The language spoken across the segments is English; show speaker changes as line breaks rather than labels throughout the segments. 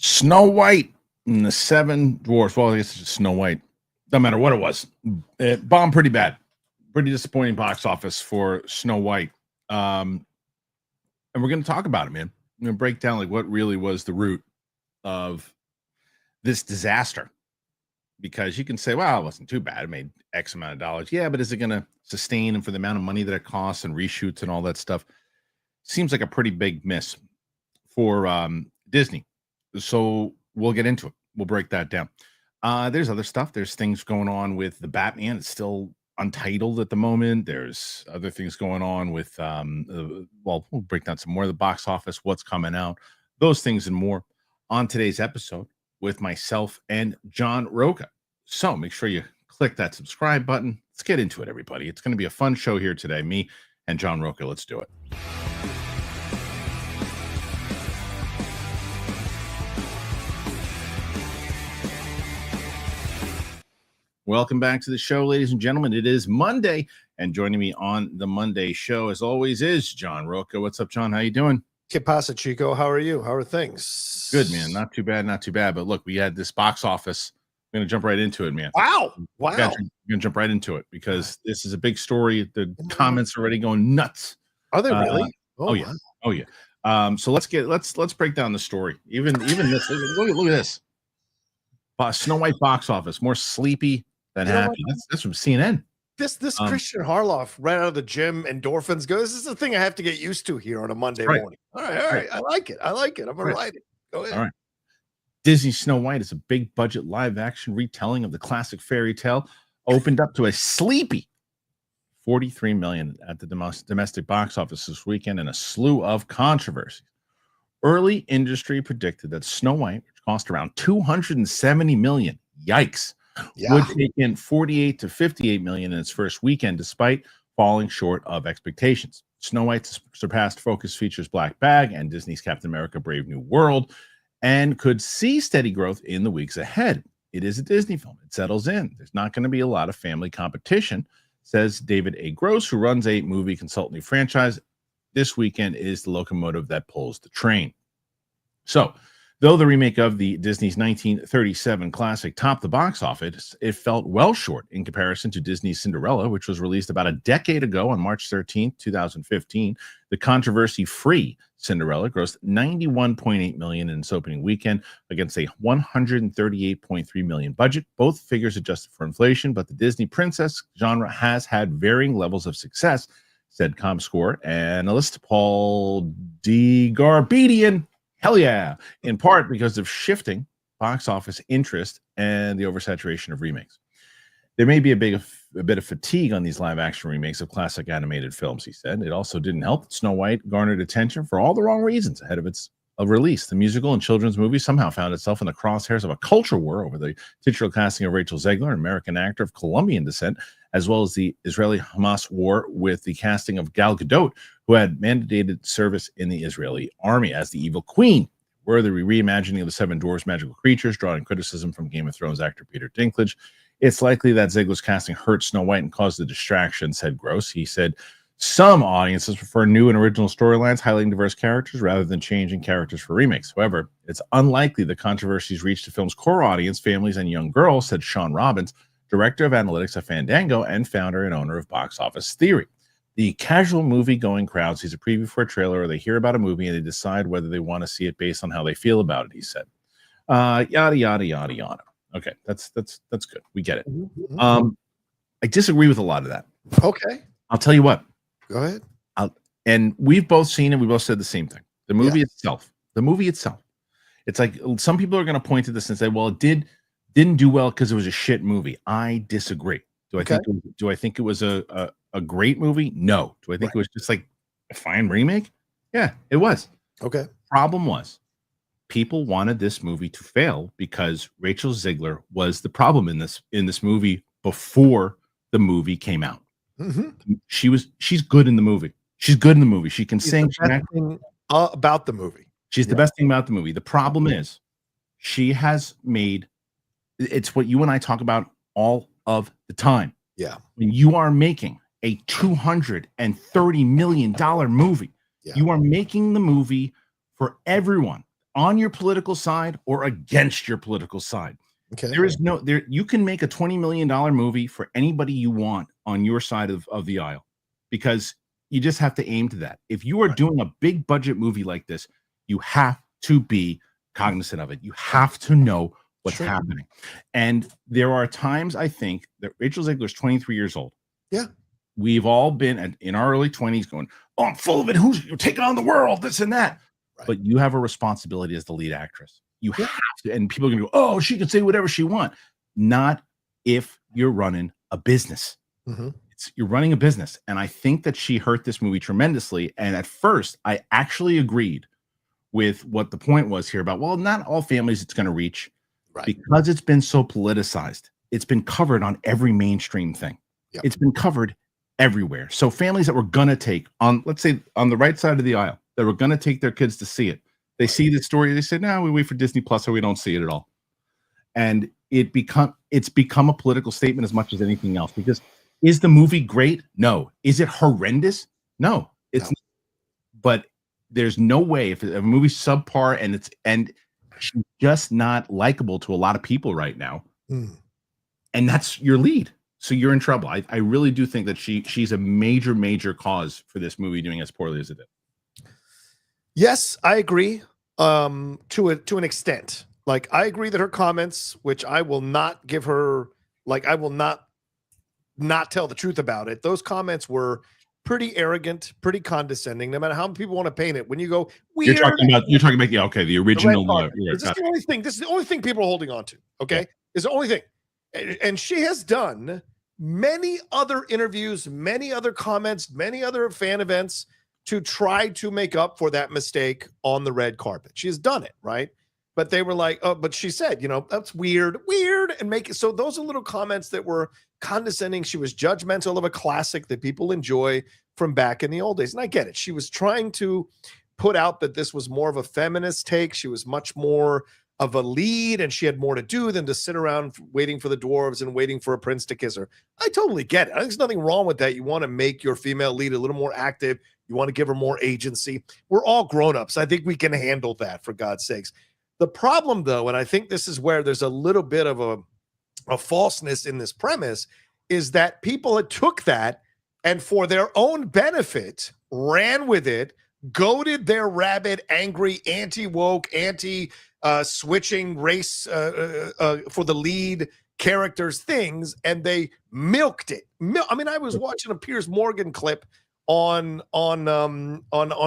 Snow White and the Seven Dwarfs. Well, I guess it's just Snow White. Doesn't matter what it was. It bombed pretty bad. Pretty disappointing box office for Snow White. And we're going to talk about it, man. I'm going to break down like what really was the root of this disaster. Because you can say, well, it wasn't too bad. It made X amount of dollars. Yeah, but is it going to sustain and for the amount of money that it costs and reshoots and all that stuff? Seems like a pretty big miss for Disney. So we'll get into it. We'll break that down. There's other stuff. There's things going on with the Batman. It's still untitled at the moment. There's other things going on with, we'll break down some more of the box office, what's coming out, those things and more on today's episode with myself and John Rocha. So make sure you click that subscribe button. Let's get into it, everybody. It's going to be a fun show here today. Me and John Rocha. Let's do it. Welcome back to the show, ladies and gentlemen. It is Monday, and joining me on the Monday show, as always, is John Rocha. What's up, John? How you doing?
Que pasa, Chico? How are you? How are things?
Good, man. Not too bad, not too bad. But look, we had this box office. We're going to jump right into it, man.
Wow.
We're going to jump right into it because this is a big story. The comments are already going nuts.
Are they really?
Oh yeah. Oh, yeah. So let's break down the story. Even this. Look at this. Snow White box office, more sleepy than happy. That's from CNN.
This Kristian Harloff right out of the gym, endorphins go. This is the thing I have to get used to here on a Monday morning. All right. I like it. I'm gonna write it. Go ahead.
All right. Disney Snow White is a big budget live action retelling of the classic fairy tale, opened up to a sleepy $43 million at the domestic box office this weekend in a slew of controversies. Early industry predicted that Snow White, which cost around $270 million, yikes, would take in $48 to $58 million in its first weekend, despite falling short of expectations. Snow White surpassed Focus Features' Black Bag and Disney's Captain America: Brave New World, and could see steady growth in the weeks ahead. It is a Disney film. It settles in. There's not going to be a lot of family competition, says David A. Gross, who runs a movie consultancy franchise. This weekend is the locomotive that pulls the train. So, though the remake of the Disney's 1937 classic topped the box office, it felt well short in comparison to Disney's Cinderella, which was released about a decade ago on March 13th, 2015. The controversy-free Cinderella grossed $91.8 million in its opening weekend against a $138.3 million budget. Both figures adjusted for inflation, but the Disney princess genre has had varying levels of success, said CinemaScore analyst Paul DeGarbedian. Hell yeah, in part because of shifting box office interest and the oversaturation of remakes. There may be a bit of fatigue on these live-action remakes of classic animated films, he said. It also didn't help that Snow White garnered attention for all the wrong reasons ahead of its release. The musical and children's movie somehow found itself in the crosshairs of a culture war over the titular casting of Rachel Zegler, an American actor of Colombian descent, as well as the Israeli-Hamas war with the casting of Gal Gadot, who had mandated service in the Israeli army as the evil queen. Were the reimagining of the Seven Dwarfs magical creatures, drawing criticism from Game of Thrones actor Peter Dinklage. It's likely that Zegler's casting hurt Snow White and caused the distraction, said Gross. He said some audiences prefer new and original storylines, highlighting diverse characters rather than changing characters for remakes. However, it's unlikely the controversies reached the film's core audience, families, and young girls, said Sean Robbins, director of analytics at Fandango and founder and owner of Box Office Theory. The casual movie-going crowd sees a preview for a trailer, or they hear about a movie and they decide whether they want to see it based on how they feel about it, he said. Yada, yada, yada, yada. Okay, that's good. We get it. I disagree with a lot of that.
Okay.
I'll tell you what.
Go ahead.
And we've both seen it. We both said the same thing. The movie itself. It's like some people are going to point to this and say, well, it didn't do well because it was a shit movie. I disagree. Do I think it was a great movie? No. Do I think it was just like a fine remake? Yeah, it was.
Okay.
Problem was, people wanted this movie to fail because Rachel Zegler was the problem in this movie before the movie came out.
Mm-hmm.
She's good in the movie. She's good in the movie. She can sing.
The best thing about the movie.
She's the best thing about the movie. The problem is, she has made. It's what you and I talk about all of the time.
Yeah.
When you are making a $230 million movie, you are making the movie for everyone. on your political side or against your political side.
Okay.
There is no there. You can make a $20 million movie for anybody you want on your side of the aisle, because you just have to aim to that. If you are doing a big budget movie like this, you have to be cognizant of it. You have to know what's happening. And there are times, I think, that Rachel Zegler is 23 years old.
Yeah.
We've all been in our early 20s going, oh, I'm full of it. You're taking on the world, this and that. Right. But you have a responsibility as the lead actress. You have to. And people are going to go, oh, she can say whatever she wants. Not if you're running a business. You're running a business. And I think that she hurt this movie tremendously. And at first, I actually agreed with what the point was here about, well, not all families it's going to reach, because it's been so politicized. It's been covered on every mainstream thing. It's been covered everywhere. So families that were going to take on, let's say on the right side of the aisle, that were going to take their kids to see it. They see the story. They say, no, we wait for Disney Plus or we don't see it at all. And it's become a political statement as much as anything else, because is the movie great? No. Is it horrendous? No, it's not. But there's no way, if a movie's subpar and she's just not likable to a lot of people right now, and that's your lead, so you're in trouble. I really do think that she's a major cause for this movie doing as poorly as it did.
Yes, I agree. To an extent. Like, I agree that her comments, which I will not give her, like, I will not tell the truth about it. Those comments were pretty arrogant, pretty condescending, no matter how many people want to paint it. When you go, weird,
you're talking about the original.
This is the only thing. This is the only thing people are holding on to. Okay, is the only thing. And she has done many other interviews, many other comments, many other fan events to try to make up for that mistake on the red carpet. She has done it, right? But they were like, oh, but she said, that's weird, and make it. So those are little comments that were condescending. She was judgmental of a classic that people enjoy from back in the old days. And I get it. She was trying to put out that this was more of a feminist take. She was much more of a lead, and she had more to do than to sit around waiting for the dwarves and waiting for a prince to kiss her. I totally get it. I think there's nothing wrong with that. You want to make your female lead a little more active. You want to give her more agency. We're all grown-ups. I think we can handle that, for God's sakes. The problem, though, and I think this is where there's a little bit of a falseness in this premise, is that people had took that and for their own benefit ran with it, goaded their rabid, angry, anti-woke, switching race for the lead characters things, and they milked it. I mean, I was watching a Piers Morgan clip on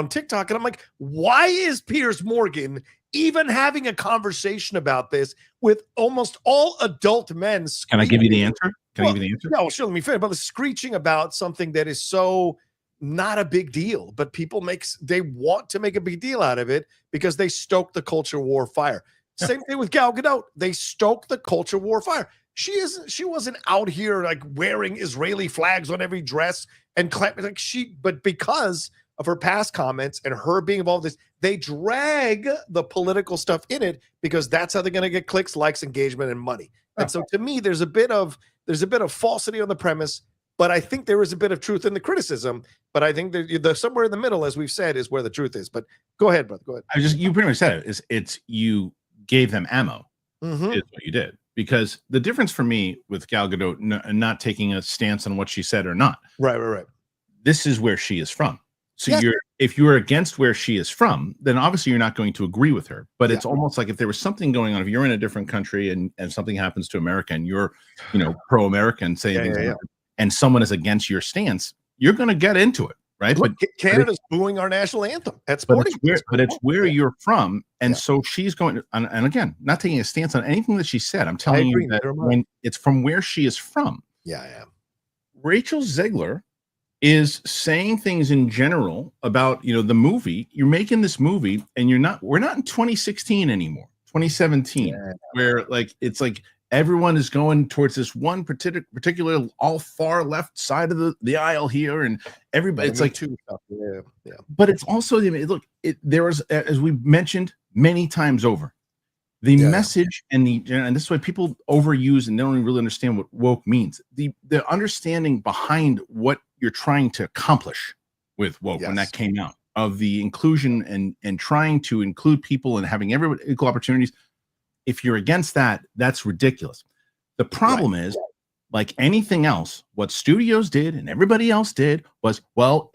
TikTok, and I'm like, why is Piers Morgan even having a conversation about this with almost all adult men?
Can I give you the answer? Can I give you the answer?
No, sure. Let me finish. But screeching about something that is so not a big deal, but people they want to make a big deal out of it because they stoke the culture war fire. Same thing with Gal Gadot. They stoke the culture war fire. She wasn't out here like wearing Israeli flags on every dress and clapping but because of her past comments and her being involved in this, they drag the political stuff in it because that's how they're going to get clicks, likes, engagement, and money. And so to me, there's a bit of falsity on the premise, but I think there is a bit of truth in the criticism. But I think that somewhere in the middle, as we've said, is where the truth is. But go ahead, brother. Go ahead.
You pretty much said it. It's you gave them ammo. Is what you did. Because the difference for me with Gal Gadot not taking a stance on what she said or not.
Right.
This is where she is from. So if you're against where she is from, then obviously you're not going to agree with her. But it's almost like if there was something going on, if you're in a different country and something happens to America and you're, pro-American, and someone is against your stance, you're going to get into it, right?
Look, but Canada's booing our national anthem at sporting.
But it's where you're from, and so she's going to, and again, not taking a stance on anything that she said. I'm telling you that when it's from where she is from.
Yeah.
Rachel Zegler is saying things in general about the movie. You're making this movie, and we're not in 2016 anymore, 2017, where it's like everyone is going towards this one particular all far left side of the aisle here, and everybody it's like
too tough. Yeah.
But it's also there was, as we mentioned many times over, the message and this is why people overuse and they don't really understand what woke means. The understanding behind what you're trying to accomplish with woke when that came out. of the inclusion and trying to include people and having everyone equal opportunities, if you're against that, that's ridiculous. The problem is, like anything else, what studios did and everybody else did was, well,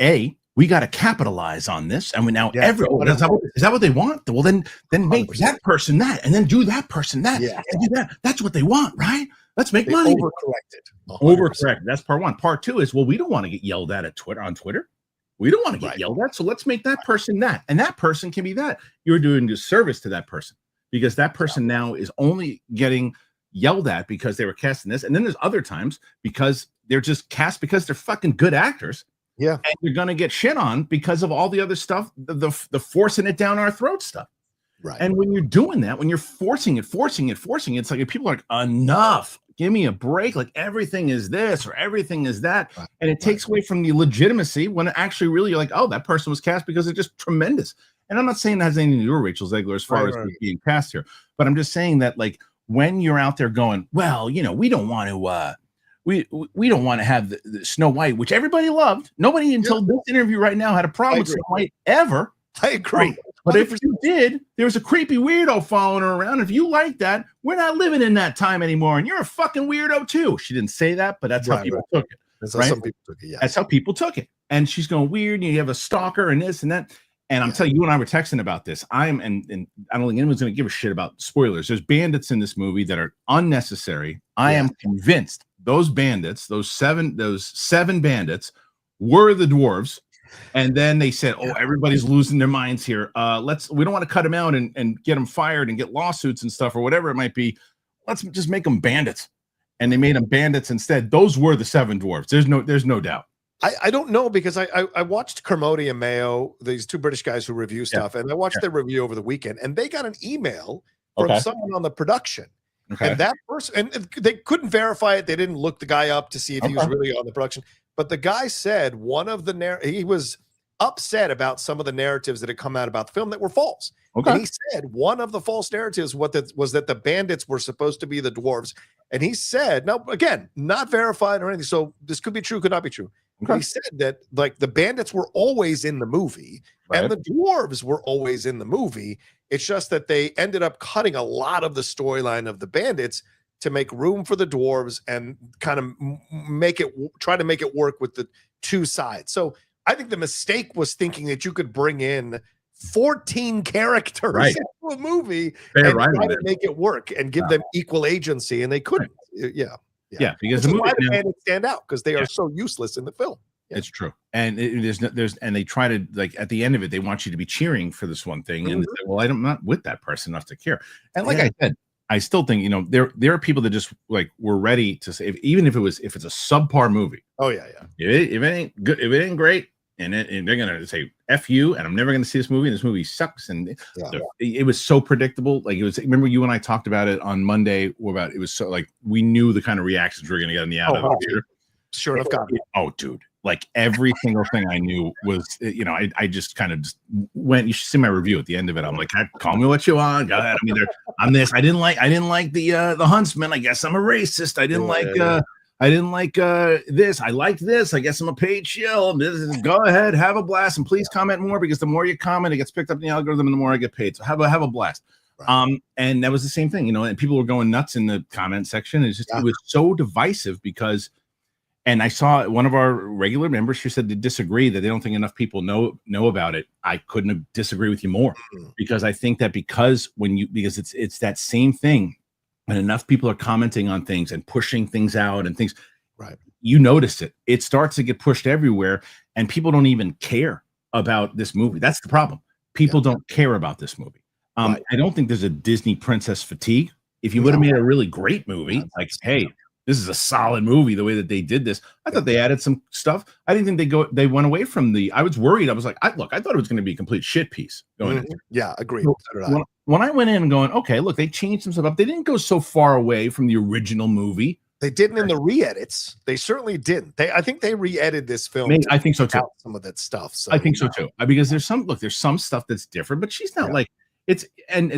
we got to capitalize on this, and we now is that what they want? Well, then make 100%. That person that, and then do that person that, and do that. That's what they want, right? Let's make money. Overcorrect. That's part one. Part two is, well, we don't want to get yelled at Twitter on Twitter. We don't want to get yelled at, so let's make that person that, and that person can be that. You're doing disservice to that person because that person now is only getting yelled at because they were cast in this, and then there's other times because they're just cast because they're fucking good actors. Yeah, and you're gonna get shit on because of all the other stuff, the forcing it down our throat stuff. Right. And when you're doing that, when you're forcing it, it's like people are like, enough, give me a break. Like everything is this or everything is that, and it takes away from the legitimacy when it actually really, you're like, oh, that person was cast because they're just tremendous. And I'm not saying that has anything to do with Rachel Zegler as far as being cast here, but I'm just saying that, like, when you're out there going, well, we don't want to. We don't want to have the Snow White, which everybody loved. Nobody until this interview right now had a problem with Snow White ever.
I agree.
But if you did, there was a creepy weirdo following her around. If you like that, we're not living in that time anymore, and you're a fucking weirdo too. She didn't say that, but that's how people took it. That's how some people took it. Yeah, that's how people took it. And she's going weird. And you have a stalker and this and that. And I'm telling you, and I were texting about this. And I don't think anyone's going to give a shit about spoilers. There's bandits in this movie that are unnecessary. I am convinced those bandits, those seven bandits, were the dwarves. And then they said, "Oh, everybody's losing their minds here. We don't want to cut them out and get them fired and get lawsuits and stuff or whatever it might be. Let's just make them bandits." And they made them bandits instead. Those were the seven dwarves. There's no doubt.
I don't know, because I watched Kermode and Mayo, these two British guys who review stuff, and I watched their review over the weekend, and they got an email from someone on the production. And that person, and they couldn't verify it. They didn't look the guy up to see if he was really on the production. But the guy said he was upset about some of the narratives that had come out about the film that were false. And he said one of the false narratives was that the bandits were supposed to be the dwarves. And he said, now again, not verified or anything, so this could be true, could not be true. But he said that, like, the bandits were always in the movie and the dwarves were always in the movie. It's just that they ended up cutting a lot of the storyline of the bandits to make room for the dwarves and kind of try to make it work with the two sides. So I think the mistake was thinking that you could bring in 14 characters into a movie and try to make it work and give them equal agency, and they couldn't. Yeah, because the movie bandits stand out because they are so useless in the film.
It's true, and and they try to, like, at the end of it, they want you to be cheering for this one thing, and they say, well, I'm not with that person enough to care. And like I said, I still think, there are people that just, like, were ready to say, even if it's a subpar movie.
Oh yeah.
If it ain't good, if it ain't great, and they're gonna say F you, and I'm never gonna see this movie, and this movie sucks. And it was so predictable. Like, it was, remember you and I talked about it on Monday about, it was so, like, we knew the kind of reactions we were gonna get in the out of the theater.
Sure enough,
oh dude, like every single thing I knew was, I just kind of went. You should see my review at the end of it. I'm like, call me what you want. Go ahead. I mean, I'm this. I didn't like the Huntsman. I guess I'm a racist. I didn't like this. I liked this. I guess I'm a paid shill. Go ahead, have a blast, and please comment more, because the more you comment, it gets picked up in the algorithm, and the more I get paid. So have a blast. And that was the same thing, and people were going nuts in the comment section. It's just it was so divisive because. And I saw one of our regular members, she said, to disagree, that they don't think enough people know about it. I couldn't disagree with you more, because I think that because it's that same thing, and enough people are commenting on things and pushing things out and things, you notice it. It starts to get pushed everywhere, and people don't even care about this movie. That's the problem. People don't care about this movie. I don't think there's a Disney princess fatigue. If you would have made a really great movie, like, hey, this is a solid movie, the way that they did this. I thought they added some stuff. I didn't think they went away from I was worried. I was like, I thought it was going to be a complete shit piece going in.
Yeah, agreed.
When I went in and going, okay, look, they changed some stuff up. They didn't go so far away from the original movie.
They didn't in the re-edits. They certainly didn't. I think they re-edited this film.
I think so too.
Some of that stuff. So,
I think so too. Because there's some stuff that's different, but she's not like, it's, and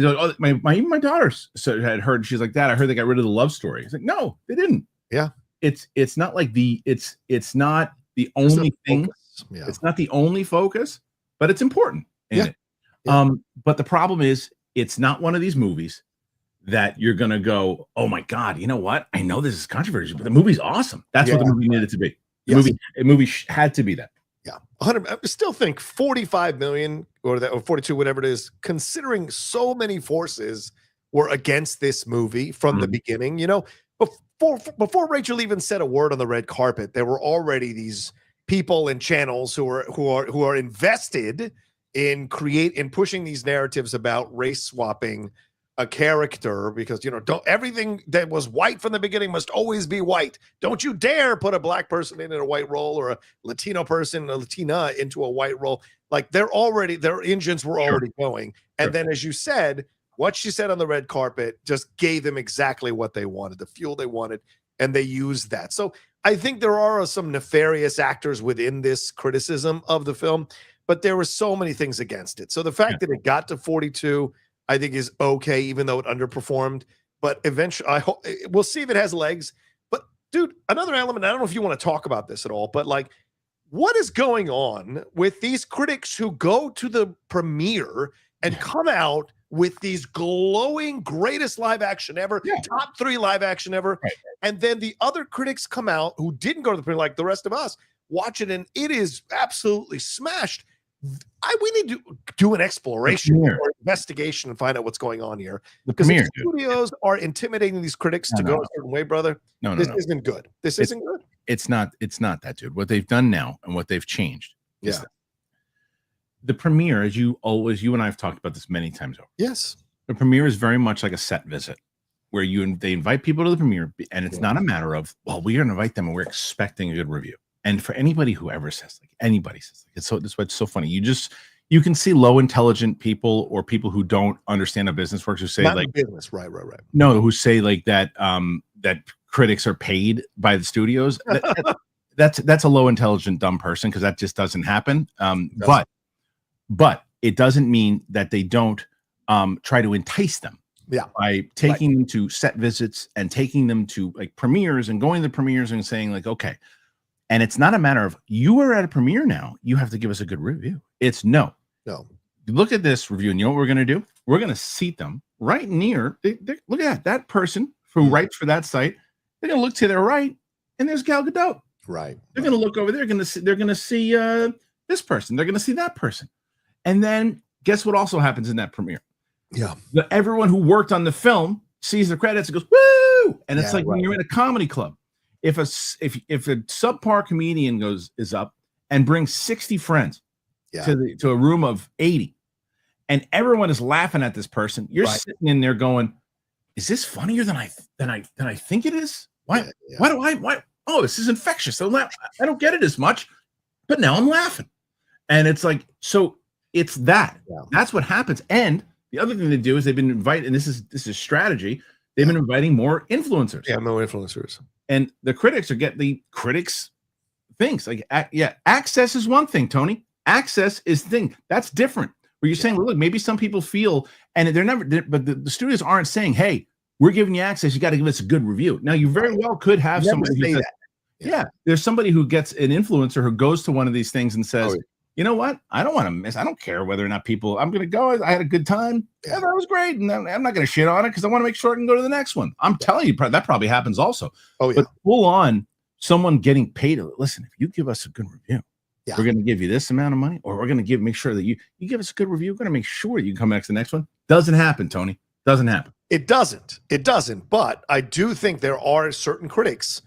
my daughter had heard, she's like, Dad, I heard they got rid of the love story. It's like, no, they didn't.
Yeah,
it's not like it's not the only thing. It's not the only focus, but it's important in it. But the problem is, it's not one of these movies that you're gonna go, oh my God, you know what? I know this is controversial, but the movie's awesome. That's what the movie needed to be. The movie had to be that.
Yeah, 100. I still think 45 million or 42, whatever it is, considering so many forces were against this movie from the beginning. You know, before Rachel even said a word on the red carpet, there were already these people and channels who are invested in pushing these narratives about race swapping a character, because, you know, everything that was white from the beginning must always be white. Don't you dare put a black person in a white role, or a Latino person, a Latina, into a white role. Like, their engines were already going. And then, as you said, what she said on the red carpet just gave them exactly what they wanted, the fuel they wanted, and they used that. So I think there are some nefarious actors within this criticism of the film, but there were so many things against it. So the fact that it got to 42, I think, is okay, even though it underperformed. But eventually, we'll see if it has legs. But dude, another element, I don't know if you want to talk about this at all, but like, what is going on with these critics who go to the premiere and come out with these glowing greatest live action ever, top 3 live action ever, and then the other critics come out who didn't go to the premiere, like the rest of us, watch it, and it is absolutely smashed. We need to do an exploration or investigation and find out what's going on here. Because if studios are intimidating these critics to go a certain way, brother, this isn't good. This isn't good.
It's not that, dude. What they've done now and what they've changed is that the premiere, as you and I have talked about this many times over.
Yes.
The premiere is very much like a set visit, where they invite people to the premiere, and it's not a matter of, well, we're going to invite them and we're expecting a good review. And for anybody who ever says, like, anybody says, like, that's what's so funny. You can see low intelligent people, or people who don't understand how business works, who say,
not
like,
business, right.
No, who say like that that critics are paid by the studios. That's a low intelligent dumb person, because that just doesn't happen. But it doesn't mean that they don't try to entice them. By taking them to set visits and taking them to like premieres and going to the premieres and saying, like, okay. And it's not a matter of, you are at a premiere now, you have to give us a good review. It's no. Look at this review, and you know what we're going to do? We're going to seat them right near. Look at that person who writes for that site. They're going to look to their right, and there's Gal Gadot.
Right.
They're going to look over there. They're going to see this person. They're going to see that person. And then guess what also happens in that premiere? Everyone who worked on the film sees the credits and goes, woo! And it's like when you're in a comedy club. If a subpar comedian is up and brings 60 friends to a room of 80, and everyone is laughing at this person, you're sitting in there going, is this funnier than I think it is? Why? Oh, this is infectious. I don't get it as much, but now I'm laughing. And it's like, so it's that. That's what happens. And the other thing they do is they've been inviting, and this is strategy. They've been inviting more influencers.
More influencers.
And the critics the critics things like, access is one thing, Tony. Access is thing. That's different. Where you're saying, well, look, maybe some people feel, and but the studios aren't saying, hey, we're giving you access, you got to give us a good review. Now, you very well could have somebody who says, there's somebody who gets an influencer who goes to one of these things and says, you know what? I don't want to miss. I don't care whether or not people, I'm going to go. I had a good time. Yeah, that was great. And I'm not going to shit on it because I want to make sure I can go to the next one. I'm telling you, that probably happens also. But full on someone getting paid. Listen, if you give us a good review, we're going to give you this amount of money, or we're going to make sure that you give us a good review. We're going to make sure you can come back to the next one. Doesn't happen, Tony. Doesn't happen.
It doesn't. But I do think there are certain critics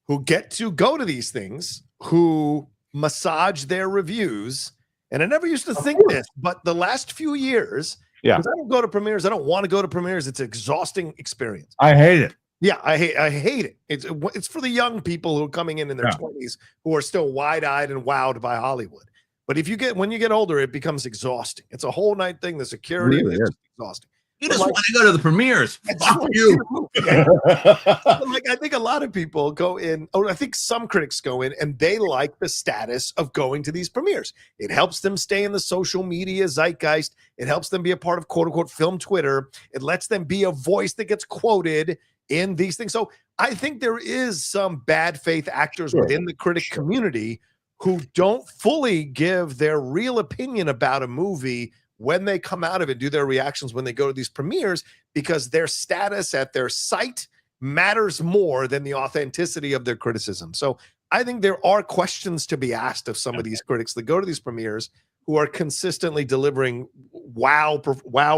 who get to go to these things, who massage their reviews. And I never used to think this, but the last few years, because I don't go to premieres, I don't want to go to premieres. It's an exhausting experience.
I hate it.
Yeah, I hate it. It's for the young people who are coming in their 20s, who are still wide-eyed and wowed by Hollywood. But when you get older, it bemes exhausting. It's a whole night thing. The security is exhausting.
You just want to go to the premieres. Fuck you.
Like, I think a lot of people go in, or I think some critics go in, and they like the status of going to these premieres. It helps them stay in the social media zeitgeist. It helps them be a part of quote unquote film Twitter. It lets them be a voice that gets quoted in these things. So I think there is some bad faith actors within the critic community who don't fully give their real opinion about a movie when they come out of it, do their reactions when they go to these premieres, because their status at their site matters more than the authenticity of their criticism. So I think there are questions to be asked of some of these critics that go to these premieres who are consistently delivering wow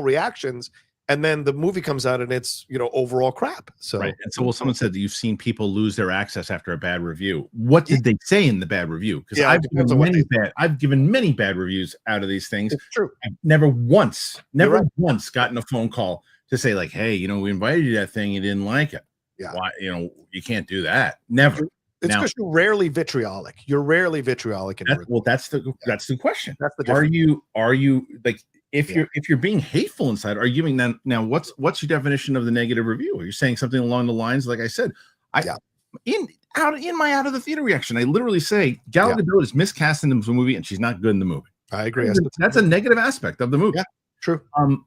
reactions, and then the movie comes out and it's, you know, overall crap. So
right. And so, well, someone said that you've seen people lose their access after a bad review. What did they say in the bad review? Because I've given many bad reviews out of these things.
It's true.
I've never once gotten a phone call to say like, hey, you know, we invited you to that thing, you didn't like it.
Yeah.
Why, you know, you can't do that. Never.
It's because you're rarely vitriolic. You're rarely vitriolic.
That's the question.
That's the difference.
Are you like, if you're being hateful inside, are you giving now what's your definition of the negative review? Are you saying something along the lines, like I said, in my out of the theater reaction, I literally say Gal Gadot is miscast in the movie and she's not good in the movie.
I agree.
That's a negative aspect of the movie.
Yeah, true.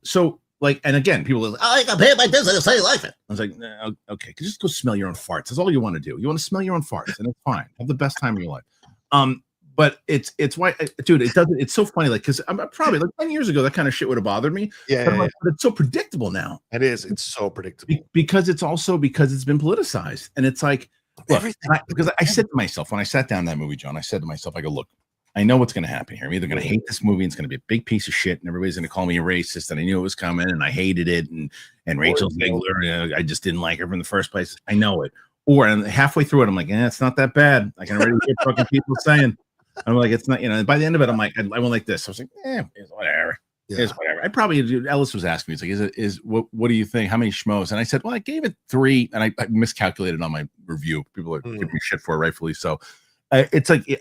So like, and again, people are like, I got paid my business to say like it. I was like, nah, okay, just go smell your own farts. That's all you want to do. You want to smell your own farts, and it's fine. Have the best time of your life. But it's why, dude, it's so funny. Like, because I'm probably like 10 years ago, that kind of shit would have bothered me. But it's so predictable now.
It's so predictable
because it's been politicized, and it's like, look, because I said to myself when I sat down in that movie, John, I said to myself, I go, look, I know what's going to happen here. I'm either going to hate this movie and it's going to be a big piece of shit and everybody's going to call me a racist, and I knew it was coming and I hated it, and Rachel Zegler, I just didn't like her from the first place. I know it. Or and halfway through it, I'm like, it's not that bad. I can already hear fucking people saying, I'm like, it's not, you know, and by the end of it, I'm like, I went like this. I was like, it's whatever. It's whatever. I probably, Ellis was asking me, he's like, what do you think? How many schmoes? And I said, well, I gave it 3, and I miscalculated on my review. People are giving me shit for it, rightfully so. It's like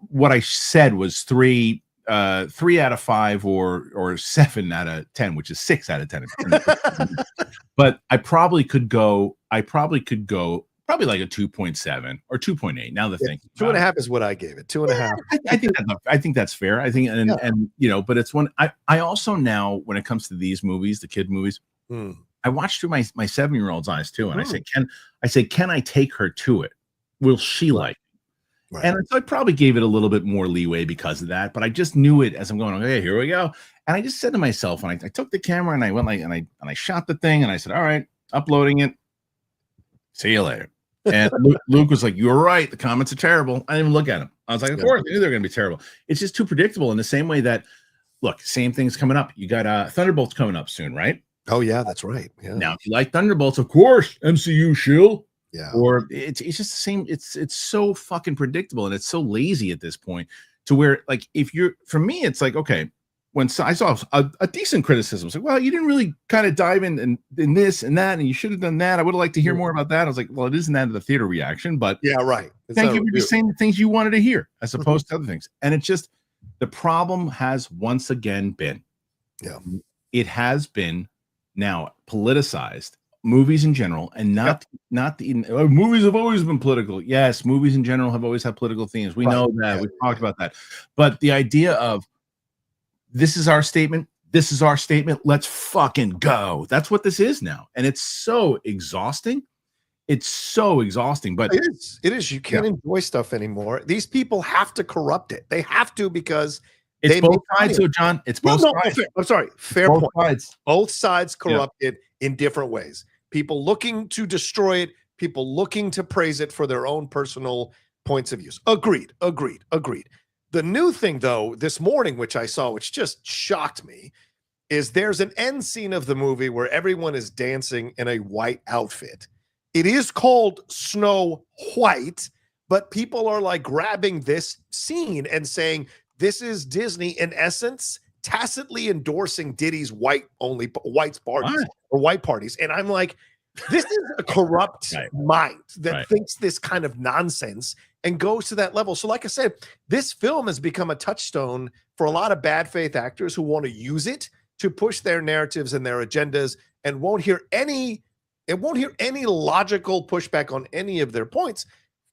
what I said was 3 out of 5 or 7 out of 10, which is 6 out of 10. But I probably could go probably like a 2.7 or 2.8. Now the thing
2.5 is what I gave it. 2.5.
I think that's fair. I think and you know, but it's one I also now, when it comes to these movies, the kid movies, I watch through my 7-year-old's eyes too, and I say, can I take her to it? Will she like? Right. And so I probably gave it a little bit more leeway because of that, but I just knew it as I'm going, okay, here we go. And I just said to myself, and I took the camera and I went like, and I shot the thing, and I said, all right, uploading it. See you later. And Luke was like, you're right. The comments are terrible. I didn't even look at them. I was like, of course, I knew they're going to be terrible. It's just too predictable, in the same way that, look, same thing's coming up. You got Thunderbolts coming up soon, right?
Oh, yeah, that's right. Yeah.
Now, if you like Thunderbolts, of course, MCU shill.
Yeah.
Or it's just the same. It's so fucking predictable, and it's so lazy at this point, to where, like, for me, it's like, okay, when I saw a decent criticism, it's like, well, you didn't really kind of dive in this and that, and you should have done that. I would have liked to hear more about that. I was like, well, it isn't that the theater reaction, but
right.
Thank you for just saying the things you wanted to hear, as opposed to other things. And it's just, the problem has once again been, it has been now politicized. Movies in general, and not the movies have always been political. Yes, movies in general have always had political themes. We know that. We've talked about that. But the idea of, this is our statement, let's fucking go. That's what this is now. And it's so exhausting. It's so exhausting. But
it is. You can't enjoy stuff anymore. These people have to corrupt it. They have to, because
it's both sides. So, John, it's both sides.
I'm sorry. Fair point.
Sides.
Both sides corrupt it in different ways. People looking to destroy it, people looking to praise it for their own personal points of views. Agreed. The new thing, though, this morning, which I saw, which just shocked me, is there's an end scene of the movie where everyone is dancing in a white outfit. It is called Snow White, but people are like grabbing this scene and saying, this is Disney, in essence, tacitly endorsing Diddy's whites parties or white parties. And I'm like, this is a corrupt mind that thinks this kind of nonsense and goes to that level. So like I said, this film has become a touchstone for a lot of bad faith actors who want to use it to push their narratives and their agendas, and won't hear any logical pushback on any of their points,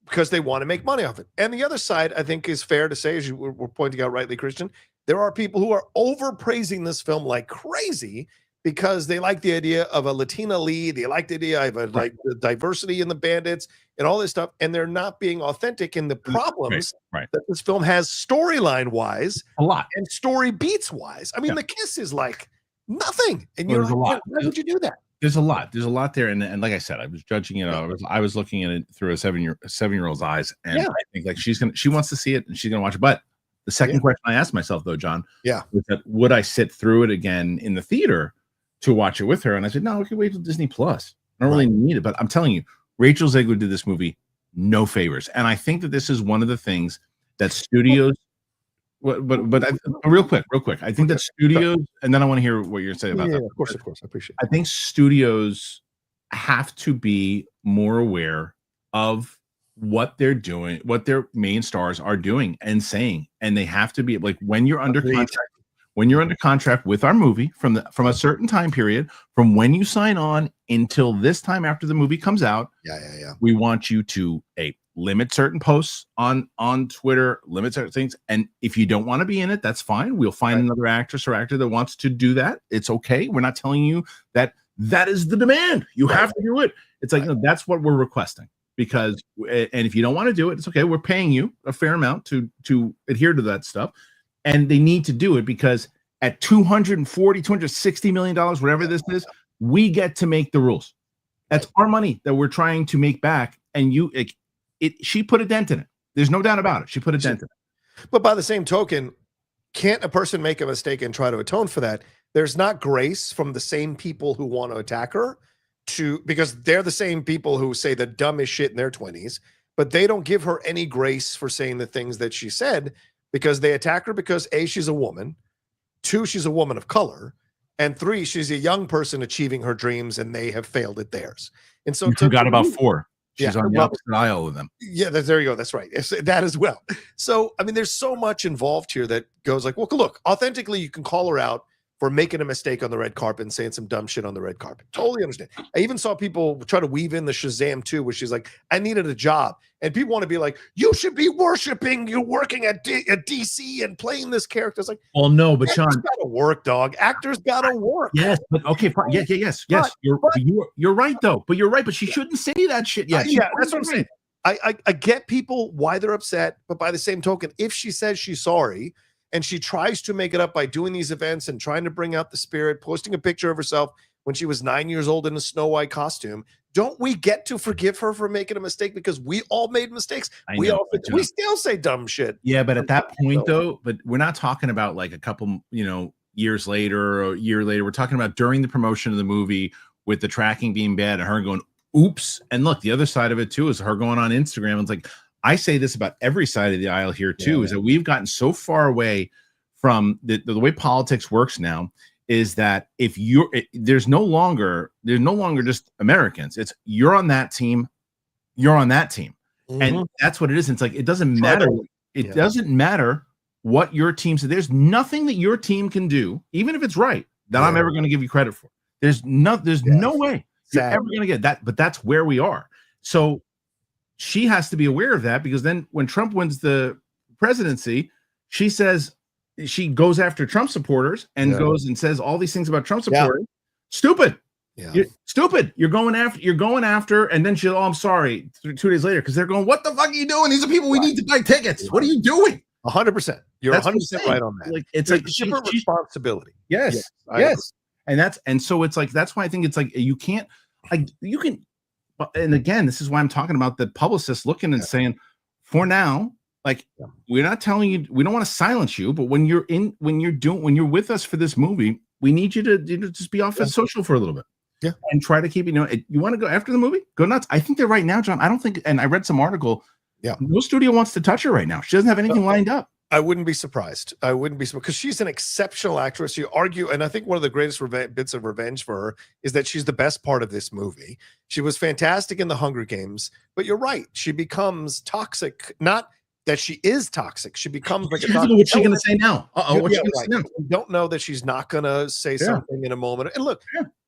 because they want to make money off it. And the other side, I think, is fair to say, as you were pointing out rightly, Kristian, there are people who are overpraising this film like crazy because they like the idea of a Latina lead. They like the idea of like the diversity in the bandits and all this stuff. And they're not being authentic in the problems that this film has storyline wise,
a lot,
and story beats wise. I mean, the kiss is like nothing. And you're
like,
why would you do that?
There's a lot there, and like I said, I was judging it. I was looking at it through a 7-year-old's eyes, and I think like she wants to see it and she's gonna watch it. But the second question I asked myself though, John, was that would I sit through it again in the theater to watch it with her? And I said, no, we can wait till Disney Plus. I don't really need it. But I'm telling you, Rachel Zegler did this movie no favors, and I think that this is one of the things that studios. Real quick. I think that studios, and then I want to hear what you're saying about that.
Of course. I appreciate it.
I think studios have to be more aware of what they're doing, what their main stars are doing and saying, and they have to be like when you're under contract. When you're under contract with our movie from a certain time period, from when you sign on until this time after the movie comes out, we want you to limit certain posts on Twitter, limit certain things. And if you don't want to be in it, that's fine. We'll find another actress or actor that wants to do that. It's okay. We're not telling you that is the demand. You have to do it. It's like, no, that's what we're requesting. Because, and if you don't want to do it, it's okay. We're paying you a fair amount to adhere to that stuff. And they need to do it because at $260 million, whatever this is, we get to make the rules. That's our money that we're trying to make back. And she put a dent in it. There's no doubt about it. She put a dent in it.
But by the same token, can't a person make a mistake and try to atone for that? There's not grace from the same people who want to attack her because they're the same people who say the dumbest shit in their 20s, but they don't give her any grace for saying the things that she said because they attack her because A, she's a woman, 2, she's a woman of color, and 3, she's a young person achieving her dreams and they have failed at theirs. And so
you forgot about 4. She's on the opposite aisle with them.
Yeah, there you go. That's right. That as well. So, I mean, there's so much involved here that goes like, well, look, authentically, you can call her out for making a mistake on the red carpet and saying some dumb shit on the red carpet. Totally understand. I even saw people try to weave in the Shazam 2, where she's like, I needed a job. And people want to be like, you should be worshiping you're working at DC and playing this character. It's like,
well, no, but Sean,
got to work, dog. Actors got to work.
Yes, but okay, fine. Yes. You're right, though. But you're right. But she shouldn't say that shit yet.
Yeah, that's what I'm saying. I get people why they're upset, but by the same token, if she says she's sorry, and she tries to make it up by doing these events and trying to bring out the spirit, posting a picture of herself when she was 9 years old in a Snow White costume. Don't we get to forgive her for making a mistake because we all made mistakes? We still say dumb shit.
Yeah, but at that point, though, but we're not talking about like a couple, years later or a year later. We're talking about during the promotion of the movie with the tracking being bad and her going, oops. And look, the other side of it, too, is her going on Instagram. And it's like, I say this about every side of the aisle here too, is that we've gotten so far away from the way politics works now is that if there's no longer just Americans. It's you're on that team. And that's what it is. It's like, it doesn't matter. It doesn't matter what your team says. There's nothing that your team can do, even if it's right, that I'm ever going to give you credit for. There's no way you're ever going to get that, but that's where we are. So she has to be aware of that, because then when Trump wins the presidency, she goes after Trump supporters and goes and says all these things about Trump supporters. Stupid. Yeah. You're stupid. You're going after, and then she'll, I'm sorry, 2 days later, because they're going, what the fuck are you doing? These are people we need to buy tickets. What are you doing?
100%. You're 100% right on that.
It's like
different responsibility.
Yes. And so it's like, that's why I think it's like, you can. And again, this is why I'm talking about the publicists looking and saying, for now, like, we're not telling you, we don't want to silence you, but when you're with us for this movie, we need you to just be off of social for a little bit.
Yeah.
And try to keep, you want to go after the movie? Go nuts. I think that right now, John, I don't think, and I read some article, no studio wants to touch her right now. She doesn't have anything lined up.
I wouldn't be surprised. Because she's an exceptional actress. You argue, and I think one of the greatest bits of revenge for her is that she's the best part of this movie. She was fantastic in the Hunger Games, but you're right. She becomes toxic. Not that she is toxic. She becomes like a toxic.
What's she going to say now? What's she going to say now?
You don't know that she's not going to say something in a moment. And look,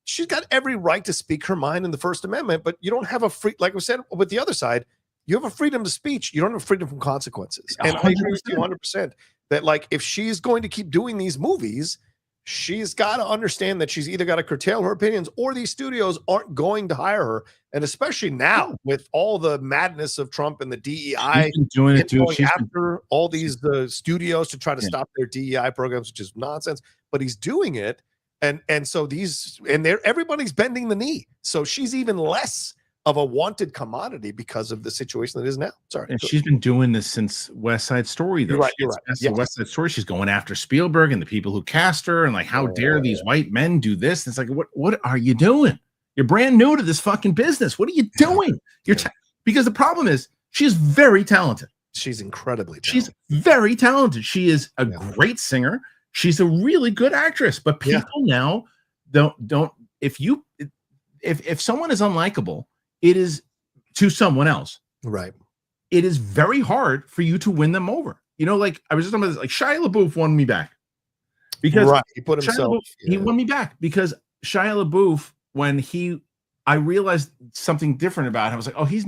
she's got every right to speak her mind in the First Amendment, but you don't have a free, like we said, with the other side, you have a freedom of speech. You don't have freedom from consequences. And 100%. I agree with you 100% that, like, if she's going to keep doing these movies, she's got to understand that she's either got to curtail her opinions or these studios aren't going to hire her. And especially now with all the madness of Trump and the DEI,
she's been doing it, dude.
going after all these studios to try to stop their DEI programs, which is nonsense. But he's doing it, and so everybody's bending the knee. So she's even less of a wanted commodity because of the situation that is now. Sorry.
And she's been doing this since West Side Story, though.
You're right.
Yes. West Side Story. She's going after Spielberg and the people who cast her, and like, how dare these white men do this? And it's like, what are you doing? You're brand new to this fucking business. What are you doing? Because the problem is she's very talented.
She's incredibly talented.
She's very talented. She is a great singer. She's a really good actress. But people now don't if someone is unlikable, it is to someone else.
Right.
It is very hard for you to win them over. You know, like I was just talking about this, like Shia LaBeouf won me back. Because
he put himself
he won me back because Shia LaBeouf, when I realized something different about him, I was like, oh, this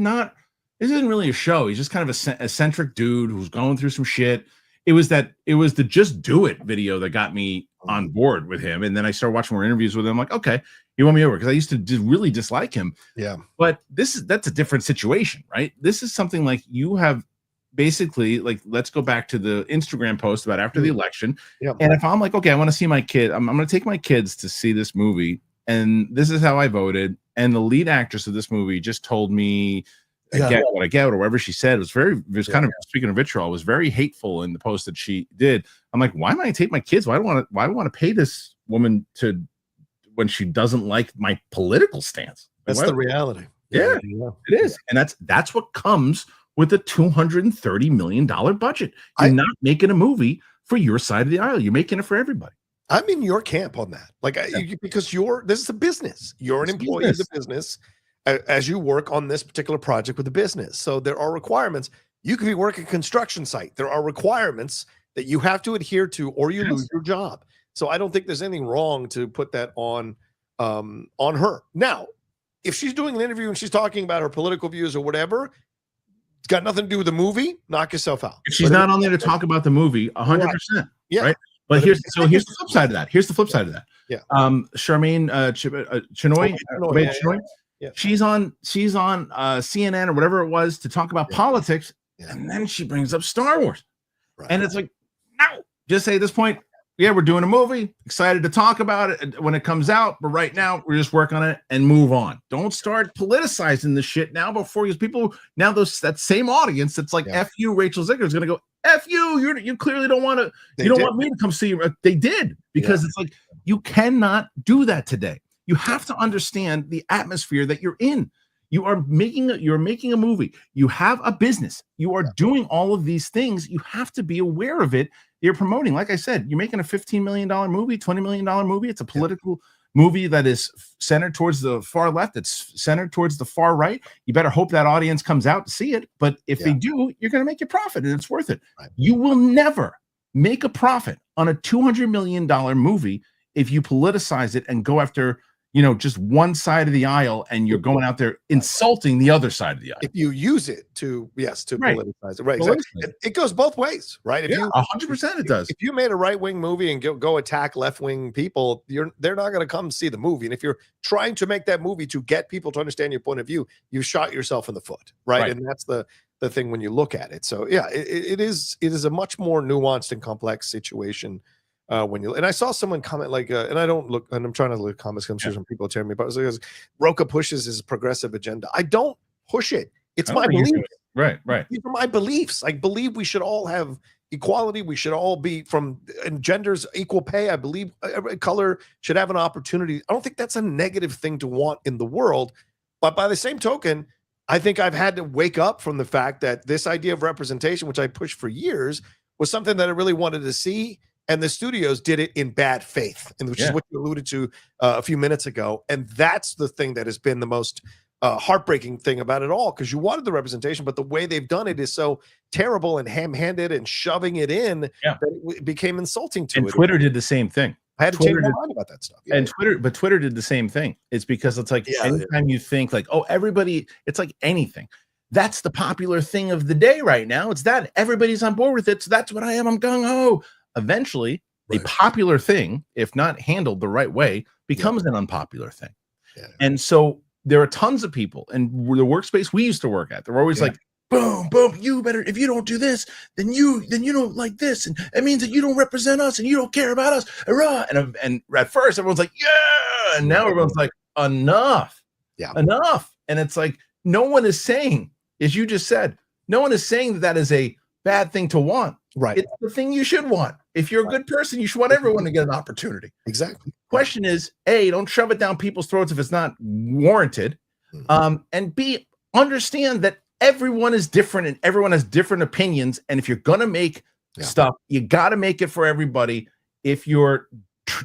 isn't really a show. He's just kind of a eccentric dude who's going through some shit. It was the Just Do It video that got me on board with him. And then I started watching more interviews with him. I'm like, okay, he won me over because I used to really dislike him.
Yeah.
But that's a different situation, right? This is something like you have basically, like, let's go back to the Instagram post about after the election.
Yeah.
And if I'm like, okay, I want to see my kid, I'm going to take my kids to see this movie. And this is how I voted. And the lead actress of this movie just told me, I get what I get, or whatever she said. It was kind of, speaking of vitriol, it was very hateful in the post that she did. I'm like, why am I take my kids? Why do I want to pay this woman to when she doesn't like my political stance?
That's the reality.
Yeah, it is. And that's what comes with a $230 million budget. You're not making a movie for your side of the aisle. You're making it for everybody.
I'm in your camp on that. Like, because this is a business. You're an employee of the business as you work on this particular project with the business. So there are requirements. You could be working a construction site. There are requirements that you have to adhere to, or you lose your job. So I don't think there's anything wrong to put that on her. Now, if she's doing an interview and she's talking about her political views or whatever, it's got nothing to do with the movie, knock yourself out.
If she's not on there to talk about the movie, 100%.
Yeah.
Right? But here's the flip side of that. Here's the flip side of that.
Yeah.
Charmaine Chinoy, Chinoy.
Yeah.
She's on CNN or whatever it was to talk about politics, and then she brings up Star Wars. Right. And it's like, no, just say at this point, we're doing a movie, excited to talk about it when it comes out, but right now we're just working on it and move on. Don't start politicizing the shit now because people now that same audience that's like F you, Rachel Zegler is gonna go, F you, you clearly don't want to, you don't want me to come see you. They did, because it's like, you cannot do that today. You have to understand the atmosphere that you're in. You're making a movie. You have a business. You are doing all of these things. You have to be aware of it. You're promoting. Like I said, you're making a $15 million movie, $20 million movie. It's a political movie that is centered towards the far left. It's centered towards the far right. You better hope that audience comes out to see it. But if they do, you're going to make your profit, and it's worth it. Right. You will never make a profit on a $200 million movie if you politicize it and go after just one side of the aisle, and you're going out there insulting the other side of the aisle.
If you use it to politicize it, right? Exactly. It goes both ways, right? If
100% it does.
If you made a right-wing movie and go attack left-wing people, they're not going to come see the movie. And if you're trying to make that movie to get people to understand your point of view, you shot yourself in the foot, right? And that's the thing when you look at it. So it is a much more nuanced and complex situation. And I saw someone comment and I don't look, and I'm trying to look at comments. I'm sure some people are telling me about it. Rocha pushes his progressive agenda. I don't push it. It's my belief.
Right.
These are my beliefs. I believe we should all have equality. We should all be and genders equal pay. I believe every color should have an opportunity. I don't think that's a negative thing to want in the world. But by the same token, I think I've had to wake up from the fact that this idea of representation, which I pushed for years, was something that I really wanted to see. And the studios did it in bad faith, and which is what you alluded to a few minutes ago. And that's the thing that has been the most heartbreaking thing about it all, because you wanted the representation, but the way they've done it is so terrible and ham-handed and shoving it in that it became insulting to it.
And Twitter did the same thing.
I had to change my mind about that stuff.
And Twitter did the same thing. It's because it's like anytime you think like, oh, everybody, it's like anything. That's the popular thing of the day right now. It's that everybody's on board with it. So that's what I am. I'm gung ho. Eventually, a popular thing, if not handled the right way, becomes an unpopular thing.
Yeah.
And so there are tons of people, and the workspace we used to work at, they're always like, boom, boom, you better, if you don't do this, then you don't like this, and it means that you don't represent us and you don't care about us. And at first everyone's like, yeah, and now everyone's like, enough. Enough. And it's like, no one is saying, as you just said, no one is saying that is a bad thing to want.
Right.
It's the thing you should want. If you're a good person, you should want everyone to get an opportunity.
Exactly.
Question is, A, don't shove it down people's throats if it's not warranted. And B, understand that everyone is different and everyone has different opinions. And if you're going to make stuff, you got to make it for everybody. If you're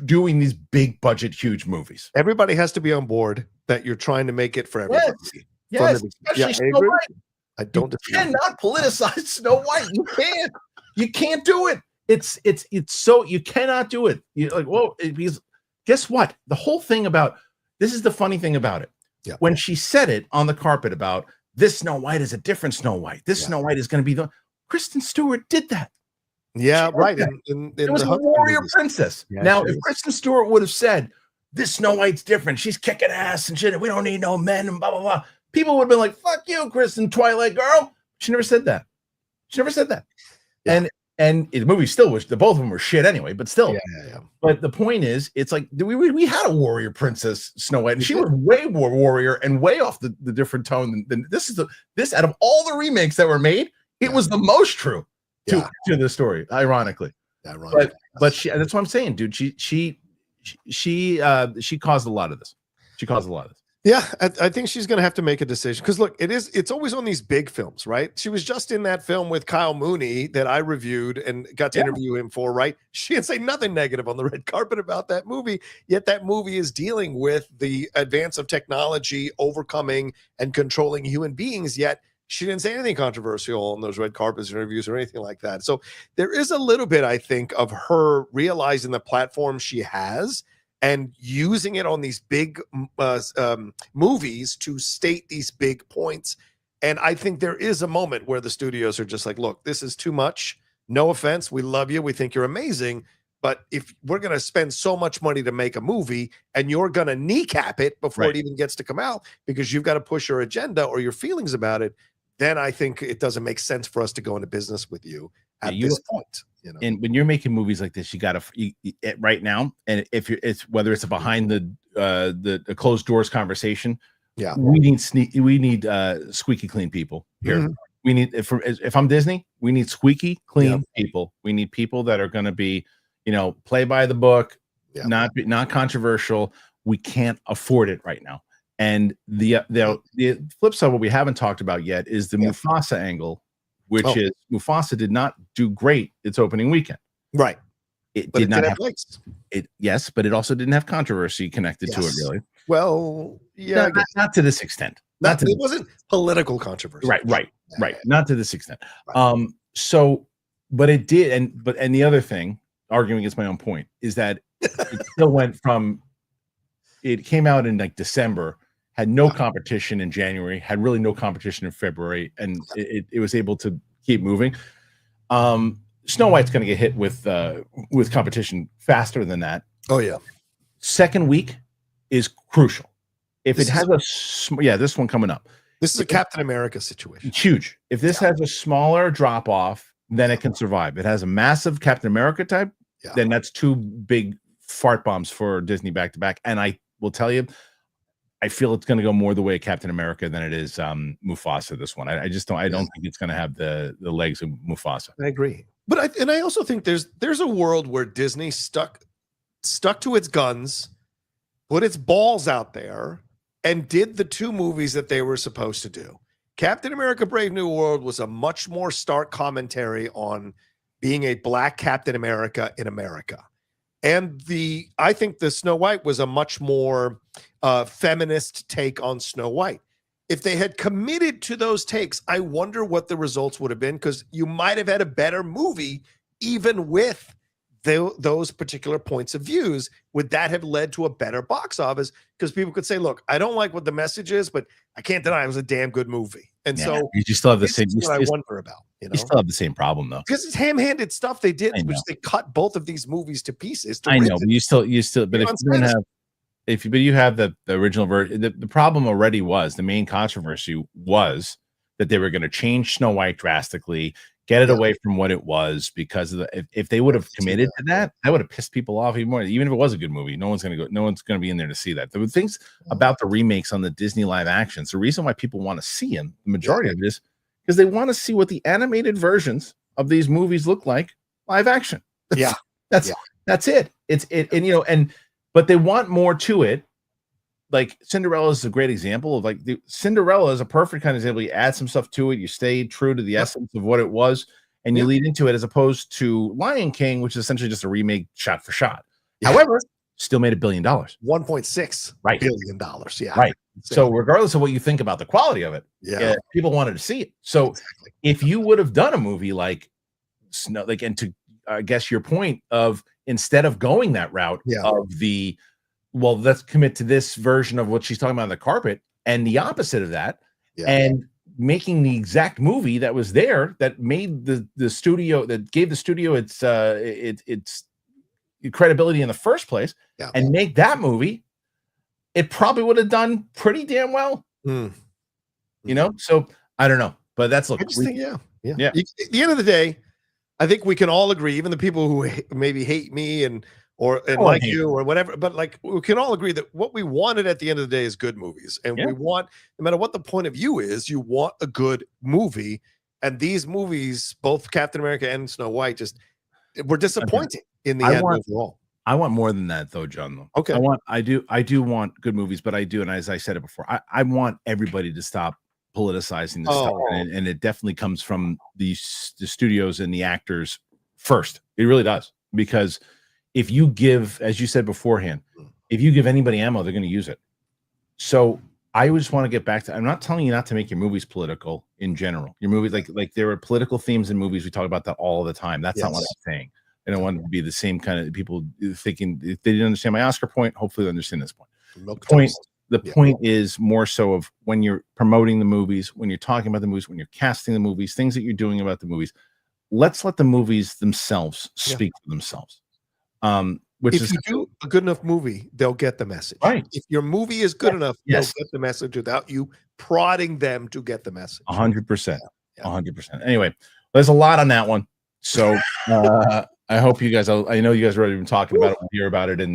doing these big budget, huge movies, everybody
has to be on board that you're trying to make it for everybody.
Yes, especially Snow White.
I don't.
You cannot politicize Snow White. You can't. You can't do it. It's so, you cannot do it. You like, well, because guess what? The whole thing about this is the funny thing about it. When she said it on the carpet about this Snow White is a different Snow White. This Snow White is going to be the Kristen Stewart did that.
Yeah, right.
It was a warrior princess. Now, if Kristen Stewart would have said this Snow White's different, she's kicking ass and shit, we don't need no men and blah blah blah, people would have been like, "Fuck you, Kristen, Twilight girl." She never said that. She never said that. And the movie still was, the both of them were shit anyway, but still. But the point is, it's like we had a warrior princess, Snow White, and she was way more warrior and way off the different tone than this is this out of all the remakes that were made, it was the most true to the story, ironically. But she, that's what I'm saying, dude. She caused a lot of this. She caused a lot of this.
Yeah, I think she's going to have to make a decision because look, it's always on these big films, right? She was just in that film with Kyle Mooney that I reviewed and got to interview him for, right? She didn't say nothing negative on the red carpet about that movie, yet that movie is dealing with the advance of technology, overcoming and controlling human beings, yet she didn't say anything controversial on those red carpets interviews or anything like that. So there is a little bit, I think, of her realizing the platform she has and using it on these big movies to state these big points. And I think there is a moment where the studios are just like, look, this is too much. No offense. We love you. We think you're amazing. But if we're going to spend so much money to make a movie and you're going to kneecap it before it even gets to come out because you've got to push your agenda or your feelings about it, then I think it doesn't make sense for us to go into business with you at this point. You know?
And when you're making movies like this, you got to right now. And if you're, it's whether it's a behind the closed doors conversation. We need squeaky clean people here. We need, if I'm Disney, we need squeaky clean people. We need people that are going to be, play by the book, not controversial. We can't afford it right now. And the flip side, what we haven't talked about yet is the Mufasa angle, which is Mufasa did not do great its opening weekend.
Right.
It did not have it. Yes, but it also didn't have controversy connected to it, really.
Well,
not to this extent.
It wasn't political controversy.
Right. Not to this extent. So, but it did, and the other thing, arguing against my own point, is that it still went from. It came out in like December, had no competition in January, had really no competition in February, and it was able to keep moving. Snow White's going to get hit with competition faster than that.
Oh yeah.
Second week is crucial. If it has this one coming up.
This is a Captain America situation.
It's huge. If this has a smaller drop off, then it can survive. It has a massive Captain America type, then that's two big fart bombs for Disney back to back. And I will tell you, I feel it's going to go more the way of Captain America than it is Mufasa. This one, I just don't. I don't think it's going to have the legs of Mufasa.
I agree, but I also think there's a world where Disney stuck to its guns, put its balls out there, and did the two movies that they were supposed to do. Captain America: Brave New World was a much more stark commentary on being a Black Captain America in America. And I think the Snow White was a much more feminist take on Snow White. If they had committed to those takes, I wonder what the results would have been, because you might have had a better movie even with those particular points of views, would that have led to a better box office? Because people could say, look, I don't like what the message is, but I can't deny it was a damn good movie. And so
you still have the same.
what I wonder about,
you still have the same problem though,
because it's ham-handed stuff they did, which they cut both of these movies to pieces.
I know, but you still, but if you don't have, but you have the original version, the problem already was, the main controversy was that they were going to change Snow White drastically, get it away from what it was, because of if they would have committed to that would have pissed people off even more. Even if it was a good movie, no one's going to be in there to see that. The things about the remakes on the Disney live actions, the reason why people want to see them, the majority of it is because they want to see what the animated versions of these movies look like live action. That's it. But they want more to it. Like Cinderella is a great example of, like, Cinderella is a perfect kind of example. You add some stuff to it, you stay true to the essence of what it was, and you lead into it, as opposed to Lion King, which is essentially just a remake shot for shot. However, still made $1 billion,
$1.6 billion.
Right. So regardless of what you think about the quality of it, people wanted to see it. So if you would have done a movie like Snow, like, and to I guess your point of, instead of going that route of let's commit to this version of what she's talking about on the carpet, and the opposite of that, and making the exact movie that was there, that made the studio, that gave the studio its credibility in the first place, and make that movie, it probably would have done pretty damn well. You know, so I don't know, but that's
I just think, at the end of the day, I think we can all agree, even the people who maybe hate me and like you or whatever, but like, we can all agree that what we wanted at the end of the day is good movies. And we want, no matter what the point of view is, you want a good movie. And these movies, both Captain America and Snow White, just were disappointing in the end overall.
I want more than that though, John, though.
Okay.
I do want good movies, but I do, and as I said it before, I want everybody to stop politicizing this stuff. And it definitely comes from the studios and the actors first. It really does. Because if you give, as you said beforehand, if you give anybody ammo, they're going to use it. So I just want to get back to, I'm not telling you not to make your movies political in general. Your movies, like there are political themes in movies. We talk about that all the time. That's not what I'm saying. I don't want to be the same kind of people thinking, if they didn't understand my Oscar point, hopefully they understand this point. The point is more so of when you're promoting the movies, when you're talking about the movies, when you're casting the movies, things that you're doing about the movies, let's let the movies themselves speak for themselves. If you do a good enough movie, they'll get the message. Right. If your movie is good enough, they'll get the message without you prodding them to get the message. 100%. 100%. Anyway, there's a lot on that one. So I hope you guys, I know you guys are already been talking about it. We'll hear about it in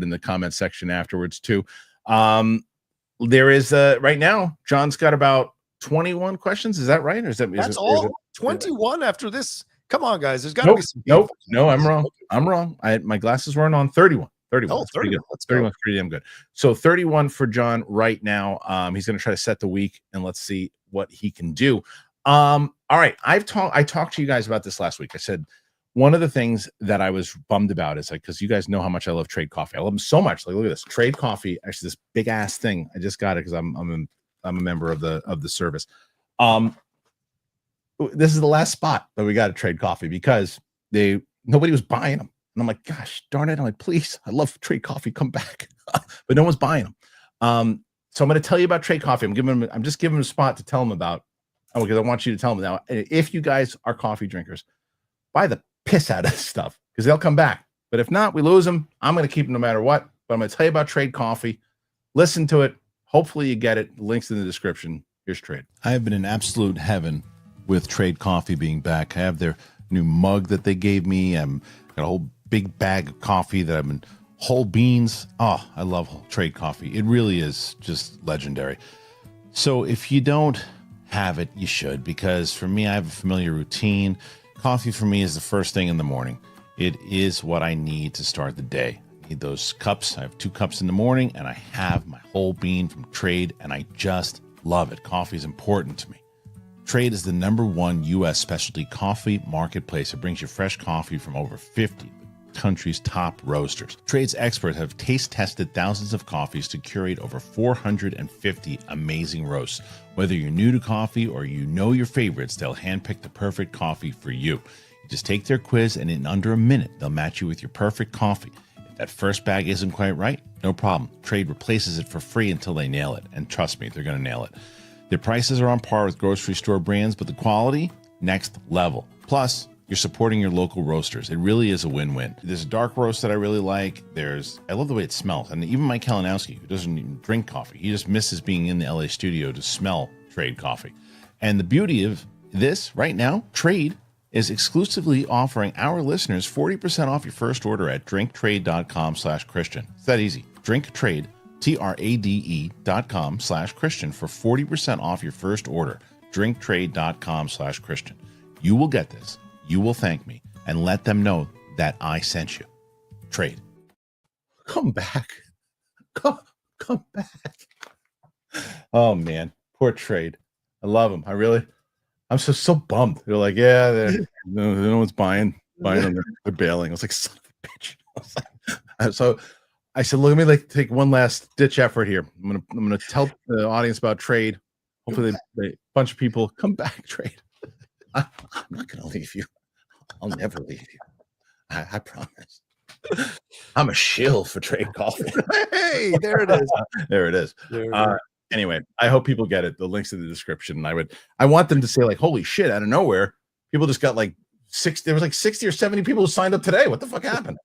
the comment section afterwards too. There is right now, John's got about 21 questions. Is that right? Or that's all? 21 after this? Come on, guys. There's got to be some. No, I'm wrong. I'm wrong. My glasses weren't on. 31. 31. Oh, 31. 31 is pretty damn good. So 31 for John right now. He's going to try to set the week, and let's see what he can do. All right. I talked to you guys about this last week. I said one of the things that I was bummed about is, like, because you guys know how much I love Trade Coffee. I love them so much. Like, look at this Trade Coffee. Actually, this big ass thing. I just got it because I'm a member of the service. This is the last spot that we got to Trade Coffee because nobody was buying them. And I'm like, gosh darn it. I'm like, please, I love Trade Coffee. Come back. But no one's buying them. So I'm going to tell you about Trade Coffee. I'm just giving them a spot to tell them about. Because I want you to tell them now. If you guys are coffee drinkers, buy the piss out of this stuff because they'll come back. But if not, we lose them. I'm going to keep them no matter what. But I'm going to tell you about Trade Coffee. Listen to it. Hopefully you get it. Links in the description. Here's Trade.
I have been in absolute heaven with Trade Coffee being back. I have their new mug that they gave me. Got a whole big bag of coffee that I've been whole beans. Oh, I love Trade Coffee. It really is just legendary. So if you don't have it, you should, because for me, I have a familiar routine. Coffee for me is the first thing in the morning. It is what I need to start the day. I need those cups. I have 2 cups in the morning, and I have my whole bean from Trade, and I just love it. Coffee is important to me. Trade is the #1 U.S. specialty coffee marketplace. It brings you fresh coffee from over 50 country's top roasters. Trade's experts have taste tested thousands of coffees to curate over 450 amazing roasts. Whether you're new to coffee or you know your favorites, they'll handpick the perfect coffee for you. You Just take their quiz, and in under a minute, they'll match you with your perfect coffee. If that first bag isn't quite right, no problem. Trade replaces it for free until they nail it. And trust me, they're going to nail it. Their prices are on par with grocery store brands, but the quality, next level. Plus, you're supporting your local roasters. It really is a win-win. There's a dark roast that I really like. I love the way it smells. And even Mike Kalinowski, who doesn't even drink coffee, he just misses being in the LA studio to smell Trade coffee. And the beauty of this right now, Trade is exclusively offering our listeners 40% off your first order at drinktrade.com/Christian. It's that easy. Drinktrade, TRADE.com/Christian for 40% off your first order. Drinktrade.com/Christian. You will get this. You will thank me and let them know that I sent you. Trade.
Come back. Come back. Oh, man. Poor Trade. I love him. I'm so bummed. They're like, yeah, no one's buying them. They're bailing. I was like, son of a bitch. So I said, look, let me take one last ditch effort here. I'm gonna tell the audience about Trade. Hopefully a bunch of people come back, Trade. I'm not gonna leave you. I'll never leave you. I promise. I'm a shill for Trade coffee.
Hey, there it is.
There it is. Anyway, I hope people get it. The link's in the description. I want them to say, like, holy shit, out of nowhere, people just got like 60. There was like 60 or 70 people who signed up today. What the fuck happened?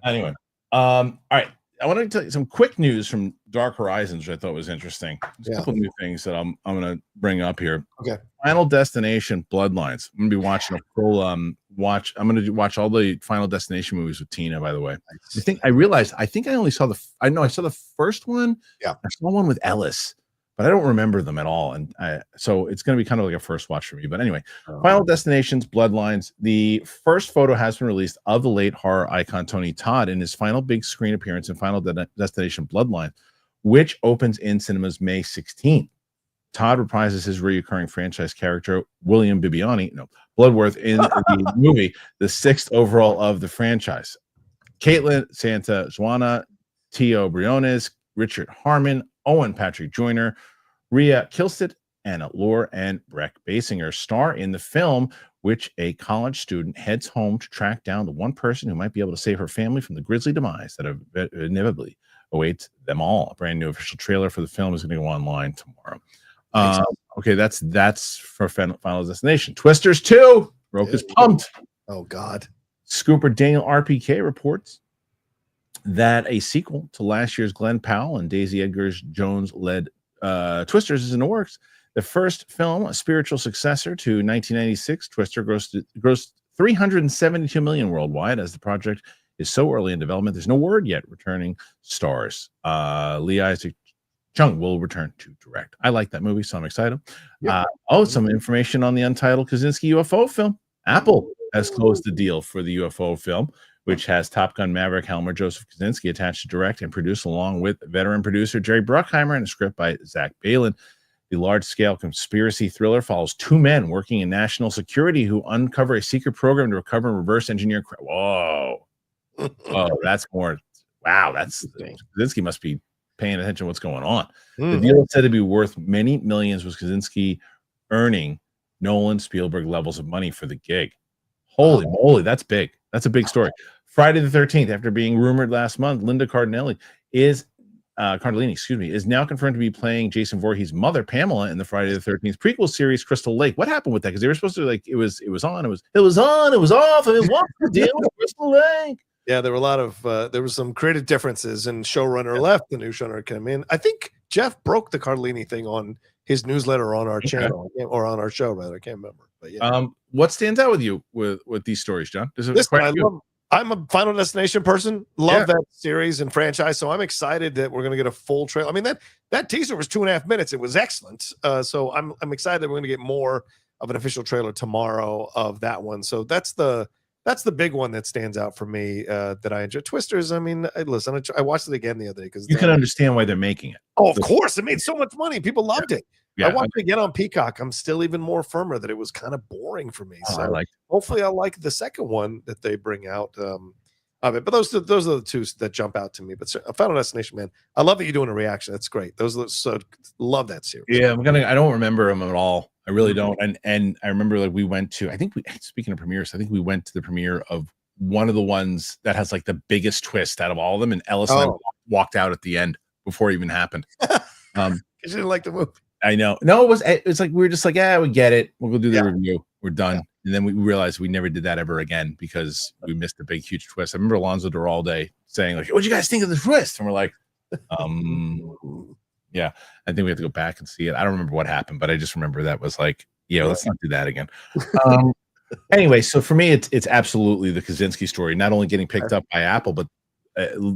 Anyway, all right. I want to tell you some quick news from Dark Horizons, which I thought was interesting. There's a couple new things that I'm going to bring up here.
Okay.
Final Destination Bloodlines. I'm going to be watching a full watch. I'm going to watch all the Final Destination movies with Tina, by the way. I realized I only saw I saw the first one.
Yeah.
I saw one with Ellis, but I don't remember them at all. And so it's going to be kind of like a first watch for me. But anyway, Final Destinations Bloodlines. The first photo has been released of the late horror icon Tony Todd in his final big screen appearance in Final Destination Bloodline, which opens in cinemas May 16th. Todd reprises his recurring franchise character, William Bloodworth, in the movie, the 6th overall of the franchise. Caitlin Santa-Juana, Tio Briones, Richard Harmon, Owen Patrick Joyner, Rhea Kilstead, and Laura and Breck Basinger star in the film, which a college student heads home to track down the one person who might be able to save her family from the grisly demise that inevitably awaits them all. A brand new official trailer for the film is going to go online tomorrow. Okay, that's for Final Destination. Twisters 2. Roke is pumped.
Oh, God.
Scooper Daniel RPK reports that a sequel to last year's Glenn Powell and Daisy Edgar Jones-led Twisters is in the works. The first film, a spiritual successor to 1996, Twister grossed $372 million worldwide. As the project is so early in development, there's no word yet. Returning stars Lee Isaac Chung will return to direct. I like that movie, so I'm excited.
Yep.
Some information on the untitled Kosinski UFO film. Apple has closed the deal for the UFO film, which has Top Gun Maverick Helmer Joseph Kosinski attached to direct and produce, along with veteran producer Jerry Bruckheimer, and a script by Zach Balin. The large-scale conspiracy thriller follows two men working in national security who uncover a secret program to recover and reverse engineer. Whoa. Oh, that's more. Wow, that's Kosinski must be paying attention to what's going on. The deal is said to be worth many millions, with Kosinski earning Nolan Spielberg levels of money for the gig. Holy moly, that's big. That's a big story. Friday the 13th, after being rumored last month, Linda Cardellini is now confirmed to be playing Jason Voorhees' mother, Pamela, in the Friday the 13th prequel series Crystal Lake. What happened with that? Because they were supposed to, like, it was on, it was off, and it was the deal with Crystal Lake.
Yeah, there were a lot of there was some creative differences, and showrunner left, the new showrunner came in. I think Jeff broke the Cardellini thing on his newsletter on our channel, or on our show, rather. I can't remember. But yeah.
What stands out with you with these stories, John?
I'm a Final Destination person. Love that series and franchise, so I'm excited that we're going to get a full trailer. I mean, that teaser was 2.5 minutes. It was excellent. So I'm excited that we're going to get more of an official trailer tomorrow of that one. So that's the big one that stands out for me that I enjoy. Twisters, I mean, listen, I watched it again the other day because
you can understand why they're making it.
Oh, of course, it made so much money. People loved it. Yeah, I watched it again on Peacock. I'm still even more firmer that it was kind of boring for me. So hopefully I like the second one that they bring out of it. But those are the two that jump out to me. But Final Destination, man, I love that you're doing a reaction. That's great. Love that series.
Yeah, I don't remember them at all. I really don't. And I remember like we went to, I think we, speaking of premieres, I think we went to the premiere of one of the ones that has like the biggest twist out of all of them. And Ellis and I walked out at the end before it even happened.
Because you didn't like the movie.
I know. No, it's like we were just like, yeah, we get it. We'll go do the review. We're done. Yeah. And then we realized we never did that ever again because we missed a big, huge twist. I remember Alonzo Duralde saying, like, what'd you guys think of the twist? And we're like, yeah, I think we have to go back and see it. I don't remember what happened, but I just remember that was like, yeah, let's not do that again. Anyway, so for me, it's absolutely the Kosinski story, not only getting picked up by Apple, but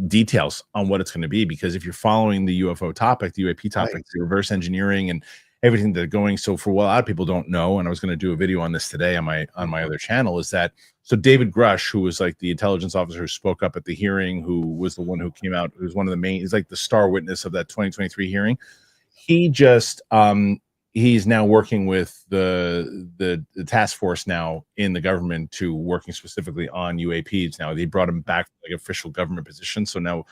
details on what it's going to be. Because if you're following the UFO topic, the UAP topic, the reverse engineering and everything that's going. So for what a lot of people don't know, and I was going to do a video on this today on my other channel, is that so David Grush, who was like the intelligence officer who spoke up at the hearing, who was the one who came out, who was one of the main, he's like the star witness of that 2023 hearing. He just he's now working with the task force now in the government to working specifically on UAPs. Now they brought him back to like official government position. So now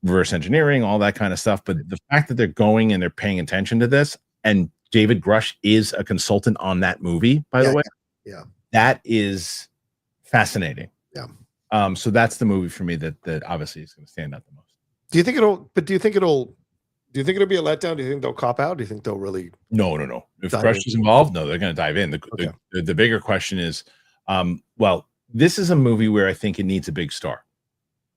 reverse engineering, all that kind of stuff. But the fact that they're going and they're paying attention to this, and David Grush is a consultant on that movie, by the way.
Yeah.
That is fascinating.
Yeah.
So that's the movie for me that obviously is going to stand out the most.
Do you think it'll be a letdown? Do you think they'll cop out? Do you think they'll really?
No. If Grush is involved, no, they're going to dive in. The bigger question is, well, this is a movie where I think it needs a big star.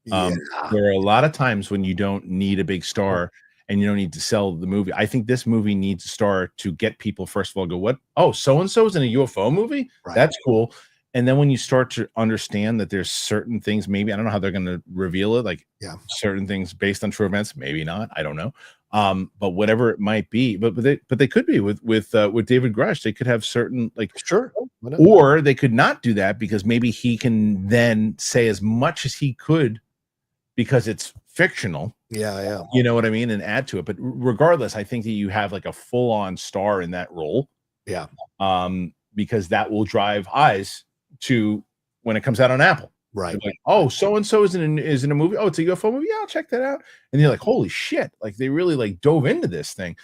There are a lot of times when you don't need a big star and you don't need to sell the movie. I think this movie needs a star to get people, first of all, go, what? Oh, so-and-so is in a UFO movie? Right. That's cool. And then when you start to understand that there's certain things, maybe, I don't know how they're going to reveal it, like certain things based on true events, maybe not, I don't know. But whatever it might be, but they could be with David Grush, they could have certain, like,
sure,
or they could not do that because maybe he can then say as much as he could because it's fictional.
Yeah.
You know what I mean? And add to it. But regardless, I think that you have like a full-on star in that role.
Yeah.
Because that will drive eyes to when it comes out on Apple.
Right.
Like, oh, so-and-so is in a movie. Oh, it's a UFO movie. Yeah, I'll check that out. And you're like, holy shit. Like they really like dove into this thing.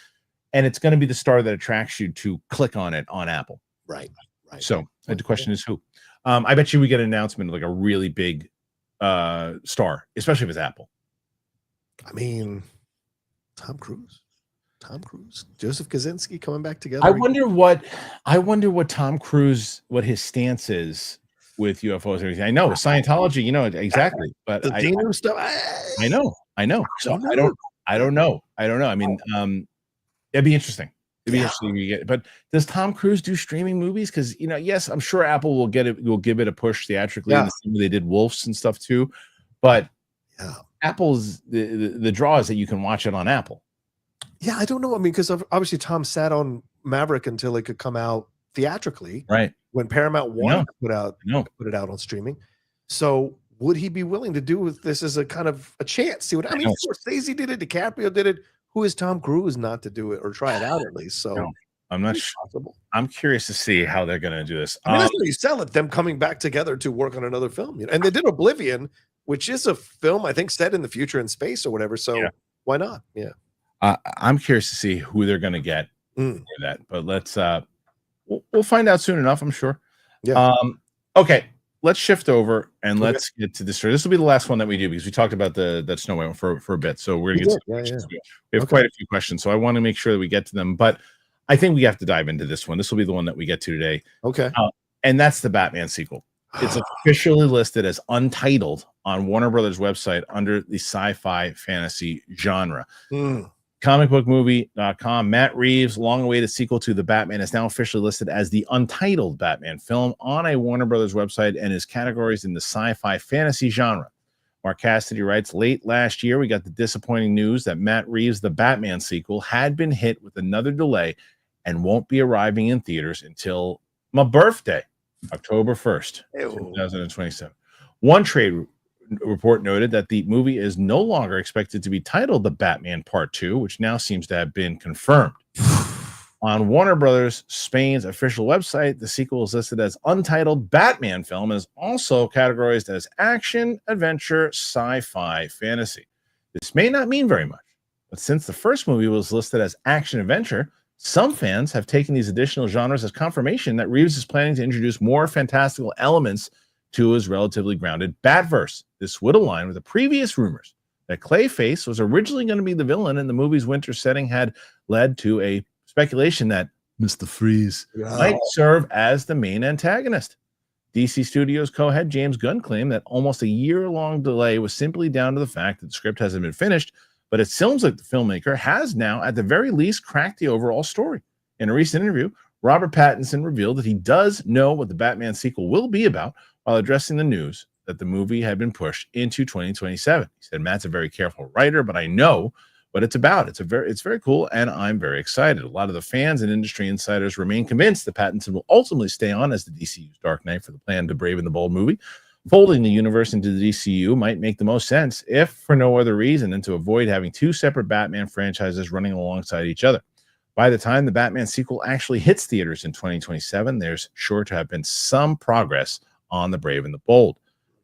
And it's going to be the star that attracts you to click on it on Apple.
Right.
So the question is who? I bet you we get an announcement of like a really big star, especially if it's Apple.
I mean, Tom Cruise, Joseph Kosinski coming back together.
I wonder what Tom Cruise, what his stance is with UFOs and everything. I know Scientology, you know exactly, but
the Dino stuff.
I know. So I don't know. I mean, it'd be interesting. It'd be interesting to get. But does Tom Cruise do streaming movies? Because yes, I'm sure Apple will get it. Will give it a push theatrically. Yeah. They did Wolves and stuff too, but Apple's the draw is that you can watch it on Apple.
Yeah, I don't know. I mean, because obviously Tom sat on Maverick until it could come out theatrically,
right?
When Paramount wanted to put it out on streaming. So would he be willing to do with this as a kind of a chance? See what I mean? Scorsese did it, DiCaprio did it. Who is Tom Cruise not to do it or try it out at least? So
I'm not sure. I'm curious to see how they're going to do this.
I mean, that's how you sell it. Them coming back together to work on another film, and they did Oblivion, which is a film I think set in the future in space or whatever. So why not? Yeah.
I'm curious to see who they're going to get for that, but let's we'll find out soon enough, I'm sure.
Yeah.
Okay, let's shift over and let's get to this story. This will be the last one that we do because we talked about that Snow White one for a bit. So we're gonna get to questions. We have quite a few questions, so I want to make sure that we get to them. But I think we have to dive into this one. This will be the one that we get to today.
Okay.
And that's the Batman sequel. It's officially listed as Untitled on Warner Brothers website under the sci-fi fantasy genre. Comicbookmovie.com. Matt Reeves' long-awaited sequel to The Batman is now officially listed as the Untitled Batman film on a Warner Brothers website and is categorized in the sci-fi fantasy genre. Mark Cassidy writes, late last year, we got the disappointing news that Matt Reeves' The Batman sequel had been hit with another delay and won't be arriving in theaters until my birthday, October 1st, 2027. One trade report noted that the movie is no longer expected to be titled The Batman Part 2, which now seems to have been confirmed. On Warner Brothers Spain's official website, the sequel is listed as Untitled Batman Film and is also categorized as action, adventure, sci-fi, fantasy. This may not mean very much, but since the first movie was listed as action adventure, Some fans have taken these additional genres as confirmation that Reeves is planning to introduce more fantastical elements to his relatively grounded BatVerse. This would align with the previous rumors that Clayface was originally going to be the villain, and the movie's winter setting had led to a speculation that Mr. Freeze might serve as the main antagonist. DC Studios co-head James Gunn claimed that almost a year-long delay was simply down to the fact that the script hasn't been finished, but it seems like the filmmaker has now, at the very least, cracked the overall story. In a recent interview, Robert Pattinson revealed that he does know what the Batman sequel will be about while addressing the news that the movie had been pushed into 2027. He said, Matt's a very careful writer, but I know what it's about. It's very cool, and I'm very excited. A lot of the fans and industry insiders remain convinced that Pattinson will ultimately stay on as the DCU's Dark Knight for the planned The Brave and the Bold movie. Folding the universe into the DCU might make the most sense, if for no other reason than to avoid having two separate Batman franchises running alongside each other. By the time the Batman sequel actually hits theaters in 2027, there's sure to have been some progress on The Brave and the Bold.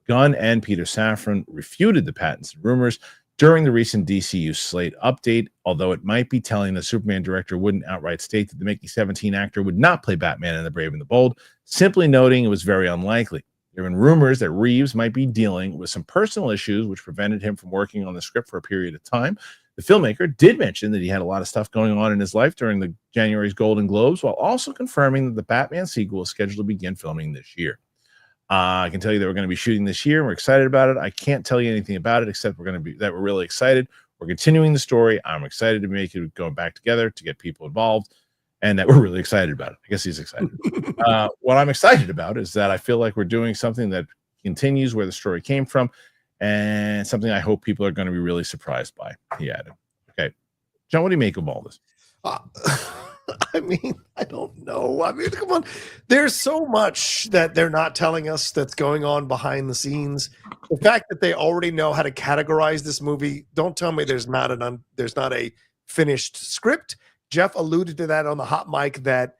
Gunn and Peter Safran refuted the Pattinson rumors during the recent DCU slate update, although it might be telling the Superman director wouldn't outright state that the Mickey 17 actor would not play Batman in The Brave and the Bold, simply noting it was very unlikely. There have been rumors that Reeves might be dealing with some personal issues which prevented him from working on the script for a period of time. The filmmaker did mention that he had a lot of stuff going on in his life during the January's Golden Globes, while also confirming that the Batman sequel is scheduled to begin filming this year. I can tell you that we're going to be shooting this year, and we're excited about it. I can't tell you anything about it except we're really excited. We're continuing the story. I'm excited to make it going back together to get people involved, and that we're really excited about it. I guess he's excited. What I'm excited about is that I feel like we're doing something that continues where the story came from, and something I hope people are going to be really surprised by, he added. Okay. John, what do you make of all this?
I mean, I don't know. I mean, come on. There's so much that they're not telling us that's going on behind the scenes. The fact that they already know how to categorize this movie, don't tell me there's not a finished script. Jeff alluded to that on the hot mic that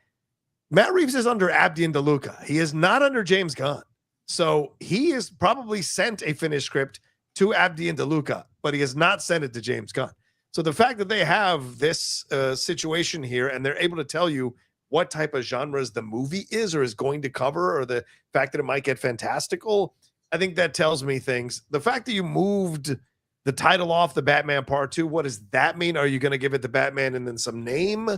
Matt Reeves is under Abdi and DeLuca. He is not under James Gunn. So he has probably sent a finished script to Abdi and DeLuca, but he has not sent it to James Gunn. So the fact that they have this situation here and they're able to tell you what type of genres the movie is or is going to cover, or the fact that it might get fantastical, I think that tells me things. The fact that you moved the title off the Batman Part 2, what does that mean? Are you going to give it the Batman and then some name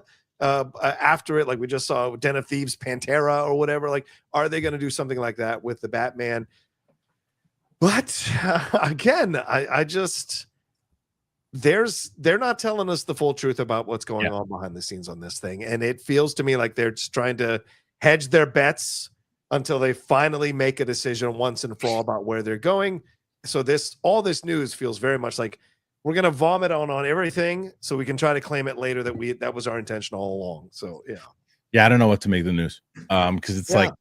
after it, like we just saw Den of Thieves, Pantera or whatever? Like, are they going to do something like that with the Batman? But again, I just... they're not telling us the full truth about what's going on behind the scenes on this thing, and it feels to me like they're just trying to hedge their bets until they finally make a decision once and for all about where they're going. So all this news feels very much like we're going to vomit on everything so we can try to claim it later that was our intention all along. So
I don't know what to make of the news, because it's like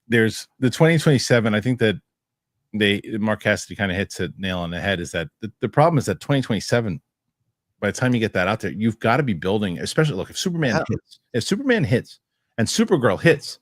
there's the 2027. I think that Mark Cassidy kind of hits a nail on the head, is that the problem is that 2027, by the time you get that out there, you've got to be building, especially look, if Superman hits and Supergirl hits,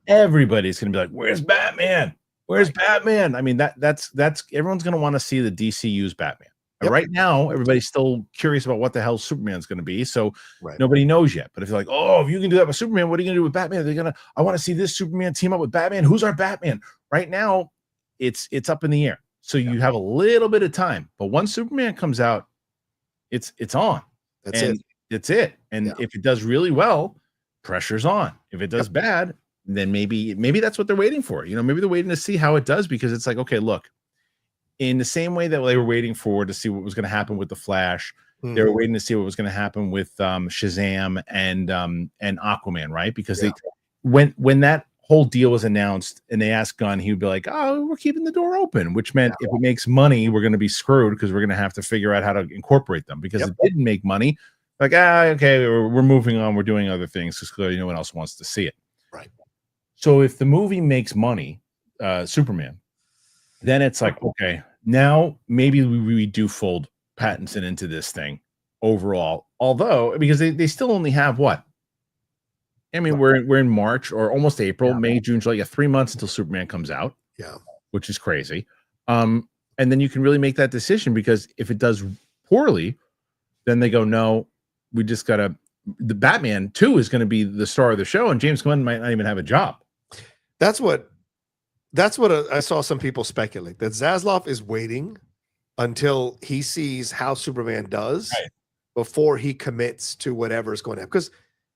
everybody's going to be like, where's Batman? Where's Batman? I mean, that's everyone's going to want to see the DCU's Batman. Right now, everybody's still curious about what the hell Superman's going to be. So nobody knows yet. But if you're like, oh, if you can do that with Superman, what are you going to do with Batman? I want to see this Superman team up with Batman. Who's our Batman? Right now, it's up in the air. So you have a little bit of time. But once Superman comes out, it's on. It's it. And if it does really well, pressure's on. If it does bad, then maybe that's what they're waiting for. Maybe they're waiting to see how it does, because it's like, okay, look, in the same way that they were waiting to see what was going to happen with the Flash, they were waiting to see what was going to happen with Shazam and Aquaman, right? Because when that whole deal was announced and they asked Gunn, he would be like, oh, we're keeping the door open, which meant if it makes money, we're going to be screwed because we're going to have to figure out how to incorporate them, because it didn't make money. Like, okay, we're moving on. We're doing other things because clearly no one else wants to see it.
Right.
So if the movie makes money, Superman, then it's like, okay, now maybe we do fold Pattinson into this thing overall. Although, because they still only have what? I mean, we're in March or almost April, May, June, July. 3 months until Superman comes out. Yeah, which is crazy. And then you can really make that decision, because if it does poorly, then they go, no, we just gotta the Batman 2 is going to be the star of the show, and James Gunn might not even have a job.
That's what I saw some people speculate, that Zaslav is waiting until he sees how Superman does before he commits to whatever is going to happen. Because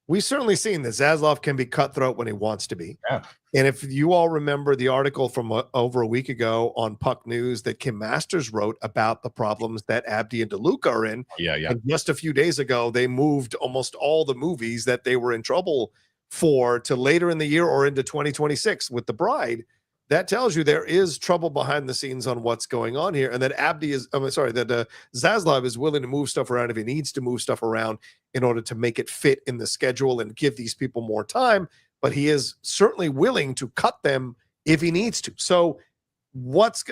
we've certainly seen that Zaslav can be cutthroat when he wants to be.
Yeah.
And if you all remember the article from over a week ago on Puck News that Kim Masters wrote about the problems that Abdi and DeLuca are in.
Yeah.
And just a few days ago, they moved almost all the movies that they were in trouble for to later in the year or into 2026 with The Bride. That tells you there is trouble behind the scenes on what's going on here, and that Zaslav is willing to move stuff around if he needs to move stuff around in order to make it fit in the schedule and give these people more time. But he is certainly willing to cut them if he needs to. So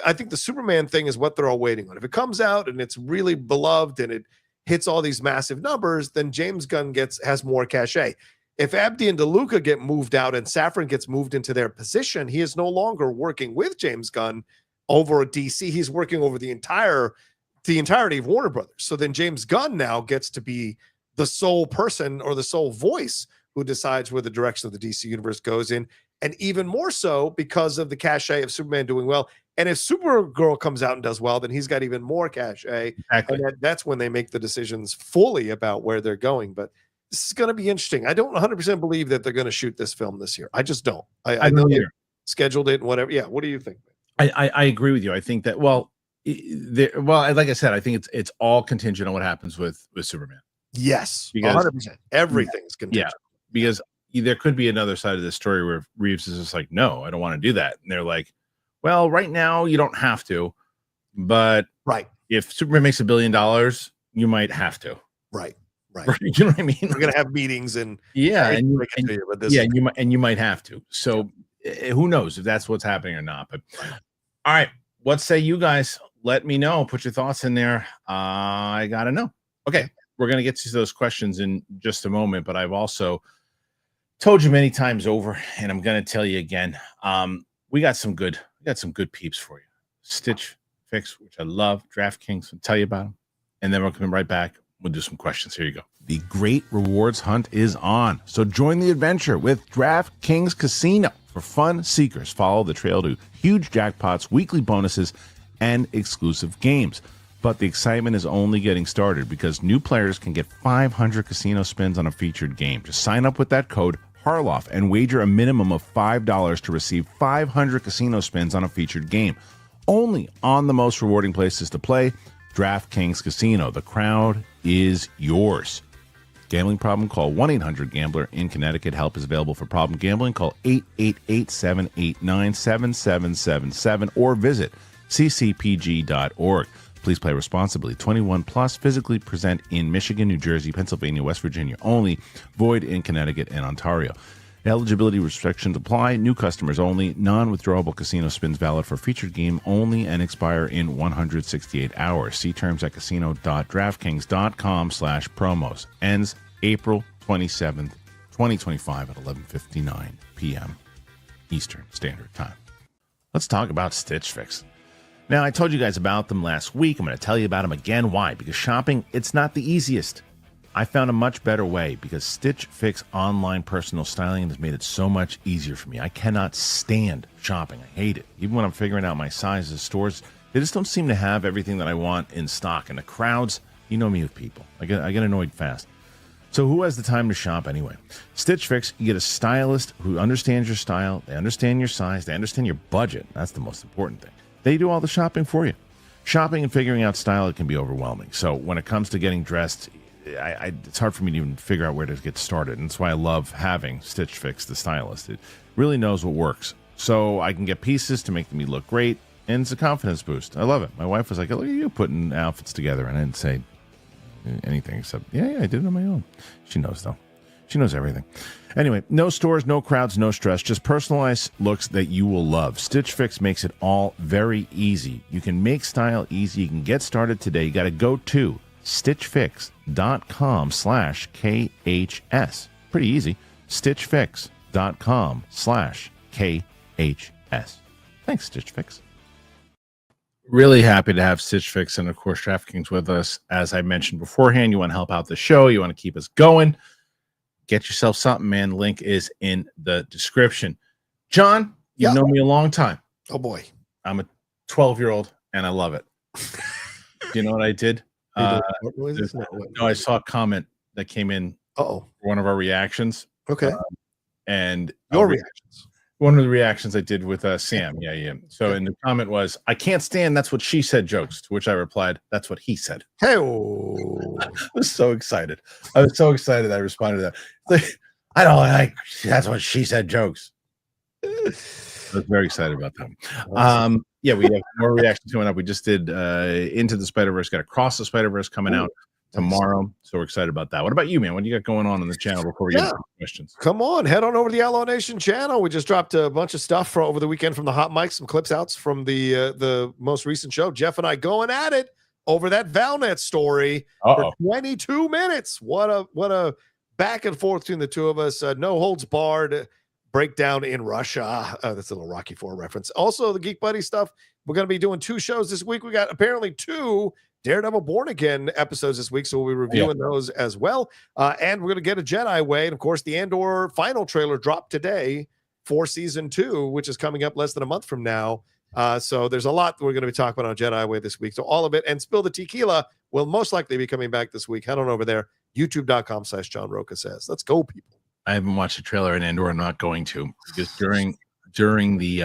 I think the Superman thing is what they're all waiting on. If it comes out and it's really beloved and it hits all these massive numbers, then James Gunn has more cachet. If Abdi and DeLuca get moved out and Safran gets moved into their position, he is no longer working with James Gunn over DC. He's working over the entirety of Warner Brothers. So then James Gunn now gets to be the sole person or the sole voice who decides where the direction of the DC universe goes in. And even more so because of the cachet of Superman doing well. And if Supergirl comes out and does well, then he's got even more cachet.
Exactly.
And that's when they make the decisions fully about where they're going. But this is going to be interesting. I don't 100% believe that they're going to shoot this film this year. I just don't. I know they scheduled it and whatever. Yeah. What do you think?
I agree with you. I think that, like I said, I think it's all contingent on what happens with Superman.
Yes. 100%. Everything's contingent.
Yeah. Because there could be another side of this story where Reeves is just like, no, I don't want to do that. And they're like, well, right now you don't have to, but if Superman makes $1 billion, you might have to.
Right.
You know what I mean?
We're gonna have meetings and
you might have to. So who knows if that's what's happening or not? But all right, what say you guys? Let me know. Put your thoughts in there. I gotta know. Okay, we're gonna get to those questions in just a moment, but I've also told you many times over, and I'm gonna tell you again. We got some good peeps for you. Stitch Fix, which I love. DraftKings, I'll tell you about them, and then we're coming right back. We'll do some questions. Here you go. The great rewards hunt is on. So join the adventure with DraftKings Casino. For fun seekers, follow the trail to huge jackpots, weekly bonuses, and exclusive games. But the excitement is only getting started because new players can get 500 casino spins on a featured game. Just sign up with that code Harloff and wager a minimum of $5 to receive 500 casino spins on a featured game. Only on the most rewarding places to play, DraftKings Casino. The crowd is yours. Gambling problem? Call 1-800-GAMBLER. In Connecticut, help is available for problem gambling. Call 888-789-7777 or visit ccpg.org. Please play responsibly. 21 plus, physically present in Michigan, New Jersey, Pennsylvania, West Virginia only. Void in Connecticut and Ontario. Eligibility restrictions apply. New customers only. Non-withdrawable casino spins valid for featured game only and expire in 168 hours. See terms at casino.draftkings.com/promos. Ends April 27th, 2025 at 11:59 p.m. Eastern Standard Time. Let's talk about Stitch Fix. Now, I told you guys about them last week. I'm going to tell you about them again. Why? Because shopping, it's not the easiest. I found a much better way because Stitch Fix online personal styling has made it so much easier for me. I cannot stand shopping. I hate it. Even when I'm figuring out my sizes, stores, they just don't seem to have everything that I want in stock. And the crowds, you know me with people. I get annoyed fast. So who has the time to shop anyway? Stitch Fix, you get a stylist who understands your style. They understand your size. They understand your budget. That's the most important thing. They do all the shopping for you. Shopping and figuring out style, it can be overwhelming. So when it comes to getting dressed, it's hard for me to even figure out where to get started. And that's why I love having Stitch Fix, the stylist. It really knows what works. So I can get pieces to make me look great, and it's a confidence boost. I love it. My wife was like, look at you putting outfits together. And I didn't say anything except, yeah, I did it on my own. She knows, though. She knows everything. Anyway, no stores, no crowds, no stress, just personalized looks that you will love. Stitch Fix makes it all very easy. You can make style easy. You can get started today. You got to go to stitchfix.com/KHS. Pretty easy. stitchfix.com/KHS. Thanks, Stitch Fix. Really happy to have Stitch Fix and, of course, DraftKings with us. As I mentioned beforehand, you want to help out the show. You want to keep us going. Get yourself something, man. Link is in the description. John, you've
Yeah.
known me a long time.
Oh boy.
I'm a 12-year-old and I love it. Do you know what I did?
No,
I saw a comment that came in
for
one of our reactions.
Okay.
And
Your reactions.
One of the reactions I did with Sam. Yeah. So, and the comment was, I can't stand that's what she said jokes, to which I replied, that's what he said.
Hey,
I was so excited. I responded to that. Like, I don't like that's what she said jokes. I was very excited about that. Yeah, we have more reactions coming up. We just did Into the Spider-Verse, got Across the Spider-Verse coming out tomorrow. So we're excited about that. What about you, man? What do you got going on the channel before we get into questions?
Come on, head on over to the Outlaw Nation channel. We just dropped a bunch of stuff for over the weekend from the Hot Mics, some clips outs from the most recent show. Jeff and I going at it over that Valnet story for 22 minutes. What a back and forth between the two of us. No holds barred breakdown in Russia. That's a little Rocky IV reference. Also, the Geek Buddy stuff. We're going to be doing 2 shows this week. We got apparently 2 Daredevil Born Again episodes this week, so we'll be reviewing those as well. And we're going to get a Jedi Way. And of course, the Andor final trailer dropped today for season 2, which is coming up less than a month from now. So there's a lot that we're going to be talking about on Jedi Way this week. So all of it, and Spill the Tequila will most likely be coming back this week. Head on over there, youtube.com/John Rocha Says. Let's go, people.
I haven't watched the trailer in Andor. I'm not going to, because during the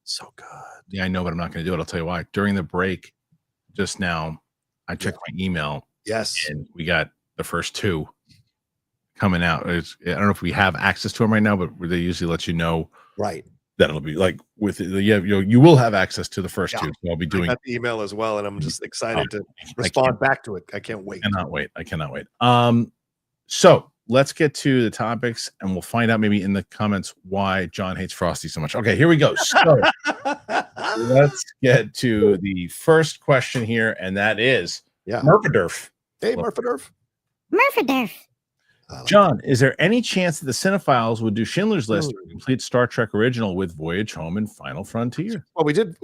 so good.
Yeah, I know, but I'm not going to do it. I'll tell you why. During the break just now, I checked my email.
Yes.
And we got the first 2 coming out. I don't know if we have access to them right now, but they usually let you know.
Right.
That it'll be like with you will have access to the first 2. So I'll be doing
the email as well, and I'm just excited to respond back to it. I can't wait.
I cannot wait. So let's get to the topics, and we'll find out maybe in the comments why John hates Frosty so much. Okay, here we go. So let's get to the first question here, and that is Murphadurf.
Hey, Murphadurf.
John, is there any chance that the Cinephiles would do Schindler's List or complete Star Trek original with Voyage Home and Final Frontier?
Well, we did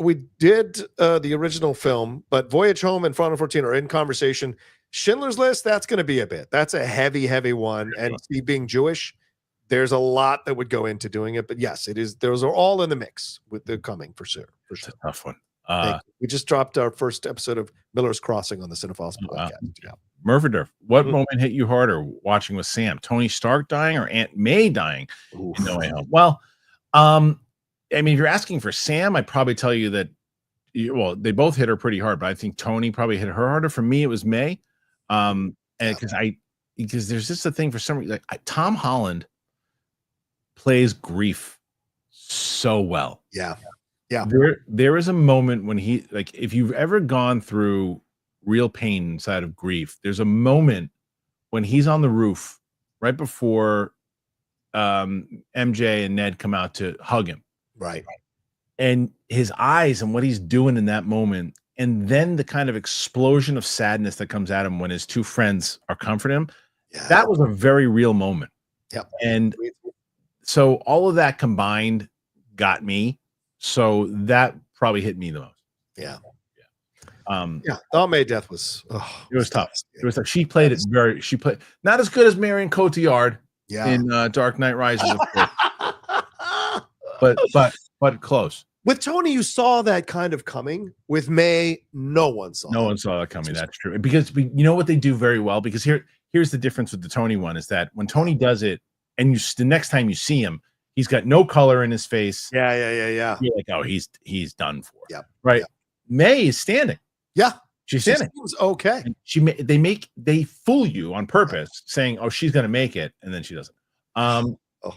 the original film, but Voyage Home and Final Frontier are in conversation. Schindler's List, that's going to be a bit. That's a heavy one. And he being Jewish, there's a lot that would go into doing it. But yes, it is. Those are all in the mix with the coming for sure.
It's a tough one.
We just dropped our first episode of Miller's Crossing on the Cinephiles podcast.
Murphadurf, what moment hit you harder watching with Sam? Tony Stark dying or Aunt May dying in No Way Home? Well, I mean, if you're asking for Sam, I'd probably tell you that, they both hit her pretty hard, but I think Tony probably hit her harder. For me, it was May. And because there's just a thing for some reason, like Tom Holland plays grief so well.
Yeah.
There is a moment when he, like, if you've ever gone through real pain inside of grief, there's a moment when he's on the roof right before MJ and Ned come out to hug him.
Right.
And his eyes and what he's doing in that moment, and then the kind of explosion of sadness that comes at him when his 2 friends are comforting him. Yeah. That was a very real moment.
Yep.
And so all of that combined got me. So that probably hit me the most.
Yeah. Aunt May death was
it was tough. It was tough. She played not as good as Marion Cotillard in Dark Knight Rises, of course. but close.
With Tony, you saw that kind of coming. With May, no one saw
that coming. That's true. Because you know what they do very well? Because here's the difference with the Tony one is that when Tony does it, and the next time you see him, he's got no color in his face.
Yeah.
You're like, oh, he's done for.
Yeah.
Right.
Yep.
May is standing.
Yeah.
She's standing.
Okay.
And they fool you on purpose, saying, oh, she's gonna make it, and then she doesn't.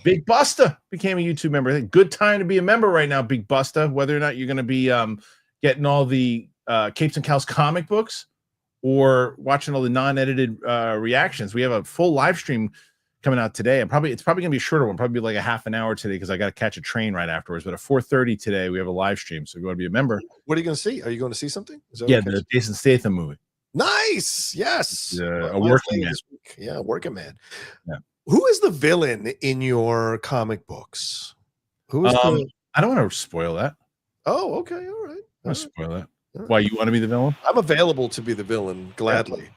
Big Busta became a YouTube member. I think good time to be a member right now, Big Busta, whether or not you're gonna be getting all the Capes and Cows comic books or watching all the non-edited reactions. We have a full live stream coming out today. It's probably gonna be a shorter one, probably like a half an hour today because I got to catch a train right afterwards. But at 4:30 today, we have a live stream. So if you want to be a member,
what are you going to see? Are you going to see something?
The Jason Statham movie.
Nice. Yes.
A working man.
Yeah, working man.
Yeah.
Who is the villain in your comic books? Who is
I don't want to spoil that.
Oh, okay. All right.
I want to spoil that. Why, you want to be the villain?
I'm available to be the villain gladly.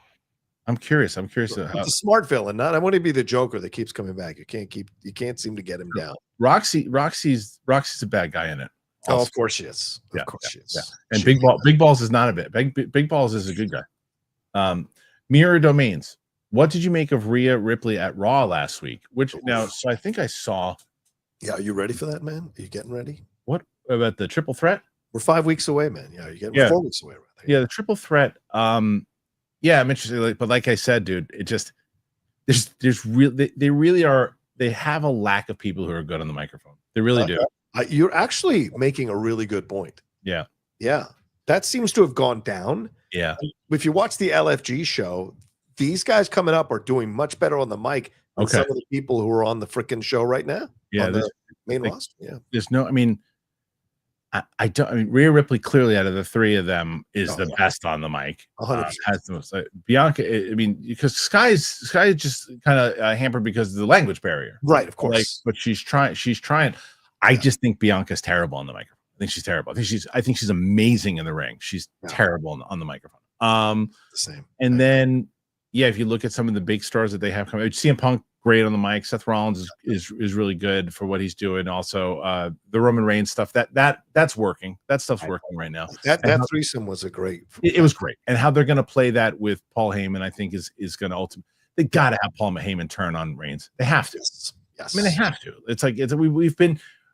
I'm curious.
It's a smart villain. Not I want to be the Joker that keeps coming back. You can't seem to get him down.
Roxy's a bad guy in it.
Also. Oh, of course she is.
Of
course she is.
Yeah. And Big Balls is not a bit. Big Balls is a good guy. Mirror Domains. What did you make of Rhea Ripley at Raw last week? So I think I saw.
Yeah, are you ready for that, man? Are you getting ready?
What about the triple threat?
We're 5 weeks away, man. Yeah, you're getting 4 weeks away. Right?
Yeah, the triple threat. Yeah, I'm interested. But like I said, dude, it just there's they really are. They have a lack of people who are good on the microphone. They really do.
You're actually making a really good point.
Yeah.
That seems to have gone down.
Yeah.
If you watch the LFG show, these guys coming up are doing much better on the mic than some of the people who are on the freaking show right now.
Yeah,
on the main roster. Yeah.
There's no. I mean, Rhea Ripley clearly out of the three of them is the best on the mic. Has the most. Bianca. I mean, because Sky is just kind of hampered because of the language barrier.
Right. Of course.
But she's trying. I just think Bianca's terrible on the microphone. I think she's terrible. I think she's amazing in the ring. She's terrible on the microphone. The
same.
And then, if you look at some of the big stars that they have coming, CM Punk great on the mic. Seth Rollins is really good for what he's doing. Also, the Roman Reigns stuff that's working. That stuff's working right now.
That threesome was a great.
It was great, and how they're going to play that with Paul Heyman, I think is going to ultimately. They got to have Paul Heyman turn on Reigns. They have to.
Yes.
I mean, they have to. It's like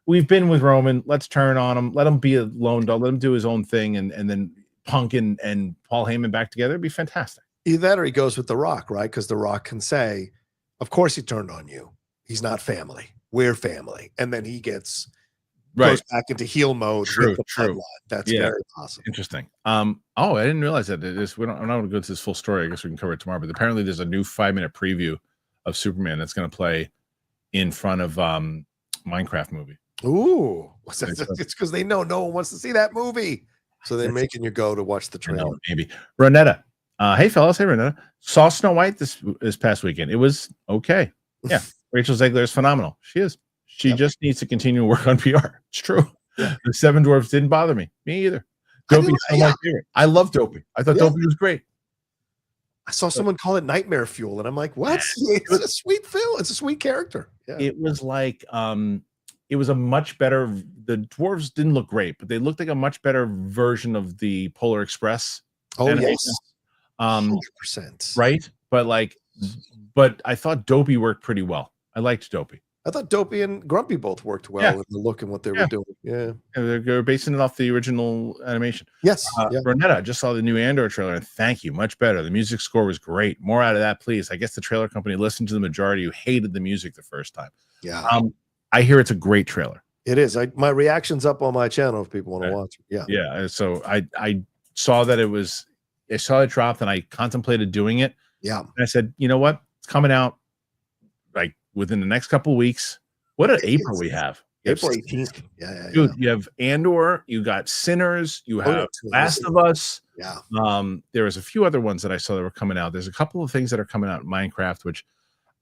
we've been with Roman. Let's turn on him. Let him be a lone dog. Let him do his own thing, and then Punk and Paul Heyman back together. It'd be fantastic.
Either that or he goes with The Rock, right? Because The Rock can say, of course he turned on you. He's not family. We're family. And then he goes back into heel mode with the bloodline. That's very possible.
Interesting. I didn't realize that. I'm not going to go into this full story. I guess we can cover it tomorrow. But apparently there's a new 5-minute preview of Superman that's going to play in front of Minecraft movie.
Ooh. It's because they know no one wants to see that movie. So they're making you go to watch the trailer.
Maybe. Ronetta. Hey fellas, hey Renata. Saw Snow White this past weekend. It was okay. Yeah, Rachel Zegler is phenomenal. She is. She just needs to continue to work on PR. It's true. Yeah. The Seven Dwarfs didn't bother me. Me either. Dopey's my favorite. I love Dopey. I thought Dopey was great.
I saw someone call it Nightmare Fuel, and I'm like, what? It's a sweet film. It's a sweet character. Yeah.
It was like it was a much better. The dwarves didn't look great, but they looked like a much better version of the Polar Express.
Oh yes.
100%. Right, but I thought Dopey worked pretty well. I liked Dopey.
I thought Dopey and Grumpy both worked well in the look and what they were doing. Yeah,
they're basing it off the original animation.
Yes.
Ronetta, I just saw the new Andor trailer, and thank you, much better. The music score was great. More out of that, please. I guess the trailer company listened to the majority who hated the music the first time.
Yeah.
I hear it's a great trailer.
It is. My reaction's up on my channel if people want to watch it. Yeah.
Yeah. So I saw that it was. I saw it dropped and I contemplated doing it.
Yeah.
And I said, you know what? It's coming out like within the next couple of weeks. What an April we have.
April 18th. Yeah.
Dude, you have Andor, you got Sinners, you have Last of Us.
Yeah.
There was a few other ones that I saw that were coming out. There's a couple of things that are coming out in Minecraft, which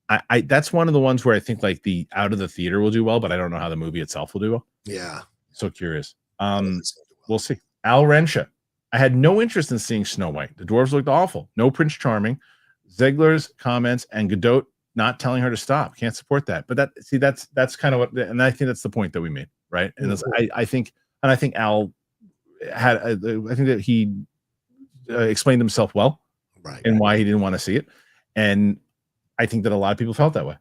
I that's one of the ones where I think like the out of the theater will do well, but I don't know how the movie itself will do well.
Yeah.
So curious. We'll see. Al Rensha. I had no interest in seeing Snow White. The dwarves looked awful. No Prince Charming. Zegler's comments and Godot not telling her to stop. Can't support that. But that's kind of what, and I think that's the point that we made, right? And I think Al had, I think that he explained himself well,
right,
and why he didn't want to see it, and I think that a lot of people felt that way.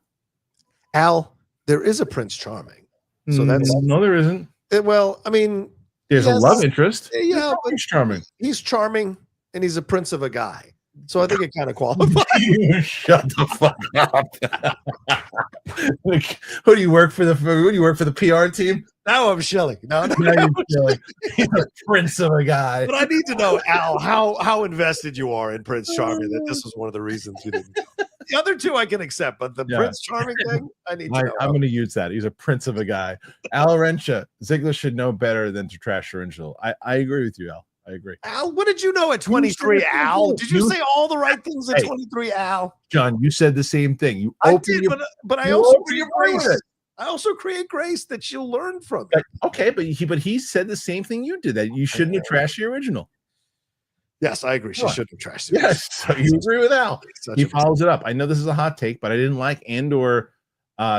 Al, there is a Prince Charming, so that's
no, there isn't.
Well, I mean.
There's a love interest.
Yeah, but
he's charming.
He's charming, and he's a prince of a guy. So I think it kind of qualifies.
Shut the fuck up. Who do you work for? Who do you work for the PR team?
Now I'm Shelly. No,
you're Shelly. You're a prince of a guy.
But I need to know, Al, how invested you are in Prince Charming. That this was one of the reasons you didn't go. The other two I can accept, but the Prince Charming thing, I need to know.
I'm going to use that. He's a prince of a guy. Al Rensha, Ziggler should know better than to trash original. I agree with you, Al. I agree.
Al, what did you know at 23, Al? Did you say all the right things at 23, Al?
John, you said the same thing.
I did, but I also create grace. I also create grace that you'll learn from it.
Okay, but he said the same thing you did, that you shouldn't have trashed the original.
Yes, I agree. She
What?
shouldn't have trashed it.
Yes, so you agree with Al.
Such
He
a mistake.
follows it up. I know this is a hot take, but I didn't like Andor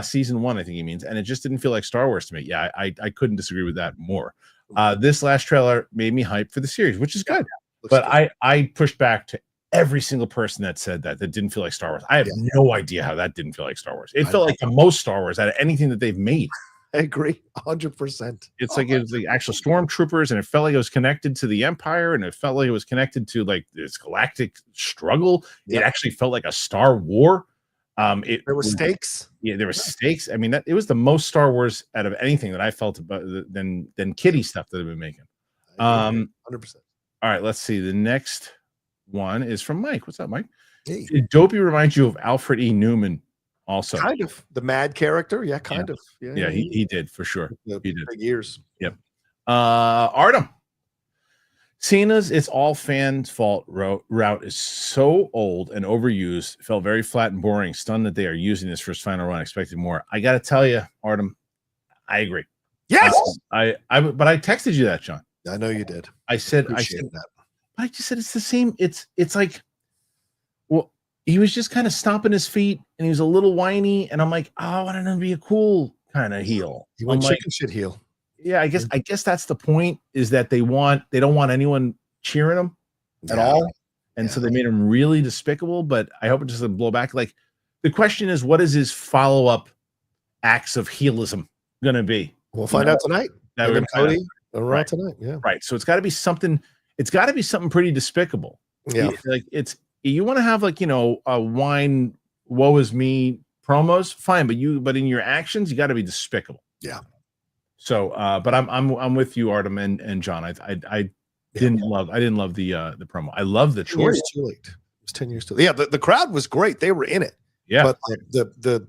season 1, I think he means, and it just didn't feel like Star Wars to me. Yeah, I couldn't disagree with that more. This last trailer made me hyped for the series, which is good. But
good.
I pushed back to every single person that said that didn't feel like Star Wars. I have no idea how that didn't feel like Star Wars. It felt like the most Star Wars out of anything that they've made.
I agree 100%.
It's like it was the actual stormtroopers, and it felt like it was connected to the Empire, and it felt like it was connected to like this galactic struggle. It actually felt like a Star War.
There were stakes.
Yeah, there were stakes. I mean, it was the most Star Wars out of anything that I felt about than kiddie stuff that they've been making.
100%.
All right, let's see. The next one is from Mike. What's up, Mike?
Hey.
Did Dopey remind you of Alfred E. Newman? Also,
Kind of the mad character. Yeah, kind of.
Yeah, he did for sure. He did.
Big years.
Yep. Artem. Cena's "It's All Fans' Fault" route is so old and overused. Felt very flat and boring. Stunned that they are using this for his final run. Expected more. I got to tell you, Artem, I agree.
Yes.
But I texted you that, John.
I know you did.
I said
Appreciate that.
I just said it's the same. It's like, well, he was just kind of stomping his feet and he was a little whiny, and I'm like, oh, I want him to be a cool kind of heel.
He went
I'm like,
chicken shit heel.
yeah, I guess that's the point, is that they don't want anyone cheering him at all. And so they made him really despicable, but I hope it doesn't blow back. Like, the question is, what is his follow-up acts of heelism gonna be?
We'll find out tonight.
Cody
around tonight. Yeah.
Right. So it's gotta be something pretty despicable.
Yeah.
Like, you want to have, like, a whine, woe is me promos, fine, but in your actions, you gotta be despicable.
Yeah.
So, but I'm with you, Artem and John. I didn't love the promo. I love the choice.
Too late. It was 10 years too late. Yeah, the crowd was great. They were in it.
Yeah,
but the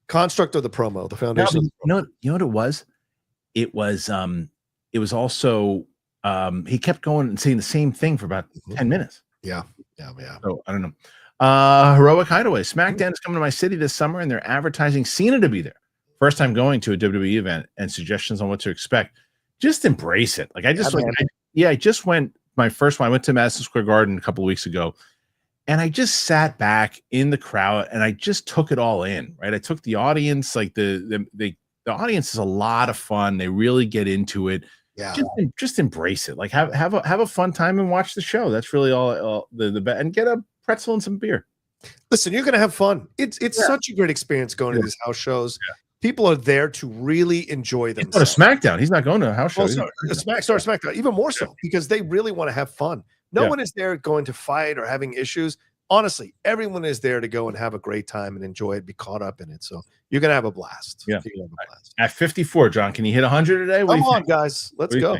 construct of the promo, the foundation.
You know what it was? It was also he kept going and saying the same thing for about 10 minutes.
Yeah.
So I don't know. Heroic Hideaway. SmackDown is coming to my city this summer, and they're advertising Cena to be there. First time going to a WWE event, and suggestions on what to expect. Just embrace it. Like, I just went my first one. I went to Madison Square Garden a couple of weeks ago, and I just sat back in the crowd and I just took it all in. Right, I took the audience. Like, the audience is a lot of fun. They really get into it.
Yeah,
just embrace it. Like, have a fun time and watch the show. That's really all the and get a pretzel and some beer.
Listen, you're gonna have fun. It's such a great experience going to these house shows. Yeah. People are there to really enjoy themselves.
He's going to SmackDown. He's not going to a house show.
SmackDown, even more so, because they really want to have fun. No one is there going to fight or having issues. Honestly, everyone is there to go and have a great time and enjoy it, be caught up in it. So you're going to have a blast.
Yeah. At 54, John, can you hit 100 today?
Come on, guys. Let's go.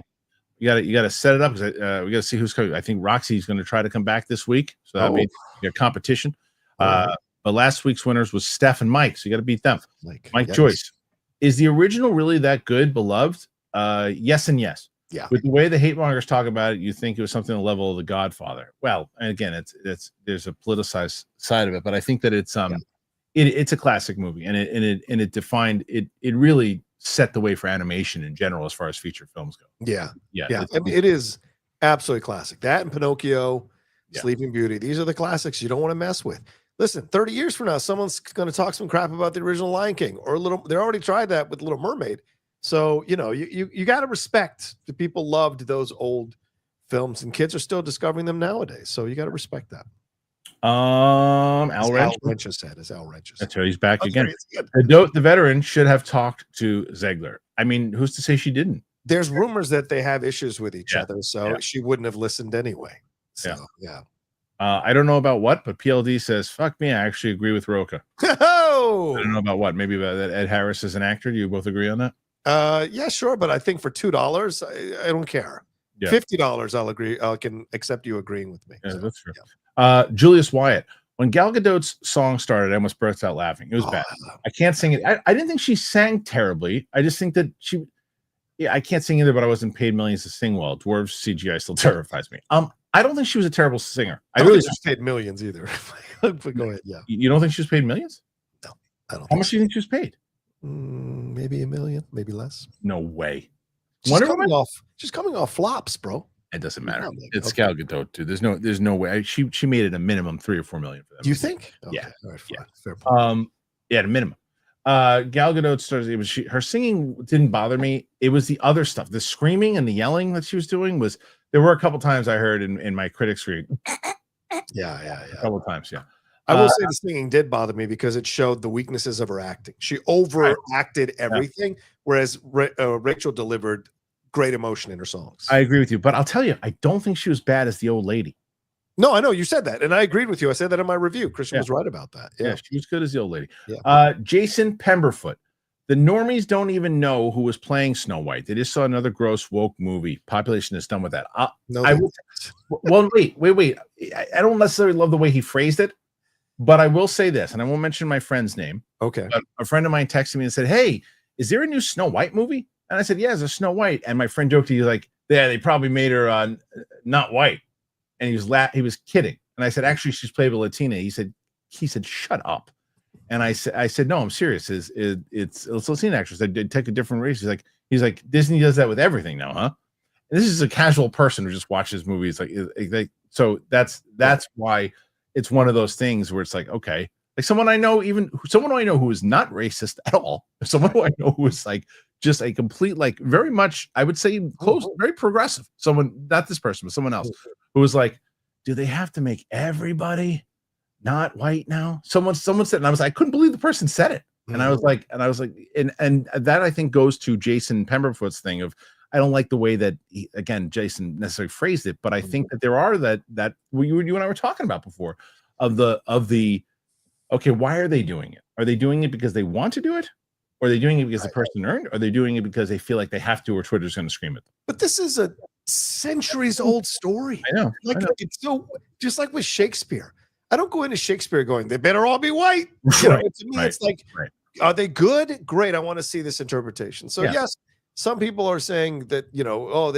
You got to set it up, because we got to see who's coming. I think Roxy's going to try to come back this week. So that means you got competition. But last week's winners was Steph and Mike, so you got to beat them. Mike Joyce. Is the original really that good, beloved? Yes and yes.
Yeah.
With the way the hate mongers talk about it, you think it was something on the level of The Godfather. Well, and again, it's there's a politicized side of it, but I think that it's it's a classic movie, and it defined it really set the way for animation in general as far as feature films go.
Yeah. I mean, it is absolutely classic. That and Pinocchio, Sleeping Beauty. These are the classics you don't want to mess with. Listen, 30 years from now, someone's going to talk some crap about the original Lion King, or they already tried that with Little Mermaid. So, you got to respect the people loved those old films, and kids are still discovering them nowadays. So you got to respect that.
Al
Wrench said.
That's right. He's back again. The veteran should have talked to Zegler. I mean, who's to say she didn't?
There's rumors that they have issues with each other, so she wouldn't have listened anyway. So,
I don't know about what, but PLD says, fuck me, I actually agree with Rocha.
Oh!
I don't know about what. Maybe about that Ed Harris as an actor. Do you both agree on that?
Yeah, sure. But I think for $2, I don't care. Yeah. $50, I'll agree. I can accept you agreeing with me.
Yeah, so, that's true. Yeah. Julius Wyatt. When Gal Gadot's song started, I almost burst out laughing. It was bad. I can't sing it. I didn't think she sang terribly. I just think that I can't sing either, but I wasn't paid millions to sing well. Dwarves CGI still terrifies me. I don't think she was a terrible singer.
I really think she was paid millions either. But go ahead. Yeah.
You don't think she was paid millions?
No, I don't.
How much do you think she was paid?
Maybe $1 million, maybe less.
No way.
She's coming off flops, bro.
It doesn't matter.
Republic,
It's
okay.
Gal Gadot too. There's no way. She made it a minimum 3 or 4 million for them.
Do you think?
Yeah.
Okay. All right, fine.
Yeah.
Fair point.
Yeah, at a minimum. Gal Gadot started. It was her singing didn't bother me. It was the other stuff, the screaming and the yelling that she was doing. Was there were a couple times I heard in my critics read.
Yeah.
A couple times, yeah.
I will say the singing did bother me because it showed the weaknesses of her acting. She overacted everything, whereas Rachel delivered great emotion in her songs.
I agree with you, but I'll tell you, I don't think she was bad as the old lady.
No, I know you said that, and I agreed with you. I said that in my review. Kristian was right about that.
Yeah, she was good as the old lady.
Yeah.
Jason Pemberfoot. The normies don't even know who was playing Snow White. They just saw another gross woke movie. Population is done with that. Well, wait. I don't necessarily love the way he phrased it, but I will say this, and I won't mention my friend's name.
Okay.
A friend of mine texted me and said, "Hey, is there a new Snow White movie?" And I said, "Yeah, there's a Snow White." And my friend joked, he's like, "Yeah, they probably made her not white." And he was kidding. And I said, "Actually, she's played a Latina." He said, "Shut up." And I said, "No, I'm serious. It's Latina actress. They did take a different race." He's like, "Disney does that with everything now, huh?" And this is a casual person who just watches movies. So that's why it's one of those things where it's like, okay, like someone I know who is not racist at all, someone who I know who is like just a complete, like very much, I would say close, very progressive. Someone, not this person, but someone else who was like, do they have to make everybody not white now? Someone said, and I was like, I couldn't believe the person said it. And I was like, and that I think goes to Jason Pemberfoot's thing of, I don't like the way that Jason necessarily phrased it, but I think that there are that you and I were talking about before of the okay, why are they doing it? Are they doing it because they want to do it? Or are they doing it because the person earned? Or are they doing it because they feel like they have to, or Twitter's going to scream at them?
But this is a centuries old story.
I know.
It's so just like with Shakespeare. I don't go into Shakespeare going, they better all be white.
Right,
to me, it's like, are they good? Great. I want to see this interpretation. So yes, some people are saying that, they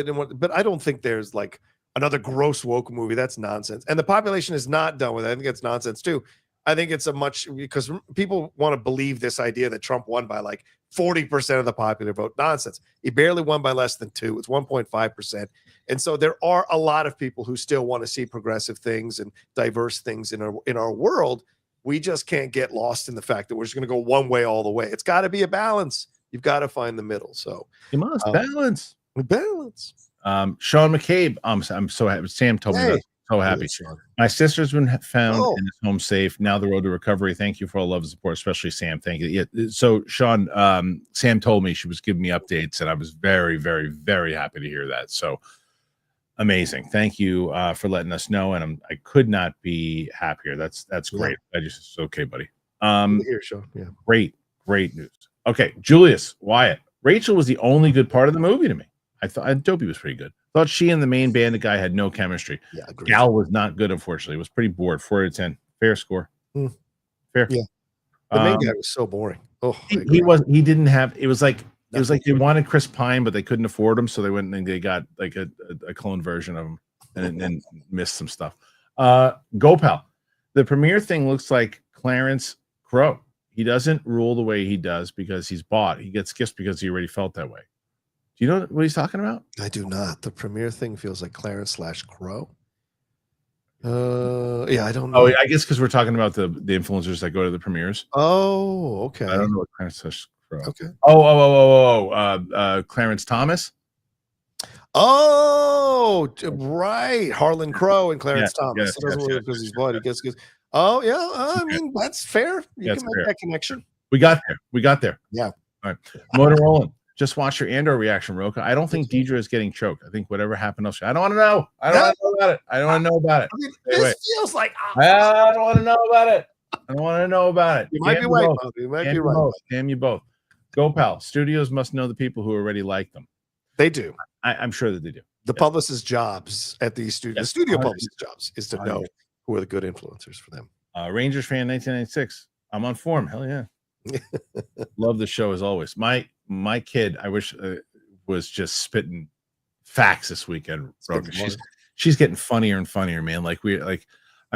didn't want, but I don't think there's like another gross woke movie. That's nonsense. And the population is not done with it. I think it's nonsense too. I think it's because people want to believe this idea that Trump won by like 40% of the popular vote. Nonsense. He barely won by less than 2%. It's 1.5%. And so there are a lot of people who still want to see progressive things and diverse things in our world. We just can't get lost in the fact that we're just going to go one way all the way. It's got to be a balance. You've got to find the middle. So
you must balance.
Sean
McCabe. I'm so happy. Sam told me that. So happy. My sister's been found and is home safe. Now the road to recovery. Thank you for all love and support, especially Sam. Thank you. Yeah. So Sean, Sam told me she was giving me updates, and I was very, very, very happy to hear that. So amazing. Thank you for letting us know. And I could not be happier. That's great. It's okay, buddy.
Here, Sean. Yeah.
Great news. Okay, Julius Wyatt. Rachel was the only good part of the movie to me. I thought Dopey was pretty good. Thought she and the main bandit guy had no chemistry.
Yeah, agreed.
Gal was not good, unfortunately. It was pretty bored. 4 out of 10. Fair score. Fair.
Yeah. The main guy was so boring. Oh,
he was. He didn't have. It was like they wanted Chris Pine, but they couldn't afford him, so they went and they got like a clone version of him, and missed some stuff. Gopal, the premiere thing looks like Clarence Crowe. He doesn't rule the way he does because he's bought. He gets gifts because he already felt that way. Do you know what he's talking about?
I do not. The premiere thing feels like Clarence /Crow. Yeah, I don't know.
Oh, I guess because we're talking about the influencers that go to the premieres.
Oh, okay.
I don't know what Clarence /Crow.
Okay.
Clarence Thomas.
Oh, right. Harlan Crow and Clarence Thomas. It doesn't work because he's blood. He gets. Oh, yeah. I mean, that's fair. You can make that connection.
We got there.
Yeah.
All right. Motorola. Just watch your Andor reaction, Rocha. I don't think Deidre is getting choked. I think whatever happened else. I don't want to know. I don't want to know about it. I don't want to know about it.
I mean, this feels like
I don't want to know about it. I don't want to know about it.
You might be right. You might be right.
Damn you both. Gopal. Studios must know the people who already like them.
They do.
I'm sure that they do.
The publicist's jobs at these studios, the studio publicist's jobs is to know who are the good influencers for them.
Rangers fan 1996. I'm on form. Hell yeah. Love the show as always. My kid, I wish was just spitting facts this weekend. She's getting funnier and funnier, man. I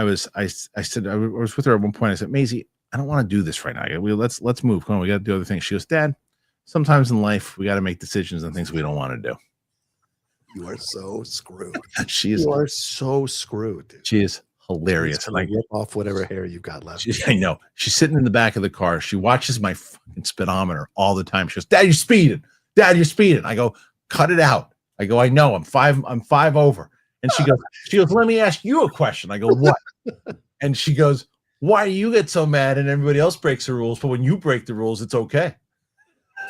was with her at one point. I said, Maisie, I don't want to do this right now. Let's move. Come on, we got to do other things. She goes, Dad, sometimes in life we got to make decisions on things we don't want to do.
You are so screwed.
She is.
You are so screwed, dude.
She is hilarious.
Like, rip off whatever hair you've got left.
I know. She's sitting in the back of the car. She watches my fucking speedometer all the time. She goes, "Dad, you're speeding. Dad, you're speeding." I go, "Cut it out." I go, "I know. I'm five over." And she goes, "Let me ask you a question." I go, "What?" And she goes, "Why do you get so mad and everybody else breaks the rules, but when you break the rules, it's okay?"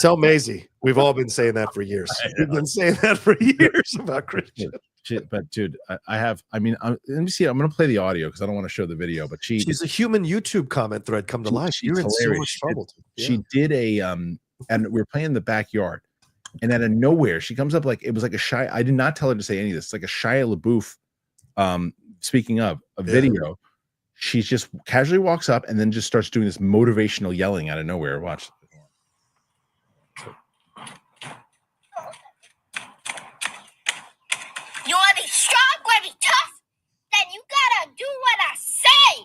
Tell Maisie, we've all been saying that for years. We've been saying that for years about Kristian.
But dude, let me see. I'm going to play the audio because I don't want to show the video, but she's
a human YouTube comment thread come to life. You're in so much trouble.
She did a, and we were playing in the backyard, and out of nowhere, she comes up like, it was like a shy, I did not tell her to say any of this. It's like a Shia LaBeouf, speaking of a video, she just casually walks up and then just starts doing this motivational yelling out of nowhere. Watch.
You want to be strong, want to be tough? Then you gotta do what I say.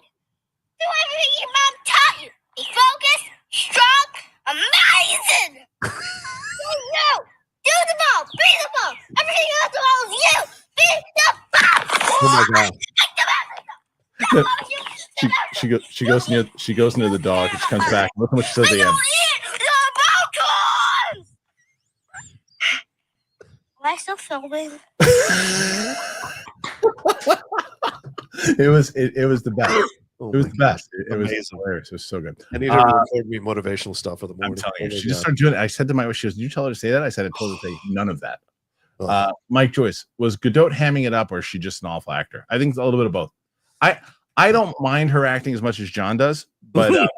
Do everything your mom taught you. Be focused, strong, amazing. Do the ball, be the ball. Everything else is you. Be the ball.
Oh my God.
She goes near the dog and she comes back. Look what she says at the end.
Am I still filming?
It was the best.
Oh
it was the best. It was
amazing.
hilarious. It was so good.
I need to record me motivational stuff for the morning.
I'm telling you, she just started doing it. I said to my wife, she goes, "Did you tell her to say that?" I said, "I told her to say none of that." Mike Joyce, was Godot hamming it up, or is she just an awful actor? I think it's a little bit of both. I don't mind her acting as much as John does, but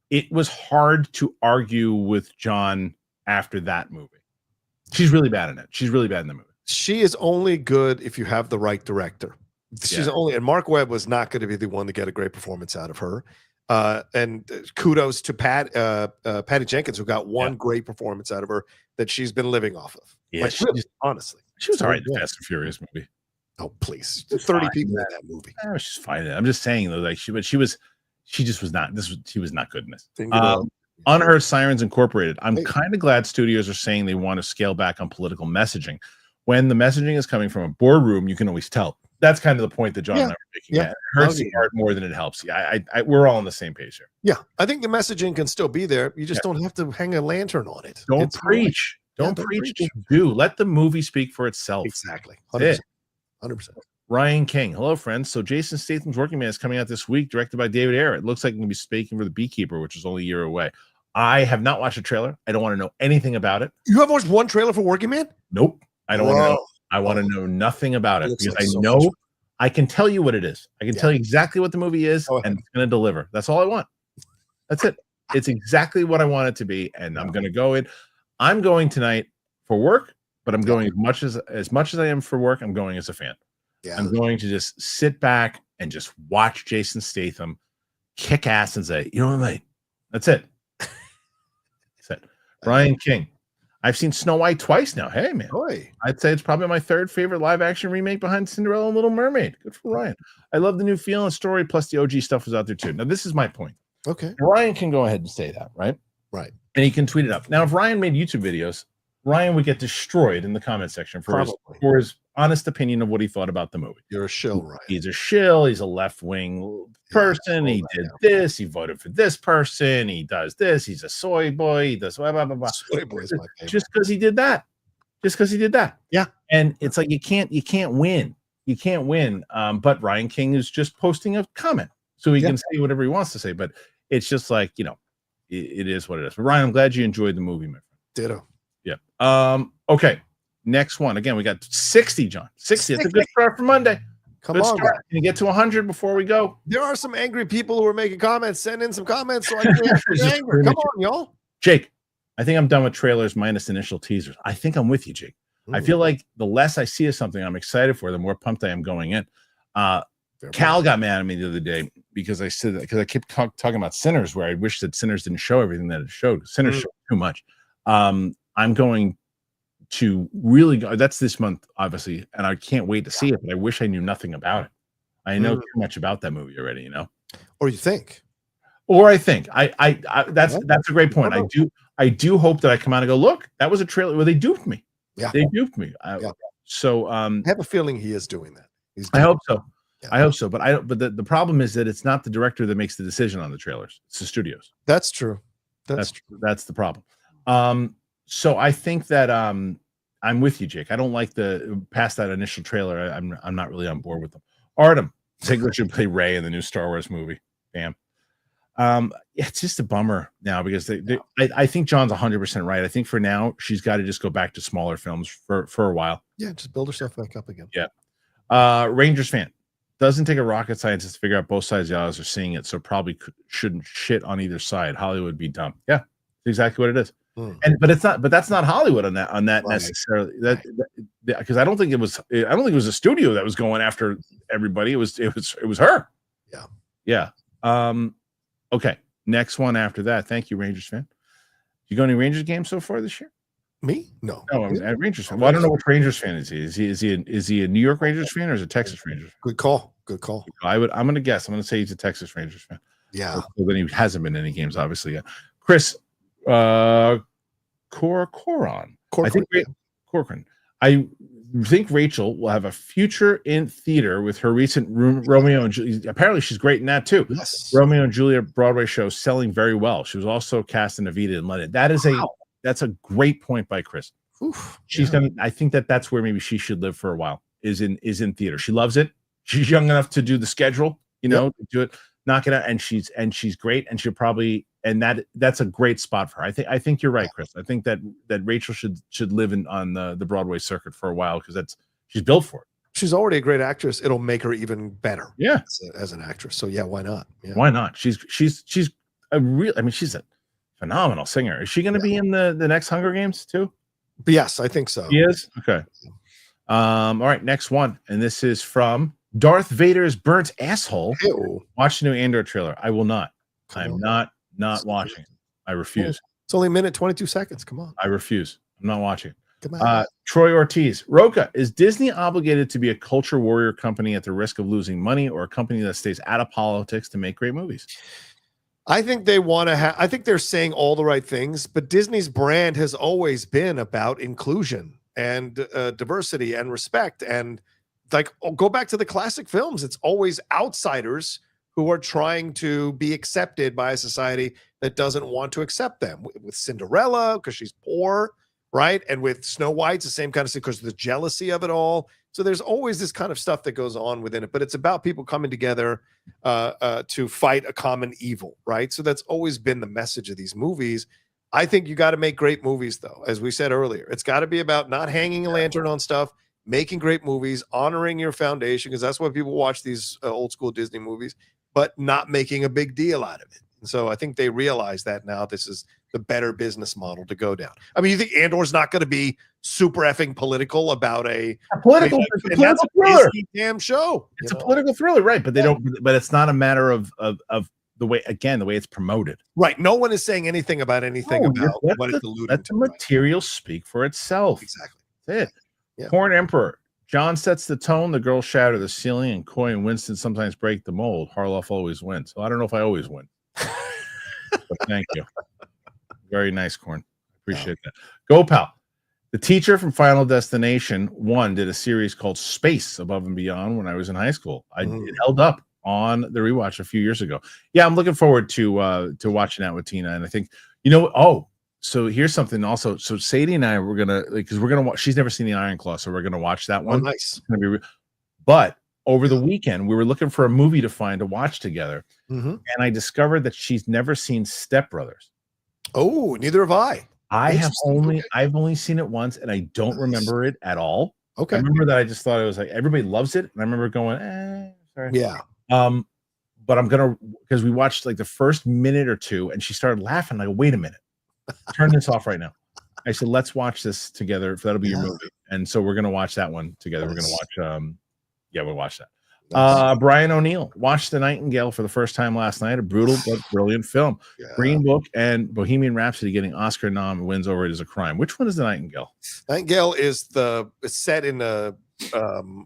it was hard to argue with John after that movie. She's really bad in it. She's really bad in the movie.
She is only good if you have the right director. She's only, and Mark Webb was not going to be the one to get a great performance out of her. And kudos to Patty Jenkins, who got one great performance out of her that she's been living off of.
Yeah,
like, really, honestly,
she was all right in the Fast and Furious movie.
Oh please, 30 people in that movie.
She's fine. I'm just saying though, like she just was not. She was not good in this. Unheard Sirens Incorporated. I'm kind of glad studios are saying they want to scale back on political messaging. When the messaging is coming from a boardroom, you can always tell. That's kind of the point that John and I were making. Yeah. It hurts the art more than it helps. Yeah, we're all on the same page here.
Yeah, I think the messaging can still be there. You just don't have to hang a lantern on it.
Don't preach. Don't preach. Just do. Let the movie speak for itself.
Exactly. 100%. 100%.
Ryan King. Hello, friends. So Jason Statham's Working Man is coming out this week, directed by David Ayer. It looks like he's going to be speaking for The Beekeeper, which is only a year away. I have not watched a trailer. I don't want to know anything about it.
You haven't watched one trailer for Working Man?
Nope. I don't want to know. I want to know nothing about it because I know I can tell you what it is. I can tell you exactly what the movie is, and it's going to deliver. That's all I want. That's it. It's exactly what I want it to be, and I'm going to go in. I'm going tonight for work, but I'm going as much as I am for work. I'm going as a fan. Yeah. I'm going to just sit back and just watch Jason Statham kick ass and say, "You know what I mean?" That's it. That's it. Brian King. I've seen Snow White twice now. Hey, man.
Boy.
I'd say it's probably my third favorite live action remake behind Cinderella and Little Mermaid. Good for Ryan. I love the new feel and story, plus the OG stuff was out there too. Now, this is my point.
Okay.
Ryan can go ahead and say that, right?
Right.
And he can tweet it up. Now, if Ryan made YouTube videos, Ryan would get destroyed in the comment section for his honest opinion of what he thought about the movie.
You're a shill, Ryan.
He's a shill. He's a left-wing person. He did this. He voted for this person. He does this. He's a soy boy. He does blah, blah, blah, blah.
Soy boy is my favorite.
Just because he did that. Just because he did that.
Yeah.
And it's like you can't win. You can't win. But Ryan King is just posting a comment so he can say whatever he wants to say. But it's just like, it is what it is. But Ryan, I'm glad you enjoyed the movie, my friend.
Ditto.
Yeah. Okay. Next one. Again, we got 60, John. 60. That's a good start for Monday.
Come on.
Can you get to 100 before we go?
There are some angry people who are making comments. Send in some comments so I can get angry. Come on, y'all.
Jake, I think I'm done with trailers minus initial teasers. I think I'm with you, Jake. I feel like the less I see of something I'm excited for, the more pumped I am going in. Cal got mad at me the other day because I said that because I kept talking about Sinners, where I wish that Sinners didn't show everything that it showed. Sinners showed too much. I'm going to really go. That's this month, obviously, and I can't wait to see it. But I wish I knew nothing about it. I know too much about that movie already,
Or you think?
Or I think. That's a great point. I do hope that I come out and go, look, that was a trailer where they duped me.
Yeah.
They duped me. So
I have a feeling he is doing that.
I hope so.
Yeah.
I hope so. But the problem is that it's not the director that makes the decision on the trailers. It's the studios.
That's true.
That's the problem. So I think that I'm with you, Jake. I don't like the past that initial trailer. I'm not really on board with them. Artem Ziegler should play Ray in the new Star Wars movie. Damn. It's just a bummer now because I think John's 100% right. I think for now she's got to just go back to smaller films for a while.
Yeah, just build herself back up again.
Yeah. Rangers fan. Doesn't take a rocket scientist to figure out both sides of the aisles are seeing it, so probably shouldn't shit on either side. Hollywood would be dumb. Yeah, exactly what it is. But it's not. But that's not Hollywood on that right. Necessarily. Because I don't think it was. I don't think it was a studio that was going after everybody. It was her. Yeah. Okay. Next one after that. Thank you, Rangers fan. You go any Rangers games so far this year?
Me? No.
No, I'm a Rangers fan. Well, I don't know which Rangers fan is he. Is he a New York Rangers fan or is he a Texas Rangers fan?
Good call.
I'm gonna guess. I'm gonna say he's a Texas Rangers fan.
Yeah.
Well, then he hasn't been in any games, obviously yet. Chris Corcoran. I think Rachel will have a future in theater with her recent Romeo and Juliet. Apparently, she's great in that too.
Yes.
Romeo and Juliet Broadway show selling very well. She was also cast in Evita in London. That's a great point by Chris.
Oof,
I think that's where maybe she should live for a while. Is in theater. She loves it. She's young enough to do the schedule. To do it, knock it out, and she's great. And she'll probably that's a great spot for her. I think you're right, Chris. I think that Rachel should live on the Broadway circuit for a while because she's built for it.
She's already a great actress. It'll make her even better.
Yeah,
as an actress. So yeah, why not? Yeah.
Why not? She's a real. I mean, she's a phenomenal singer. Is she going to be in the next Hunger Games too?
Yes, I think so.
She is. Okay. All right, next one, and this is from Darth Vader's burnt asshole.
Ew.
Watch the new Andor trailer. I will not. I'm not watching. I refuse.
It's only a minute 22 seconds. Come on.
I refuse. I'm not watching.
Come on.
Troy Ortiz. Rocha, is Disney obligated to be a culture warrior company at the risk of losing money, or a company that stays out of politics to make great movies?
I think they want to have. I think they're saying all the right things, but Disney's brand has always been about inclusion and diversity and respect. And go back to the classic films. It's always outsiders who are trying to be accepted by a society that doesn't want to accept them. With Cinderella, because she's poor, right? And with Snow White, it's the same kind of thing because of the jealousy of it all. So there's always this kind of stuff that goes on within it, but it's about people coming together to fight a common evil, right? So that's always been the message of these movies. I think you got to make great movies, though. As we said earlier, it's got to be about not hanging a lantern on stuff, making great movies, honoring your foundation, because that's why people watch these old school Disney movies, but not making a big deal out of it. And so I think they realize that now this is the better business model to go down. I mean, you think Andor's not going to be super effing political about a
political thriller?
Damn show.
It's a political thriller, right? But they don't. But it's not a matter of the way it's promoted.
Right. No one is saying anything about about what it's alluding to.
Let the material speak for itself.
Exactly.
That's it.
Yeah.
Porn Emperor. John sets the tone. The girls shatter the ceiling, and Coy and Winston sometimes break the mold. Harloff always wins. So I don't know if I always win. But thank you. Very nice, Corn. Appreciate that. Go, pal. The teacher from Final Destination 1 did a series called Space Above and Beyond when I was in high school. It held up on the rewatch a few years ago. Yeah, I'm looking forward to watching that with Tina. And I think, so here's something also. So Sadie and I were gonna, because we're gonna watch. She's never seen the Iron Claw, so we're gonna watch that one.
Oh, nice.
It's gonna be but over the weekend, we were looking for a movie to find to watch together, and I discovered that she's never seen Step Brothers.
Oh, neither have I.
I've only seen it once, and I don't remember it at all.
Okay.
I remember that I just thought it was like everybody loves it, and I remember going, sorry.
Yeah.
But I'm gonna, because we watched like the first minute or two, and she started laughing. Like, wait a minute, turn this off right now. I said, let's watch this together. That'll be your movie, and so we're gonna watch that one together.
Nice.
We're gonna watch. We'll watch that.
Nice.
Brian O'Neill watched The Nightingale for the first time last night. A brutal but brilliant film.
Yeah.
Green Book and Bohemian Rhapsody getting Oscar nom wins over it is a crime. Which one is The Nightingale?
Nightingale is it's set in a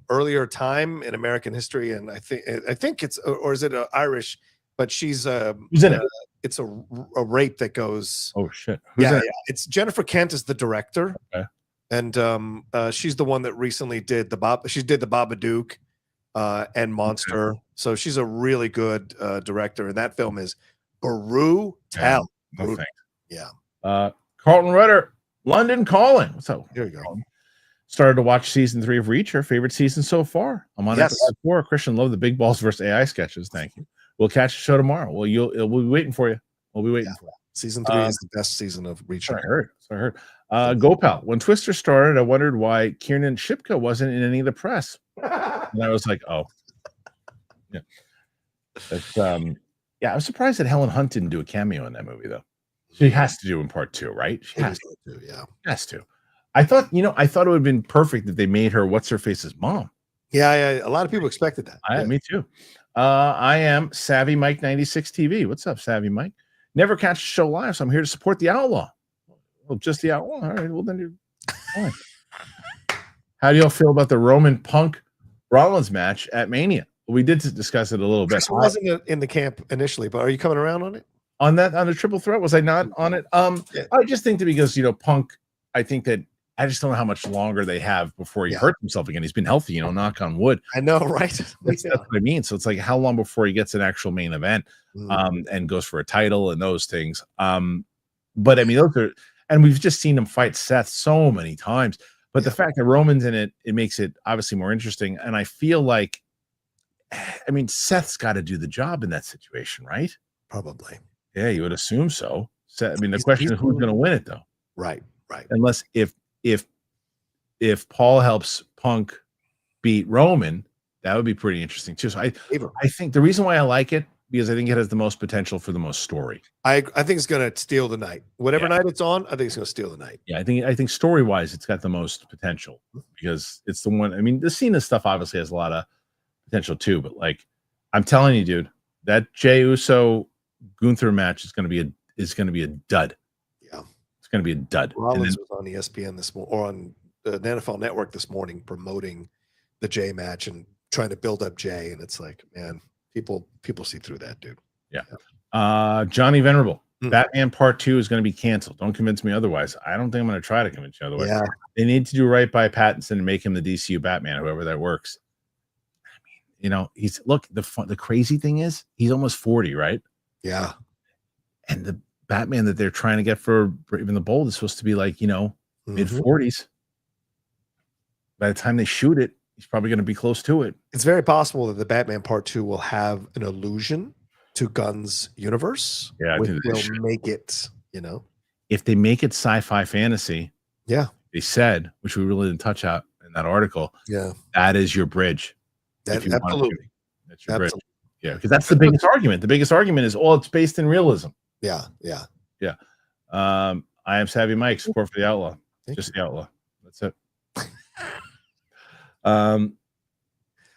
earlier time in American history, and I think it's, or is it Irish? But she's
who's in it?
It's a rape that goes.
Oh shit! Who's in it?
It's Jennifer Kent is the director.
Okay.
And she's the one that recently did the Babadook and Monster. So she's a really good director, and that film is brutal.
No thanks.
Yeah.
Carlton Rudder, London Calling. What's up?
Here we go.
Started to watch season 3 of Reacher. Favorite season so far. I'm on episode 4. Kristian, love the Big Balls versus AI sketches. Thank you. We'll catch the show tomorrow. Well, we'll be waiting for you. We'll be waiting for you.
Season 3 is the best season of Reacher.
I heard. Gopal, when Twister started, I wondered why Kiernan Shipka wasn't in any of the press. And I was like, oh. Yeah. That's, I was surprised that Helen Hunt didn't do a cameo in that movie, though. She has to do in part 2, right? She has to.
Yeah.
Has to. I thought it would have been perfect if they made her what's-her-face's mom.
Yeah. A lot of people expected that.
Me too. I am Savvy Mike 96 TV. What's up, Savvy Mike? Never catch the show live, so I'm here to support the Outlaw. Well, just the Outlaw. All right. Well, then you're fine. How do y'all feel about the Roman Punk Rollins match at Mania? We did discuss it a little bit.
I wasn't in the camp initially, but are you coming around on it?
On the triple threat? Was I not on it? I just think that because Punk, I think that I just don't know how much longer they have before he hurts himself again. He's been healthy, knock on wood.
I know, right?
That's what I mean. So it's like how long before he gets an actual main event and goes for a title and those things. But I mean, those are, and we've just seen him fight Seth so many times. But the fact that Roman's in it makes it obviously more interesting. And I feel like, I mean, Seth's got to do the job in that situation, right?
Probably.
Yeah, you would assume so. I mean, the question is who's going to win it, though.
Right.
Unless if Paul helps Punk beat Roman, that would be pretty interesting too. So I think the reason why I like it because I think it has the most potential for the most story.
I think it's going to steal the night. Whatever night it's on, I think it's going to steal the night.
Yeah, I think story wise, it's got the most potential because it's the one. I mean, the Cena stuff obviously has a lot of potential too, but like I'm telling you, dude, that Jey Uso Gunther match is going to be a dud.
Yeah,
it's going to be a dud.
Rollins was on ESPN this morning or on the NFL Network this morning promoting the Jey match and trying to build up Jey, and it's like, man, people see through that, dude.
Yeah. Johnny Venerable, Batman Part 2 is going to be canceled. Don't convince me otherwise. I don't think I'm going to try to convince you otherwise.
Yeah.
They need to do right by Pattinson and make him the DCU Batman, whoever that works. I mean, he's the crazy thing is he's almost 40, right?
Yeah.
And the Batman that they're trying to get for even the Bold is supposed to be like, mid 40s. By the time they shoot it, he's probably going to be close to it.
It's very possible that the Batman Part 2 will have an allusion to Gunn's universe.
Yeah,
which will make it,
If they make it sci-fi fantasy,
they
said, which we really didn't touch out in that article.
Yeah,
that is your bridge.
Absolutely,
that's your bridge. Yeah, because that's the biggest argument. The biggest argument is, it's based in realism.
Yeah.
I am Savvy Mike. Support for the Outlaw. Just the Outlaw. That's it.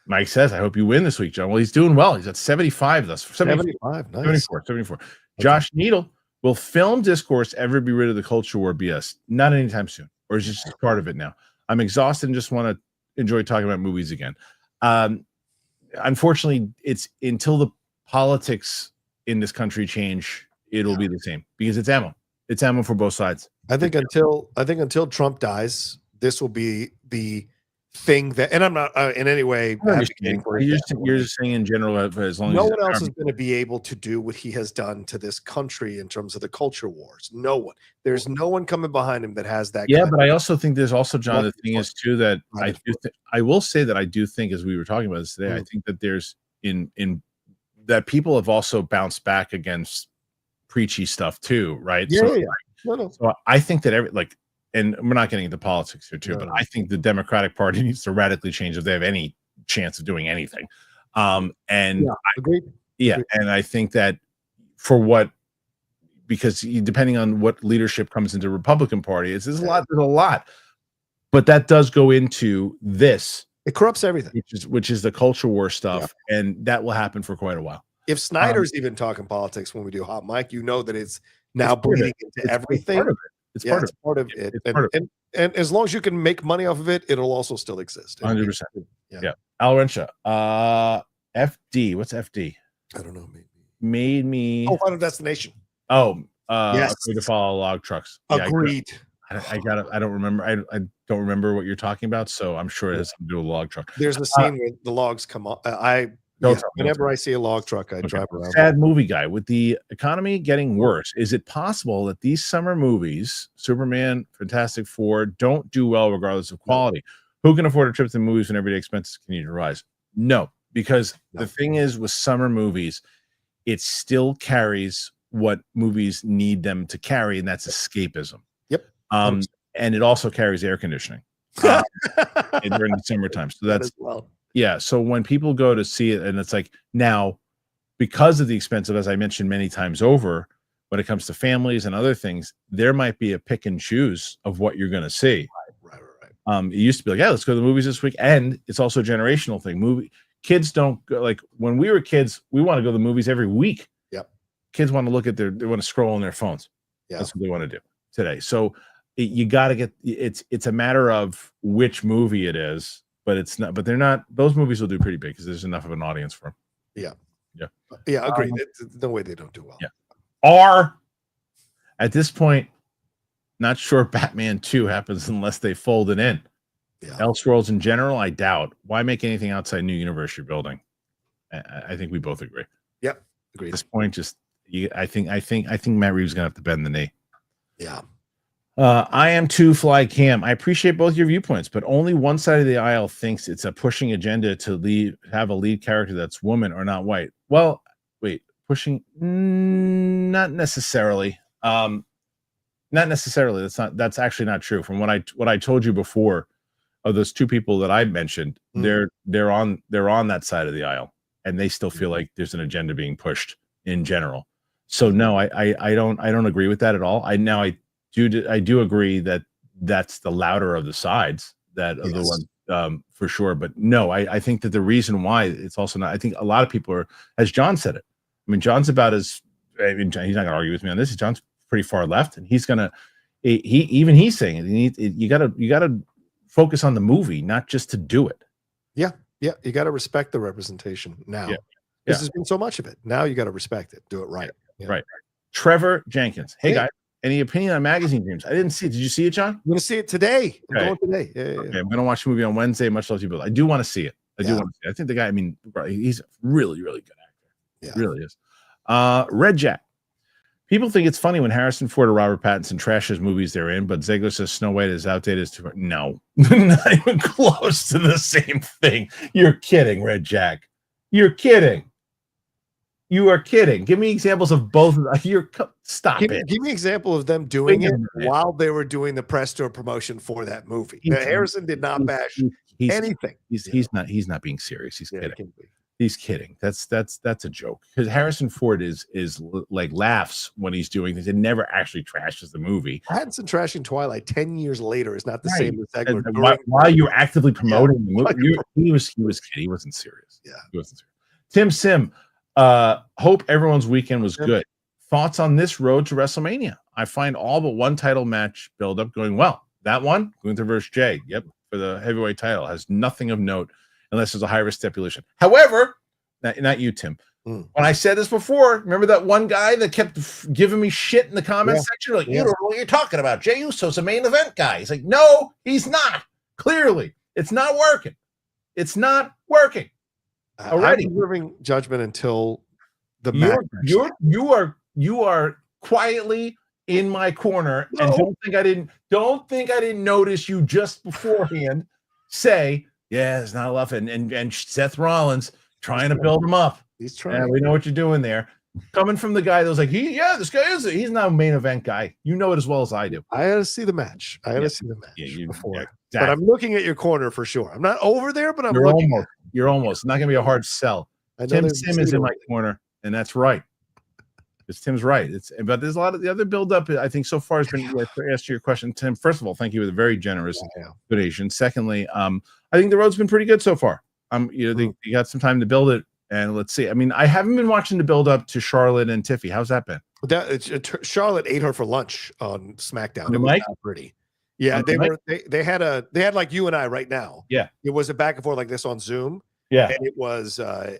Mike says, I hope you win this week, John. Well, he's doing well. He's at 75 thus.
75, nice.
74. Josh Needle, will film discourse ever be rid of the culture war BS? Not anytime soon. Or is it just part of it now? I'm exhausted and just want to enjoy talking about movies again. Unfortunately, it's until the politics in this country change, it'll be the same because it's ammo. It's ammo for both sides.
I think until Trump dies, this will be the thing that, and I'm not in any way.
You're just saying in general, as long as
no one else is going to be able to do what he has done to this country in terms of the culture wars. No one. There's no one coming behind him that has that.
Yeah, but I also think there's also, John, the thing is too that I will say that I do think, as we were talking about this today, I think that there's in that people have also bounced back against preachy stuff too, right?
Yeah,
So I think that and we're not getting into politics here too, but I think the Democratic Party needs to radically change if they have any chance of doing anything.
Agreed.
And I think that because depending on what leadership comes into the Republican Party, there's a lot, but that does go into this.
It corrupts everything,
which is the culture war stuff, and that will happen for quite a while.
If Snyder's even talking politics when we do Hot Mic, that it's now bleeding into everything.
It's part of it.
And as long as you can make money off of it, it'll also still exist.
100%. Yeah. Al Renshaw. FD. What's FD?
I don't know.
Made me.
Final Destination.
Yes. To follow log trucks.
Agreed.
I don't remember. I don't remember what you're talking about. So I'm sure it has to do with a log truck.
There's a scene where the logs come up. Whenever I see a log truck, I drive around.
Sad movie guy. With the economy getting worse, is it possible that these summer movies, Superman, Fantastic Four, don't do well regardless of quality? Who can afford a trip to the movies when everyday expenses continue to rise? No, because the thing is with summer movies, it still carries what movies need them to carry, and that's escapism.
Yep.
And it also carries air conditioning during the summertime. So that's yeah. So when people go to see it, and it's like now, because of the expense of, as I mentioned many times over, when it comes to families and other things, there might be a pick and choose of what you're going to see.
Right.
It used to be like, yeah, let's go to the movies this week, and it's also a generational thing. Kids don't go, like when we were kids, we want to go to the movies every week.
Yep. Kids
want to look at they want to scroll on their phones.
Yeah.
That's what they want to do today. So you got to get it's a matter of which movie it is. But it's not. But they're not. Those movies will do pretty big because there's enough of an audience for them.
Yeah. Agreed. No way they don't do well.
Yeah. At this point, not sure Batman 2 happens unless they fold it in.
Yeah.
Elseworlds in general, I doubt. Why make anything outside new universe you're building? I think we both agree.
Yep. Agreed.
At this point, I think Matt Reeves is gonna have to bend the knee.
Yeah.
I am too fly cam. I appreciate both your viewpoints, but only one side of the aisle thinks it's a pushing agenda to have a lead character that's woman or not white. Well, wait, pushing? Not necessarily. Not necessarily. That's actually not true. From what I told you before, of those two people that I mentioned, they're on that side of the aisle, and they still feel like there's an agenda being pushed in general. So no, I don't agree with that at all. I do agree that that's the louder of the sides that are the one for sure. But no, I think that the reason why it's also not, I think a lot of people are, as John said it. I mean, John's about he's not going to argue with me on this. John's pretty far left, and he's saying it. You gotta focus on the movie, not just to do it.
Yeah. You got to respect the representation now.
Yeah.
Because there's been so much of it. Now you got to respect it. Do it right.
Yeah. Right. Trevor Jenkins. Hey guys. Any opinion on magazine dreams? I didn't see it. Did you see it, John?
I'm going to see it today. I'm going today.
Yeah. Okay, I'm going to watch the movie on Wednesday. Much love to you both. I do want to see it. I do want to see it. I think the guy, he's a really, really good actor.
Yeah.
Really is. Red Jack. People think it's funny when Harrison Ford or Robert Pattinson trashes movies they're in, but Zegler says Snow White is outdated. No, not even close to the same thing. You're kidding, Red Jack. You're kidding. You are kidding. Give me examples of both. Stop it.
Give me an example of them doing it while they were doing the press tour promotion for that movie. Harrison did not bash anything.
He's not being serious. He's kidding. He's kidding. That's a joke. Because Harrison Ford is like laughs when he's doing things and never actually trashes the movie.
Pattinson trashing Twilight 10 years later is not the same as Zegler.
While you're actively promoting the movie, he was kidding. He wasn't serious.
Yeah,
he wasn't serious. Tim Sim. Hope everyone's weekend was good. Thoughts on this road to WrestleMania? I find all but one title match build-up going well. That one, Gunther versus Jay, for the heavyweight title, has nothing of note unless there's a high-risk stipulation. However, not you, Tim. When I said this before, remember that one guy that kept giving me shit in the comment section? Like, you don't know what you're talking about. Jey Uso's a main event guy. He's like, no, he's not. Clearly, it's not working. It's not working. Already
reserving judgment until the
match. You are quietly in my corner, and don't think I didn't notice you just beforehand say, yeah, there's not enough, and Seth Rollins trying to build him up.
He's trying.
Yeah, we know what you're doing there. Coming from the guy that was like, this guy he's not a main event guy. You know it as well as I do.
I got to see the match. Before.
Exactly.
But I'm looking at your corner for sure. I'm not over there, but
You're almost not going to be a hard sell. Tim Sim is in my corner, and that's right. It's Tim's right. But there's a lot of the other build-up. I think so far has been. To answer your question, Tim. First of all, thank you for the very generous donation. Secondly, I think the road's been pretty good so far. You got some time to build it, and let's see. I mean, I haven't been watching the build-up to Charlotte and Tiffy. How's that been?
Charlotte ate her for lunch on SmackDown.
It was
not pretty. Yeah, they had like you and I right now.
Yeah,
it was a back and forth like this on Zoom.
Yeah,
and it was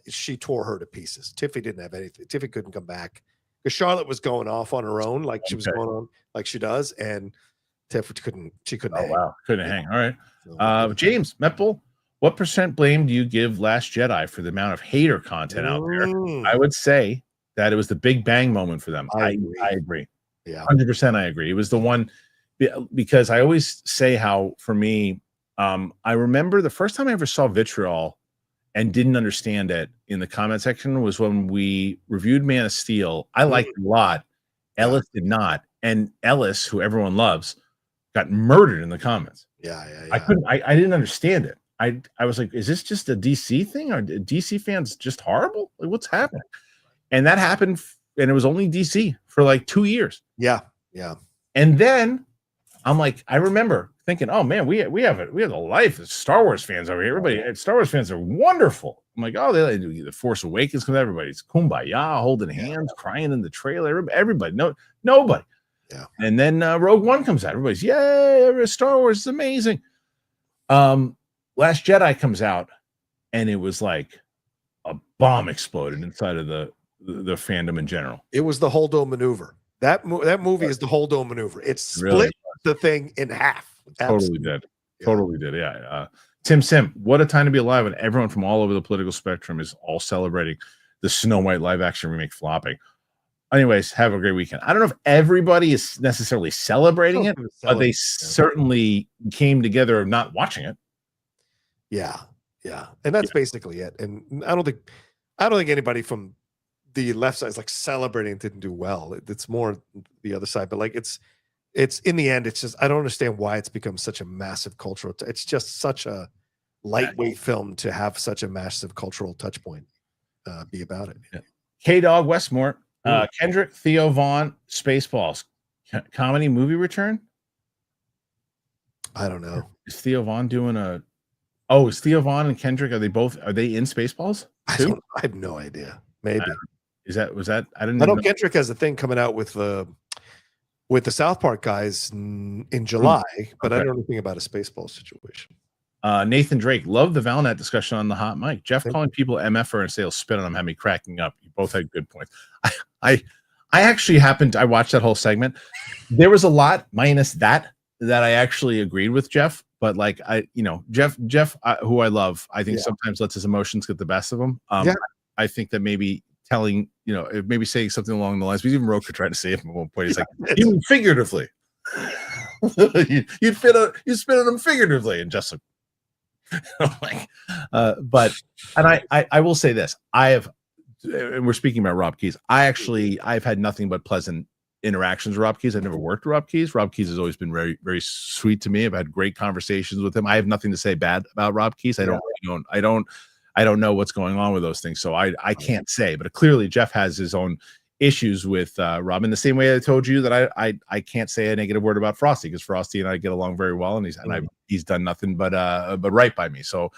she tore her to pieces. Tiffy didn't have anything. Tiffy couldn't come back because Charlotte was going off on her own, like she was going on like she does, and Tiff couldn't. She couldn't.
Oh
hang.
wow, couldn't hang. All right,
So,
James Metbull, what % blame do you give Last Jedi for the amount of hater content out there?
Mm,
I would say that it was the Big Bang moment for them.
I
I
agree.
agree.
Yeah.
100%. I agree. It was the one because I always say how for me, I remember the first time I ever saw vitriol and didn't understand it in the comment section was when we reviewed Man of Steel. I liked it a lot. Ellis did not. And Ellis, who everyone loves, got murdered in the comments.
Yeah.
I didn't understand it. I was like, is this just a DC thing? Are DC fans just horrible? Like, what's happening? And that happened, and it was only DC for like 2 years.
Yeah.
And then I'm like, I remember thinking, oh man, we have a life as Star Wars fans over here. Everybody, Star Wars fans are wonderful. I'm like, oh, they do the Force Awakens because everybody's kumbaya, holding hands, crying in the trailer. Everybody, nobody.
Yeah.
And then Rogue One comes out. Everybody's, yay, Star Wars is amazing. Last Jedi comes out, and it was like a bomb exploded inside of the fandom in general.
It was the Holdo maneuver. That movie is the Holdo maneuver. It split
Really?
the thing in half.
Totally did. Yeah. Tim Sim, what a time to be alive when everyone from all over the political spectrum is all celebrating the Snow White live action remake flopping. Anyways, have a great weekend. I don't know if everybody is necessarily celebrating it, but they certainly came together of not watching it.
Yeah. And that's basically it. And I don't think anybody from the left side is like celebrating it didn't do well. It's more the other side, but like it's in the end, it's just I don't understand why it's become such a massive cultural. It's just such a lightweight film to have such a massive cultural touch point be about it.
Yeah. K Dog Westmore, Kendrick, Theo Vaughn, Spaceballs, comedy movie return.
I don't know.
Is Theo Vaughn doing a? Oh, is Theo Vaughn and Kendrick? Are they in Spaceballs?
I have no idea. Maybe.
Was that? I didn't.
I know Kendrick has a thing coming out with the South Park guys in July, but I don't know anything about a Spaceballs situation.
Nathan Drake, love the Valnet discussion on the hot mic. Jeff calling people MFer and say he'll spit on them had me cracking up. You both had good points. I actually I watched that whole segment. There was a lot minus that I actually agreed with Jeff, but like Jeff, who I love, I think sometimes lets his emotions get the best of him. I think that maybe telling, maybe saying something along the lines, because even Rocha tried to say it at one point. He's like, even figuratively, you spit on him figuratively, and just like, but I will say this: and we're speaking about Rob Keyes. I've had nothing but pleasant interactions with Rob Keyes. I've never worked with Rob Keyes. Rob Keyes has always been very, very sweet to me. I've had great conversations with him. I have nothing to say bad about Rob Keyes. I don't know what's going on with those things, so I can't say. But clearly, Jeff has his own issues with Rob. In the same way I told you that I can't say a negative word about Frosty, because Frosty and I get along very well, and he's done nothing but right by me. So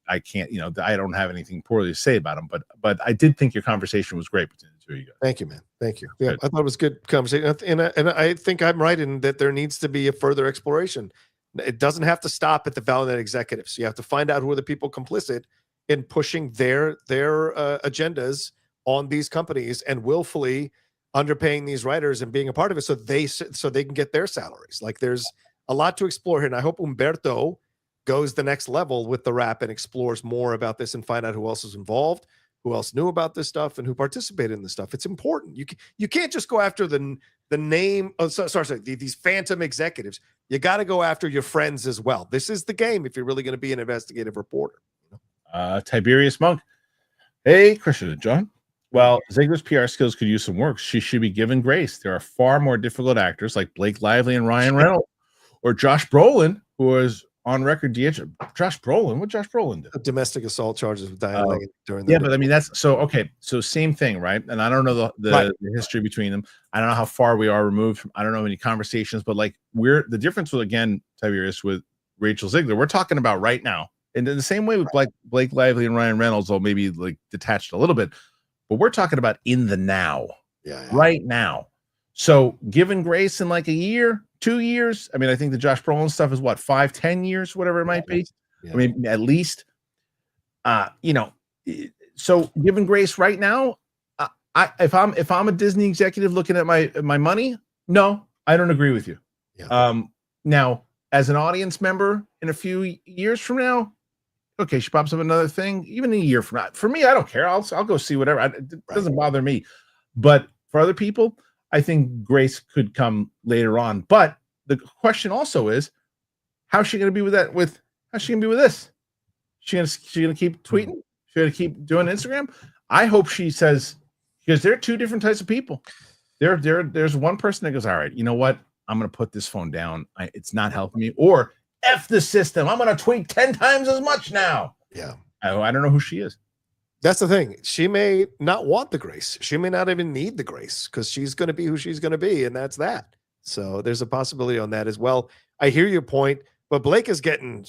I can't, I don't have anything poorly to say about him. But I did think your conversation was great between the two of you guys.
Thank you, man. Thank you. Yeah, I thought it was a good conversation, and I think I'm right in that there needs to be a further exploration. It doesn't have to stop at the Valnet executives. You have to find out who are the people complicit in pushing their agendas on these companies and willfully underpaying these writers and being a part of it so they can get their salaries. Like, there's a lot to explore here, and I hope Umberto goes the next level with the rap and explores more about this and find out who else is involved, who else knew about this stuff, and who participated in this stuff. It's important. You can't just go after the name. Oh, sorry, these phantom executives. You got to go after your friends as well. This is the game if you're really going to be an investigative reporter.
Tiberius Monk. Hey, Kristian and John. Well, Zegler's PR skills could use some work. She should be given grace. There are far more difficult actors like Blake Lively and Ryan Reynolds, or Josh Brolin, who was on record. Josh Brolin, what Josh Brolin did?
Domestic assault charges with Diane Leggett during the
but I mean that's so okay. So same thing, right? And I don't know the history between them. I don't know how far we are removed from. I don't know any conversations, but like the difference with Tiberius with Rachel Zegler, we're talking about right now. And in the same way with Blake Lively and Ryan Reynolds, though maybe like detached a little bit, but we're talking about in the now, right now. So given grace in like a year, 2 years. I mean, I think the Josh Brolin stuff is what, 5-10 years, whatever it might be. Yeah. I mean, at least, so given grace right now, if I'm a Disney executive looking at my money, no, I don't agree with you. Yeah. Now, as an audience member in a few years from now, okay, she pops up another thing, even a year from now. For me, I don't care. I'll go see whatever. It doesn't bother me. But for other people, I think grace could come later on. But the question also is, how's she going to be with that? How's she going to be with this? She going to keep tweeting? She going to keep doing Instagram? I hope she says, because there are two different types of people. There's one person that goes, all right, you know what? I'm going to put this phone down. It's not helping me. Or F the system. I'm going to tweet 10 times as much now.
Yeah.
I don't know who she is.
That's the thing. She may not want the grace. She may not even need the grace because she's going to be who she's going to be. And that's that. So there's a possibility on that as well. I hear your point, but Blake is getting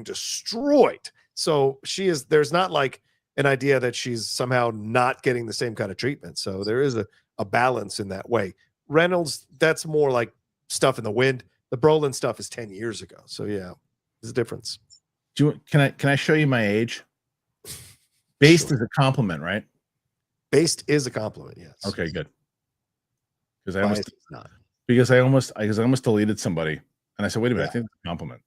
destroyed. So there's not like an idea that she's somehow not getting the same kind of treatment. So there is a balance in that way. Reynolds, that's more like stuff in the wind. The Brolin stuff is 10 years ago. So yeah, there's a difference.
Can I show you my age? Based is a compliment, right?
Based is a compliment, yes.
Okay, good. Because I almost deleted somebody, and I said, "Wait a minute, I think it's a compliment."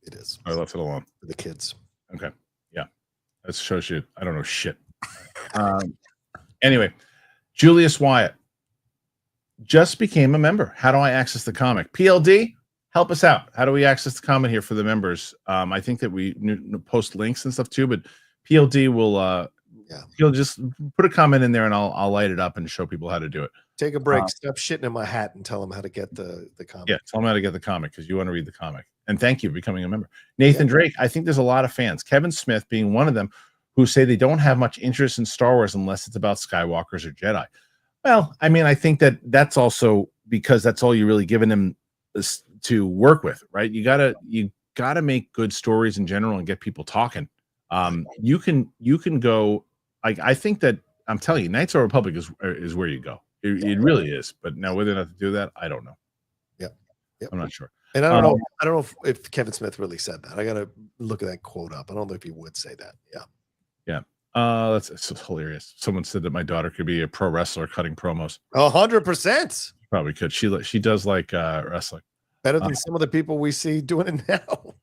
It is.
I left it alone.
For the kids.
Okay, yeah, that shows you I don't know shit. Anyway, Julius Wyatt just became a member. How do I access the comic? PLD, help us out. How do we access the comic here for the members? I think that we post links and stuff too, but PLD will he'll just put a comment in there and I'll light it up and show people how to do it.
Take a break, stop shitting in my hat and tell them how to get the comic.
Yeah, tell them how to get the comic because you want to read the comic. And thank you for becoming a member. Nathan Drake, I think there's a lot of fans, Kevin Smith being one of them, who say they don't have much interest in Star Wars unless it's about Skywalkers or Jedi. Well, I mean, I think that's also because that's all you're really giving them to work with, right? You gotta make good stories in general and get people talking. You can go. I think that I'm telling you, Knights of the Republic is where you go. It really is. But now whether or not to do that, I don't know. Yeah, I'm not sure.
And I don't know. I don't know if Kevin Smith really said that. I gotta look at that quote up. I don't know if he would say that. Yeah.
It's hilarious. Someone said that my daughter could be a pro wrestler cutting promos.
100%.
Probably could. She does like wrestling
better than some of the people we see doing it now.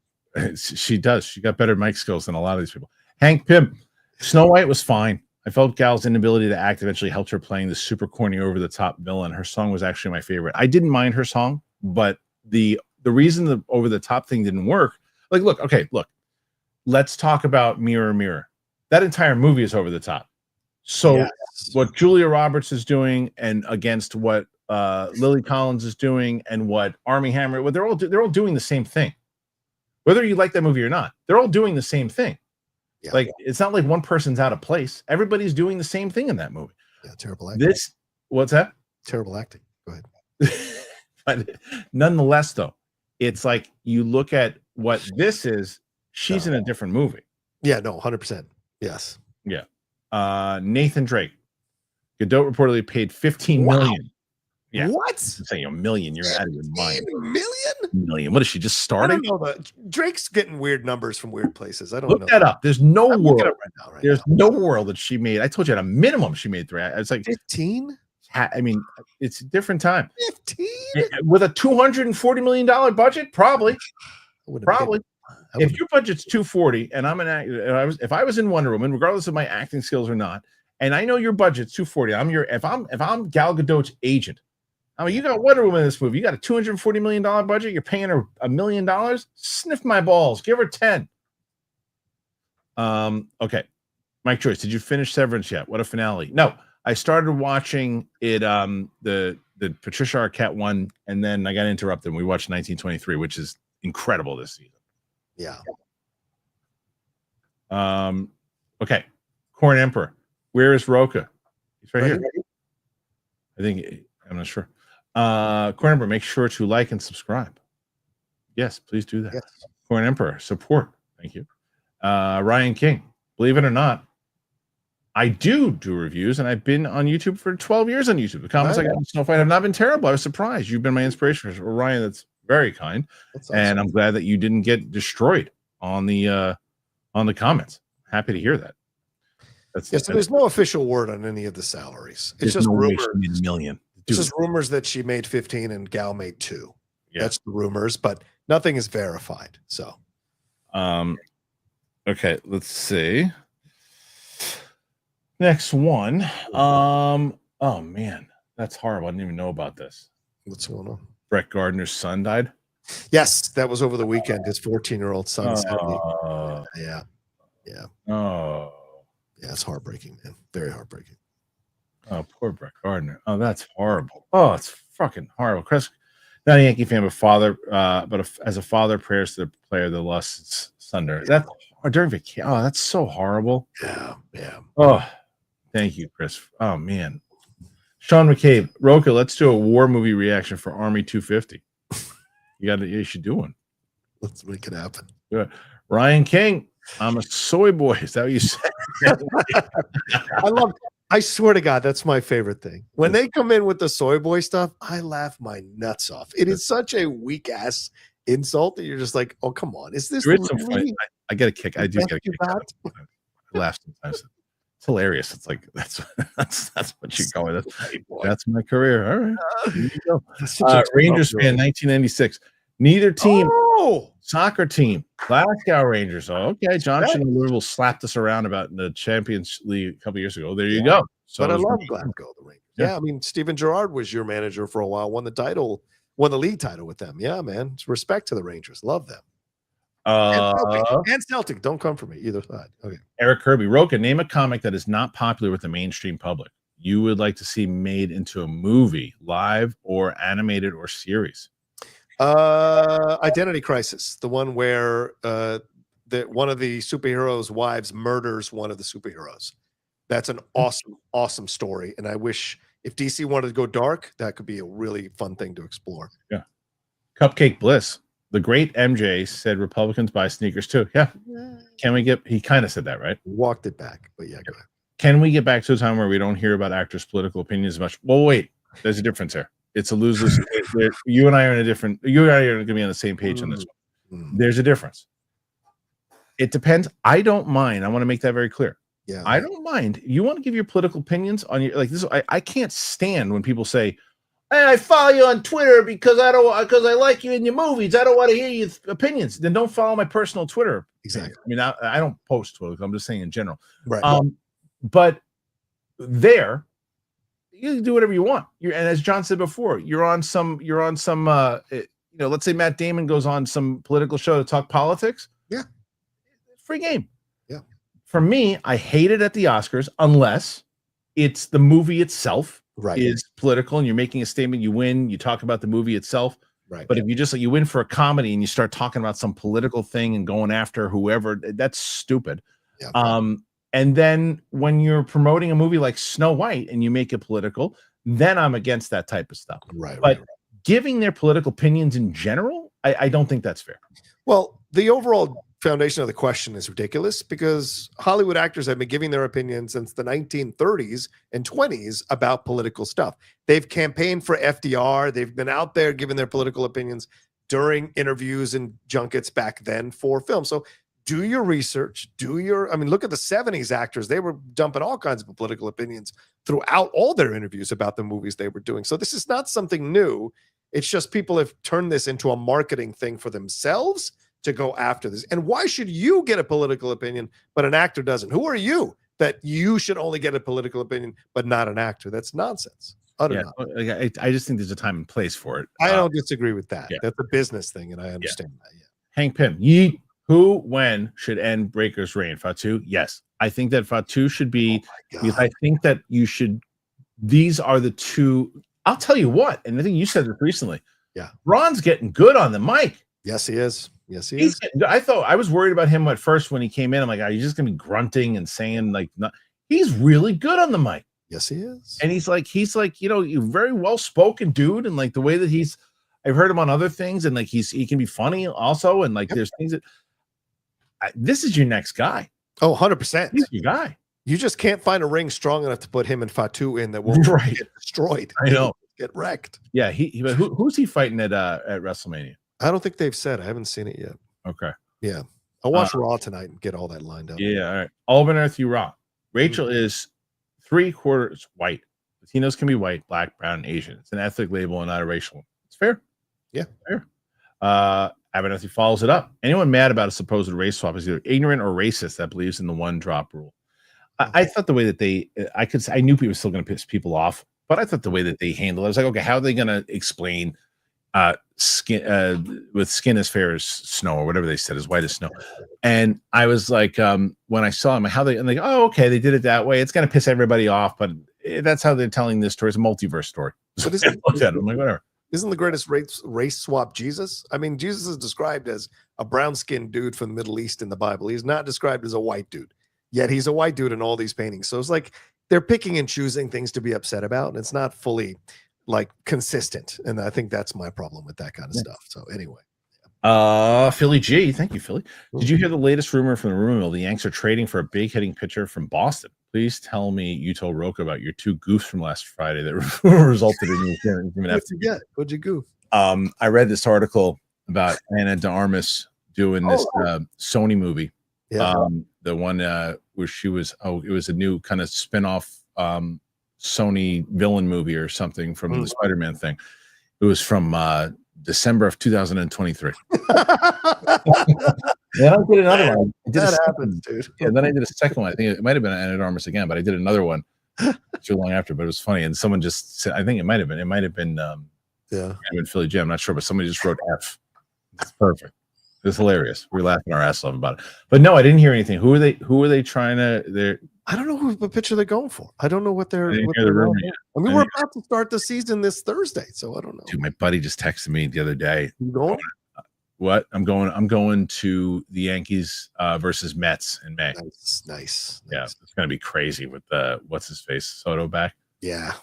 She does. She got better mic skills than a lot of these people. Hank Pym, Snow White was fine. I felt Gal's inability to act eventually helped her playing the super corny over the top villain. Her song was actually my favorite. I didn't mind her song, but the reason the over the top thing didn't work, look. Let's talk about Mirror Mirror. That entire movie is over the top. So what Julia Roberts is doing and against what Lily Collins is doing and what Armie Hammer, they're all doing the same thing. Whether you like that movie or not, they're all doing the same thing. Yeah. It's not like one person's out of place. Everybody's doing the same thing in that movie.
Yeah, terrible acting.
What's that?
Terrible acting. Go ahead.
But nonetheless, though, it's like you look at what this is, she's in a different movie.
Yeah, no, 100%. Yes.
Yeah. Nathan Drake. Godot reportedly paid $15 million. Yeah.
What?
I'm saying a million. You're out of your mind.
Million?
What is she just starting?
I don't know. Drake's getting weird numbers from weird places. I don't
look
know.
That up. There's no world.
There's
no world that she made. I told you at a minimum she made 3. It's like
15.
I mean, it's a different time.
15
with a $240 million budget, probably. If your budget's 240 and I'm an actor, if I was in Wonder Woman, regardless of my acting skills or not, and I know your budget's 240, if I'm Gal Gadot's agent, I mean, you got Wonder Woman in this movie, you got a $240 million budget, you're paying her $1 million, sniff my balls, give her 10. Okay, Mike Joyce, did you finish Severance yet? What a finale! No, I started watching it, the Patricia Arquette one, and then I got interrupted and we watched 1923, which is incredible this season.
Yeah.
Okay. Corn Emperor. Where is Rocha? He's right here. I think I'm not sure. Corn Emperor, make sure to like and subscribe. Yes, please do that. Yes. Corn Emperor, support. Thank you. Ryan King. Believe it or not, I do reviews, and I've been on YouTube for 12 years on YouTube. The comments I got on Snowfight have not been terrible. I was surprised. You've been my inspiration. Ryan, that's very kind. Awesome. And I'm glad that you didn't get destroyed on the comments. Happy to hear that.
So there's no official word on any of the salaries. It's just rumors.
$1 million.
It's just rumors that she made 15 and Gal made 2. That's the rumors, but nothing is verified. So,
okay, let's see. Next one. Oh man, that's horrible. I didn't even know about this.
what's going on?
Brett Gardner's son died.
Yes, that was over the weekend. His 14-year-old son. Sadly. Yeah.
Oh.
Yeah, it's heartbreaking, man. Very heartbreaking.
Oh, poor Brett Gardner. Oh, that's horrible. Oh, it's fucking horrible. Chris, not a Yankee fan, but father. As a father, prayers to the player that lost its thunder. That's during vacation. Oh, that's so horrible.
Yeah.
Oh, thank you, Chris. Oh man, Sean McCabe, Rocha. Let's do a war movie reaction for Army 250. You should do one.
Let's make it happen.
Good. Ryan King, I'm a soy boy. Is that what you said?
I swear to God, that's my favorite thing. When they come in with the soy boy stuff, I laugh my nuts off. It is such a weak ass insult that you're just like, oh, come on. Is this
really? I get a kick. I do get a kick. I laugh sometimes. It's hilarious. It's like that's what you call it. That's my career. All right. Here you go. Rangers fan, 1996. Neither team. Soccer team. Glasgow Rangers. Oh, okay. Johnson and Louisville slapped us around about in the Champions League a couple years ago. There you go.
So but I love Glasgow, the Rangers. Yeah, I mean, Steven Gerrard was your manager for a while, won the league title with them. Yeah, man. Respect to the Rangers. Love them. And Celtic. Don't come for me either side. Okay.
Eric Kirby, Rocha, name a comic that is not popular with the mainstream public you would like to see made into a movie, live or animated or series.
Identity Crisis, the one where one of the superheroes' wives murders one of the superheroes. That's an awesome story, and I wish if DC wanted to go dark, that could be a really fun thing to explore.
Yeah. Cupcake Bliss. The great MJ said Republicans buy sneakers too. Yeah. Can we get? He kind of said that, right?
Walked it back, but yeah, go ahead.
Can we get back to a time where we don't hear about actors' political opinions as much? Well, wait. There's a difference here. It's a lose-lose. You and I are you and I are going to be on the same page on this one. There's a difference. It depends. I don't mind. I want to make that very clear.
Yeah,
I don't mind. You want to give your political opinions on your like this. I can't stand when people say, "Hey, I follow you on Twitter because I like you in your movies. I don't want to hear your opinions." Then don't follow my personal Twitter.
Exactly.
I mean, I don't post Twitter. I'm just saying in general.
Right.
But there. You can do whatever you want. And as John said before, you're on some, let's say Matt Damon goes on some political show to talk politics.
Yeah.
Free game.
Yeah.
For me, I hate it at the Oscars unless it's the movie itself is political and you're making a statement, you win, you talk about the movie itself.
Right.
But if you just you win for a comedy and you start talking about some political thing and going after whoever, that's stupid.
Yeah.
And then when you're promoting a movie like Snow White and you make it political, then I'm against that type of stuff.
Right.
But giving their political opinions in general, I don't think that's fair.
Well, the overall foundation of the question is ridiculous because Hollywood actors have been giving their opinions since the 1930s and 20s about political stuff. They've campaigned for FDR. They've been out there giving their political opinions during interviews and junkets back then for film. So do your research, look at the 70s actors. They were dumping all kinds of political opinions throughout all their interviews about the movies they were doing. So this is not something new. It's just people have turned this into a marketing thing for themselves to go after this. And why should you get a political opinion, but an actor doesn't? Who are you that you should only get a political opinion, but not an actor? That's nonsense. Nonsense.
I just think there's a time and place for it.
I don't disagree with that. Yeah. That's a business thing, and I understand that. Yeah.
Hank Pym, yeet. Who, when should end Breaker's reign? Fatu? Yes. I think that Fatu should be, because I think that you should, these are the two. I'll tell you what, and I think you said this recently.
Yeah.
Ron's getting good on the mic.
Yes, he is. Yes, he is.
I was worried about him at first when he came in. I'm like, are you just going to be grunting and saying he's really good on the mic.
Yes, he is.
And he's like, you're very well-spoken dude. And like the way that I've heard him on other things and like he can be funny also. And like, there's things that, this is your next guy.
Oh, 100%.
He's your guy.
You just can't find a ring strong enough to put him and Fatu in that won't get destroyed.
I know.
Get wrecked.
Yeah. Who's he fighting at WrestleMania?
I don't think they've said. I haven't seen it yet.
Okay.
Yeah. I'll watch Raw tonight and get all that lined up.
Yeah. All right. Alban Earth, you Raw. Rachel is 3/4 white. Latinos can be white, black, brown, and Asian. It's an ethnic label and not a racial one. It's fair.
Yeah.
Fair. Abernathy follows it up. Anyone mad about a supposed race swap is either ignorant or racist that believes in the one drop rule. I thought the way that I knew people were still going to piss people off, but I thought the way that they handled it, I was like, okay, how are they going to explain skin with skin as fair as snow or whatever they said, as white as snow? And I was like, when I saw them, how they, and they go, oh, okay, they did it that way. It's going to piss everybody off, but that's how they're telling this story. It's a multiverse story. So I looked at it, I'm like, whatever.
Isn't the greatest race swap Jesus? I mean, Jesus is described as a brown-skinned dude from the Middle East in the Bible. He's not described as a white dude, yet he's a white dude in all these paintings. So it's like they're picking and choosing things to be upset about, and it's not fully like consistent. And I think that's my problem with that kind of stuff. So anyway.
Philly G, thank you, Philly. Did you hear the latest rumor from the rumor mill? The Yanks are trading for a big hitting pitcher from Boston. Please tell me you told Rocha about your two goofs from last Friday that resulted in you hearing from an
What'd you get? What'd you goof?
I read this article about Ana de Armas doing this Sony movie.
Yeah.
The one where she was, it was a new kind of spin-off Sony villain movie or something from the Spider-Man thing. It was from December of 2023. Then I did another one.
That happens, dude.
Yeah, then I did a second one. I think it might have been Ana de Armas again, but I did another one too long after. But it was funny, and someone just said, I think it might have been Philly J. I'm not sure, but somebody just wrote F. It's perfect. It's hilarious. We're laughing our ass off about it. But no, I didn't hear anything. Who are they trying to?
I don't know who the pitcher they're going for. I don't know what they're.
I mean,
we're about to start the season this Thursday, so I don't know.
Dude, my buddy just texted me the other day.
You going?
What? I'm going to the Yankees versus Mets in May.
Nice.
Yeah, it's gonna be crazy with what's his face Soto back.
Yeah.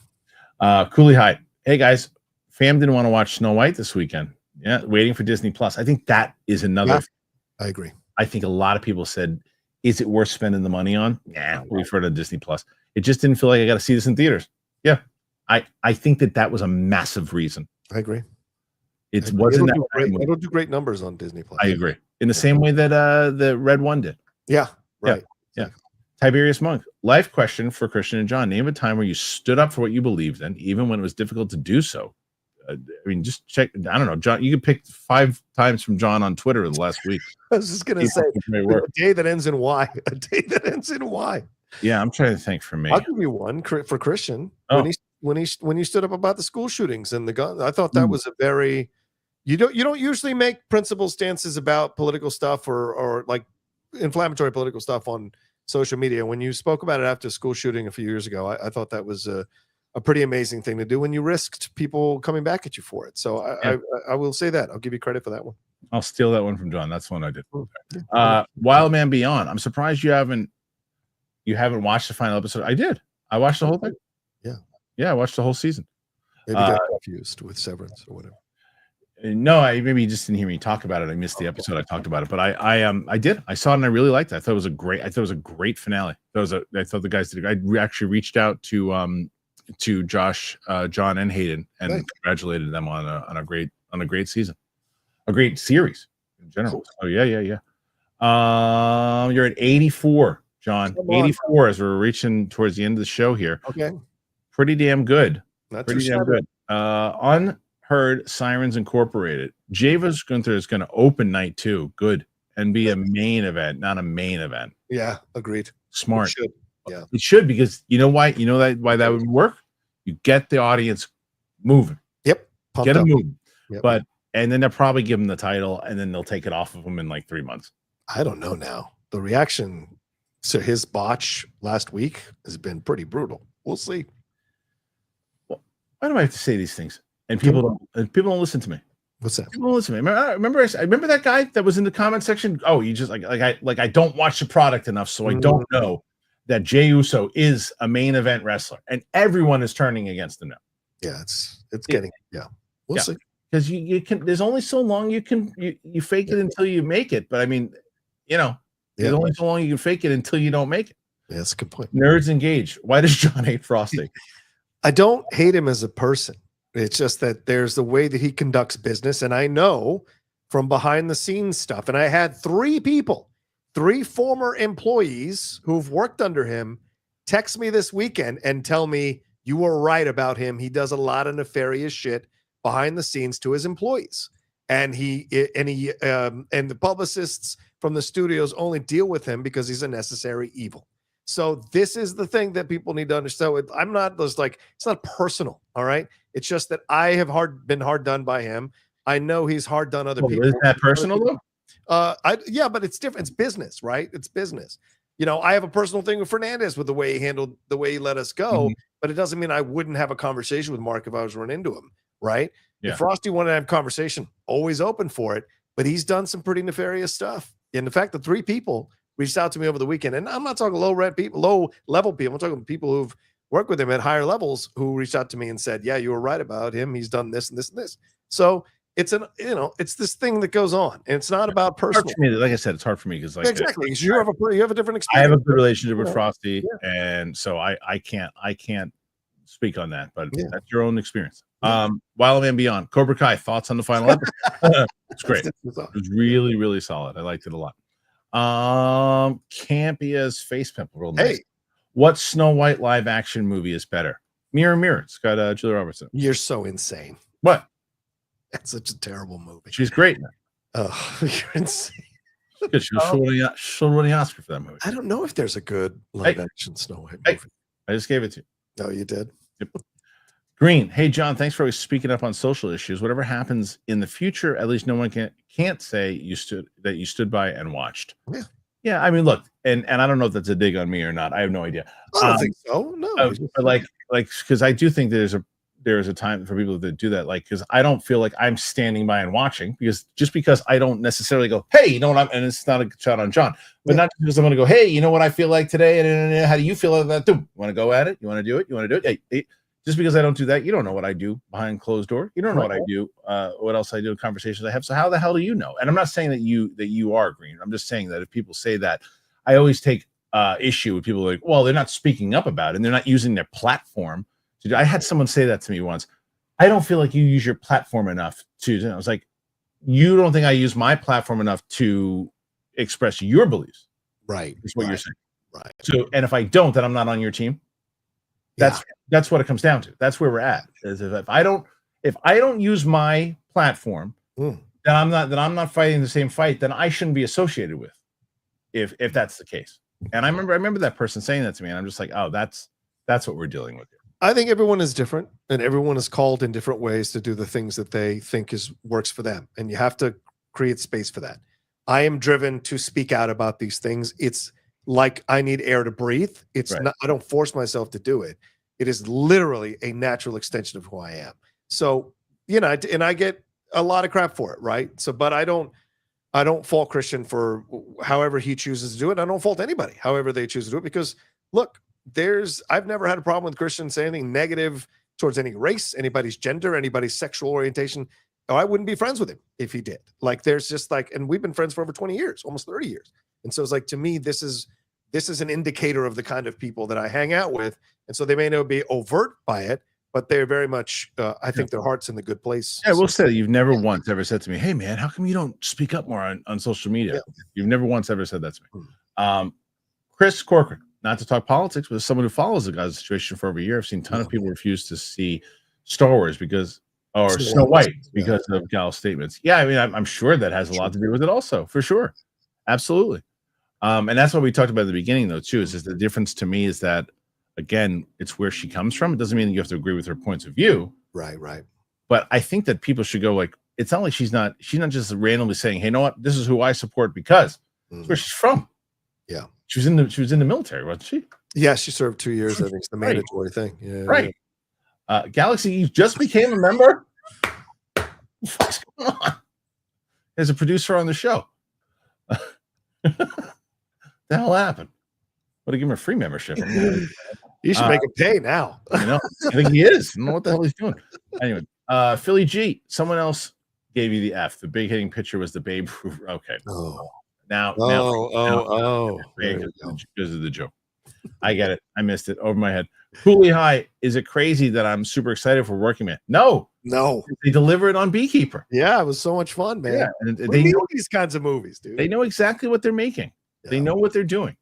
Cooley Hyde. Hey guys, fam didn't want to watch Snow White this weekend. Yeah, waiting for Disney Plus. I think that is another.
Yeah, I agree.
I think a lot of people said, "Is it worth spending the money on?" Yeah, we've heard of Disney Plus. It just didn't feel like I got to see this in theaters. Yeah, I think that was a massive reason.
I agree.
It wasn't that
great. They don't do great numbers on Disney Plus.
I agree. In the same way that the Red One did.
Yeah. Right.
Yeah. Tiberius Monk. Life question for Kristian and John. Name a time where you stood up for what you believed in, even when it was difficult to do so. I mean, just check. I don't know, John. You could pick 5 times from John on Twitter in the last week.
I was just gonna say a day that ends in Y. A day that ends in Y.
Yeah, I'm trying to think for me.
I'll give you one for Kristian. When you stood up about the school shootings and the gun. I thought that was a very. You don't usually make principled stances about political stuff or like inflammatory political stuff on social media. When you spoke about it after a school shooting a few years ago, I thought that was a pretty amazing thing to do, when you risked people coming back at you for it. So I will say that. I'll give you credit for that one.
I'll steal that one from John. That's one I did. Wild Man Beyond. I'm surprised you haven't watched the final episode. I did. I watched the whole thing. Yeah, I watched the whole season.
Maybe got confused with Severance or whatever.
No, maybe you just didn't hear me talk about it. I missed the episode I talked about it, but I did. I saw it and I really liked it. I thought it was a great finale. I thought the guys did. I actually reached out to Josh, John, and Hayden, and congratulated them on a great season, a great series in general. Oh yeah. You're at 84, John. 84 as we're reaching towards the end of the show here.
Okay,
pretty damn good.
Pretty damn good.
Unheard Sirens Incorporated. Java's Gunther is going to open night 2. Good. And be a main event, not a main event.
Yeah, agreed.
Smart.
It should. Yeah,
it should, because you know why? You know why that would work? You get the audience moving.
Yep.
Get them moving.
Yep.
And then they'll probably give them the title, and then they'll take it off of them in like 3 months.
I don't know now. The reaction to his botch last week has been pretty brutal. We'll see.
Well, why do I have to say these things? And people don't listen to me.
What's that?
People don't listen to me. I remember that guy that was in the comment section. Oh, you just I don't watch the product enough, so I don't know that Jey Uso is a main event wrestler, and everyone is turning against him now.
Yeah, it's getting we'll see.
Because you can, there's only so long you can you fake it until you make it. But I mean, there's only so long you can fake it until you don't make it.
Yeah, that's a good point.
Nerds engage. Why does John hate Frosty?
I don't hate him as a person. It's just that there's the way that he conducts business, and I know from behind the scenes stuff. And I had 3 former employees who've worked under him text me this weekend and tell me, you were right about him. He does a lot of nefarious shit behind the scenes to his employees. And the publicists from the studios only deal with him because he's a necessary evil. So this is the thing that people need to understand. I'm not just like, it's not personal. All right. It's just that I have been hard done by him. I know he's hard done other people.
Is that personal though?
Yeah, but it's different. It's business, right? It's business. You know, I have a personal thing with Fernandez with the way he let us go, but it doesn't mean I wouldn't have a conversation with Mark if I was run into him, right?
Yeah.
If Frosty wanted to have conversation, always open for it, but he's done some pretty nefarious stuff. And the fact that 3 people reached out to me over the weekend, and I'm not talking low level people, I'm talking people who've worked with him at higher levels who reached out to me and said, yeah, you were right about him. He's done this and this and this. So it's it's this thing that goes on, and it's not about personal.
Like I said, it's hard for me because
exactly, you have a different experience.
I have a good relationship with Frosty, and so I can't speak on that, but that's your own experience. Wild Man Beyond, Cobra Kai, thoughts on the final episode? It's great. It was really, really solid. I liked it a lot. Campy as face pimple. Real nice. Hey, what Snow White live action movie is better? Mirror Mirror. It's got Julia Roberts.
You're so insane.
What?
That's such a terrible movie.
She's great.
Oh, you're insane.
Good. She'll win the Oscar for that movie.
I don't know if there's a good live action Snow White movie.
I just gave it to you.
No, you did.
Yep. Green. Hey, John, thanks for always speaking up on social issues. Whatever happens in the future, at least no one can't say you stood by and watched.
Yeah.
Yeah. I mean, look, and I don't know if that's a dig on me or not. I have no idea.
I don't think so. No.
But because I do think there's a time for people that do that. Like, because I don't feel like I'm standing by and watching, because I don't necessarily go, hey, you know what? And it's not a shot on John, but not because I'm going to go, hey, you know what I feel like today? And how do you feel about that? You want to go at it? You want to do it? You want to do it? Hey, just because I don't do that, you don't know what I do behind closed door. You don't know what I do, what else I do in conversations I have. So how the hell do you know? And I'm not saying that you are Green. I'm just saying that if people say that, I always take issue with people like, well, they're not speaking up about it and they're not using their platform to do. I had someone say that to me once. I don't feel like you use your platform enough to. And I was like, you don't think I use my platform enough to express your beliefs?
Right.
Is what you're saying.
Right.
So, and if I don't, then I'm not on your team. That's what it comes down to. That's where we're at. Is if I don't use my platform, then I'm not fighting the same fight. Then I shouldn't be associated with. If that's the case. And I remember that person saying that to me, and I'm just like, oh, that's what we're dealing with here.
I think everyone is different, and everyone is called in different ways to do the things that they think works for them, and you have to create space for that. I am driven to speak out about these things. It's like I need air to breathe. It's not. I don't force myself to do it. It is literally a natural extension of who I am. So, and I get a lot of crap for it, right? So, but I don't fault Kristian for however he chooses to do it. I don't fault anybody however they choose to do it, because look, I've never had a problem with Kristian saying anything negative towards any race, anybody's gender, anybody's sexual orientation. Or I wouldn't be friends with him if he did. Like, there's just and we've been friends for over 20 years, almost 30 years. And so it's like, to me, this is an indicator of the kind of people that I hang out with. And so they may not be overt by it, but they're very much, I think their heart's in the good place.
Yeah, we'll say that you've never once ever said to me, hey, man, how come you don't speak up more on social media? Yeah. You've never once ever said that to me. Chris Corcoran, not to talk politics, but as someone who follows the Gaza situation for over a year, I've seen a ton of people refuse to see Star Wars or Snow White because of Gal's statements. Yeah, I mean, I'm sure that has a lot to do with it also, for sure. Absolutely. And that's what we talked about at the beginning, though, too, is just the difference to me is that, again, it's where she comes from. It doesn't mean that you have to agree with her points of view.
Right.
But I think that people should go like, it's not like she's not just randomly saying, hey, you know what? This is who I support because it's where she's from.
Yeah.
She was in the military, wasn't she?
Yeah, she served 2 years. I think it's the mandatory thing. Yeah.
Right. Galaxy, you just became a member? What's going on? As a producer on the show. The hell happened? What, to give him a free membership?
You should make him pay now.
I think he is. I don't know what the hell he's doing. Anyway, Philly G, someone else gave you the F. The big hitting pitcher was the Babe Ruth. Okay. Now, because of the joke. I get it. I missed it over my head. Cooley High, is it crazy that I'm super excited for Working Man? No. They deliver it on Beekeeper.
Yeah, it was so much fun, man.
Yeah, and
they know these kinds of movies, dude.
They know exactly what they're making. Yeah. They know what they're doing.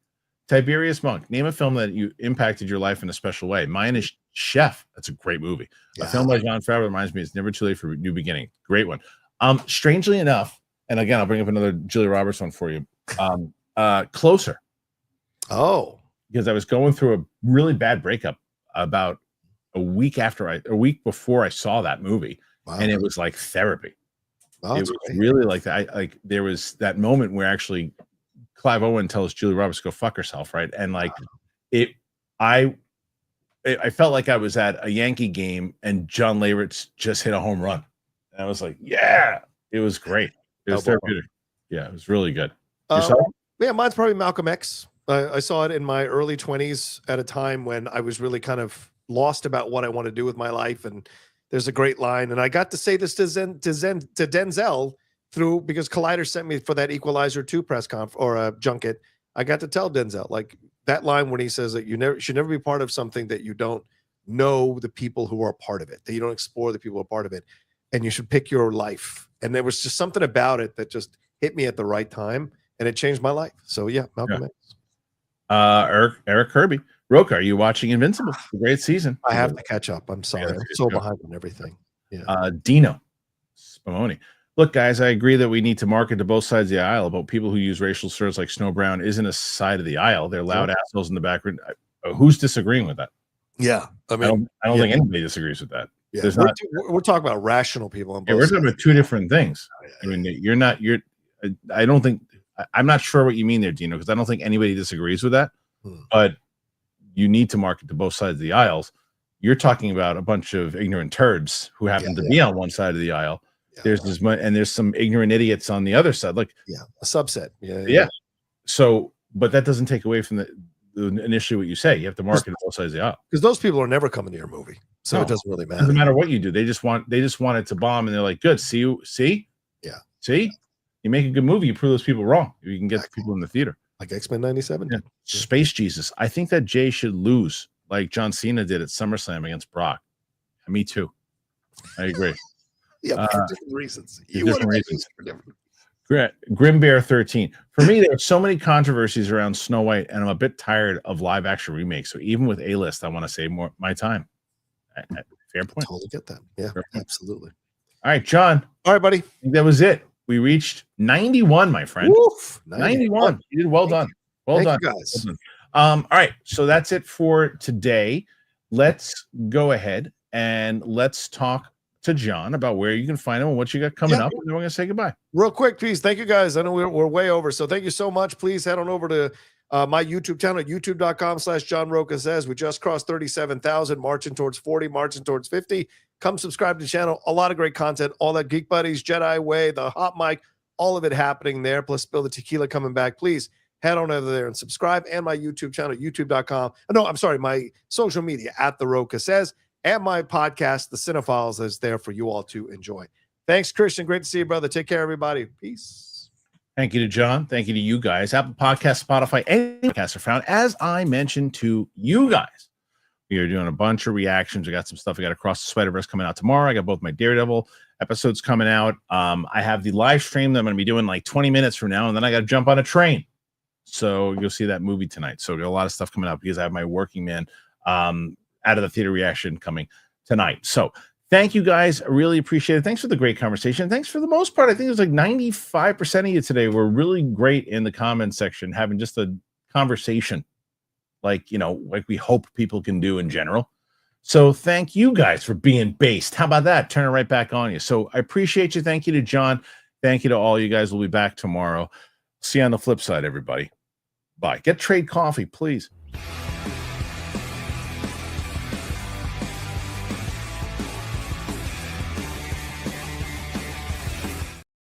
Tiberius Monk, name a film that you impacted your life in a special way. Mine is Chef. That's a great movie. A film by Jon Favreau reminds me it's never too late for a new beginning. Great one. Strangely enough, and again, I'll bring up another Julia Roberts one for you. Closer.
Oh,
because I was going through a really bad breakup about a week before I saw that movie, and it was like therapy. It was really like that. There was that moment where actually Clive Owen tells Julia Roberts to go fuck herself, right? And like I felt like I was at a Yankee game and John Leyritz just hit a home run. And I was like, yeah, it was great. It was therapeutic. Yeah, it was really good.
Yeah, mine's probably Malcolm X. I saw it in my early 20s at a time when I was really kind of lost about what I want to do with my life. And there's a great line. And I got to say this to Denzel because Collider sent me for that Equalizer 2 press conference or a junket. I got to tell Denzel, like that line when he says that you should never be part of something that you don't know the people who are a part of it, that you don't explore the people who are part of it, and you should pick your life. And there was just something about it that just hit me at the right time, and it changed my life. So yeah, Malcolm X.
Eric Kirby. Rocha, are you watching Invincible? A great season.
I have to catch up. I'm sorry. I'm so behind on everything. Yeah.
Dino Spumoni. Look, guys, I agree that we need to market to both sides of the aisle about people who use racial slurs like Snow Brown isn't a side of the aisle. They're loud assholes in the background. Who's disagreeing with that?
Yeah. I mean,
I don't think anybody disagrees with that.
Yeah. We're talking about rational people. On both
we're talking about two different things. I mean, I'm not sure what you mean there, Dino, because I don't think anybody disagrees with that. But you need to market to both sides of the aisles. You're talking about a bunch of ignorant turds who happen to be on one side of the aisle. There's this much, and there's some ignorant idiots on the other side. Like
a subset.
Yeah. So, but that doesn't take away from the initially what you say. You have to market to both sides of the aisle
because those people are never coming to your movie, so it doesn't really matter.
It doesn't matter what you do. They just want it to bomb, and they're like, "Good, see, you make a good movie. You prove those people wrong. You can get the people in the theater."
Like X-Men 97.
Yeah. Space Jesus. I think that Jay should lose like John Cena did at SummerSlam against Brock. Me too. I agree.
Yeah, for different reasons.
Grim Bear 13. For me, there are so many controversies around Snow White, and I'm a bit tired of live action remakes. So even with A-list, I want to save more my time. Fair point.
Totally get that. Yeah, absolutely.
All right, John.
All right, buddy.
I think that was it. We reached 91, my friend.
Woof,
91. You did well done. Well done,
guys.
Well done. All right, so that's it for today. Let's go ahead and let's talk to John about where you can find him and what you got coming up, and then we're gonna say goodbye.
Real quick, please. Thank you, guys. I know we're way over, so thank you so much. Please head on over to my YouTube channel, youtube.com/John Rocha Says. We just crossed 37,000, marching towards 40, marching towards 50. Come subscribe to the channel. A lot of great content. All that Geek Buddies, Jedi Way, the Hot Mic, all of it happening there. Plus, Spill the Tequila coming back. Please head on over there and subscribe. And my YouTube channel, youtube.com. No, I'm sorry, my social media @The Rocha Says, and my podcast, The Cinephiles, is there for you all to enjoy. Thanks, Kristian. Great to see you, brother. Take care, everybody. Peace.
Thank you to John. Thank you to you guys. Apple Podcasts, Spotify, any podcasts are found. As I mentioned to you guys, we are doing a bunch of reactions. I got some stuff. I got Across the Spider-Verse coming out tomorrow. I got both my Daredevil episodes coming out. I have the live stream that I'm going to be doing like 20 minutes from now, and then I got to jump on a train. So you'll see that movie tonight. So I got a lot of stuff coming out because I have my Working Man out of the theater reaction coming tonight. So thank you guys. I really appreciate it. Thanks for the great conversation. Thanks for the most part. I think it was like 95% of you today were really great in the comment section, having just a conversation like we hope people can do in general. So thank you guys for being based. How about that? Turn it right back on you. So I appreciate you. Thank you to John. Thank you to all you guys. We'll be back tomorrow. See you on the flip side, everybody. Bye. Get Trade Coffee, please.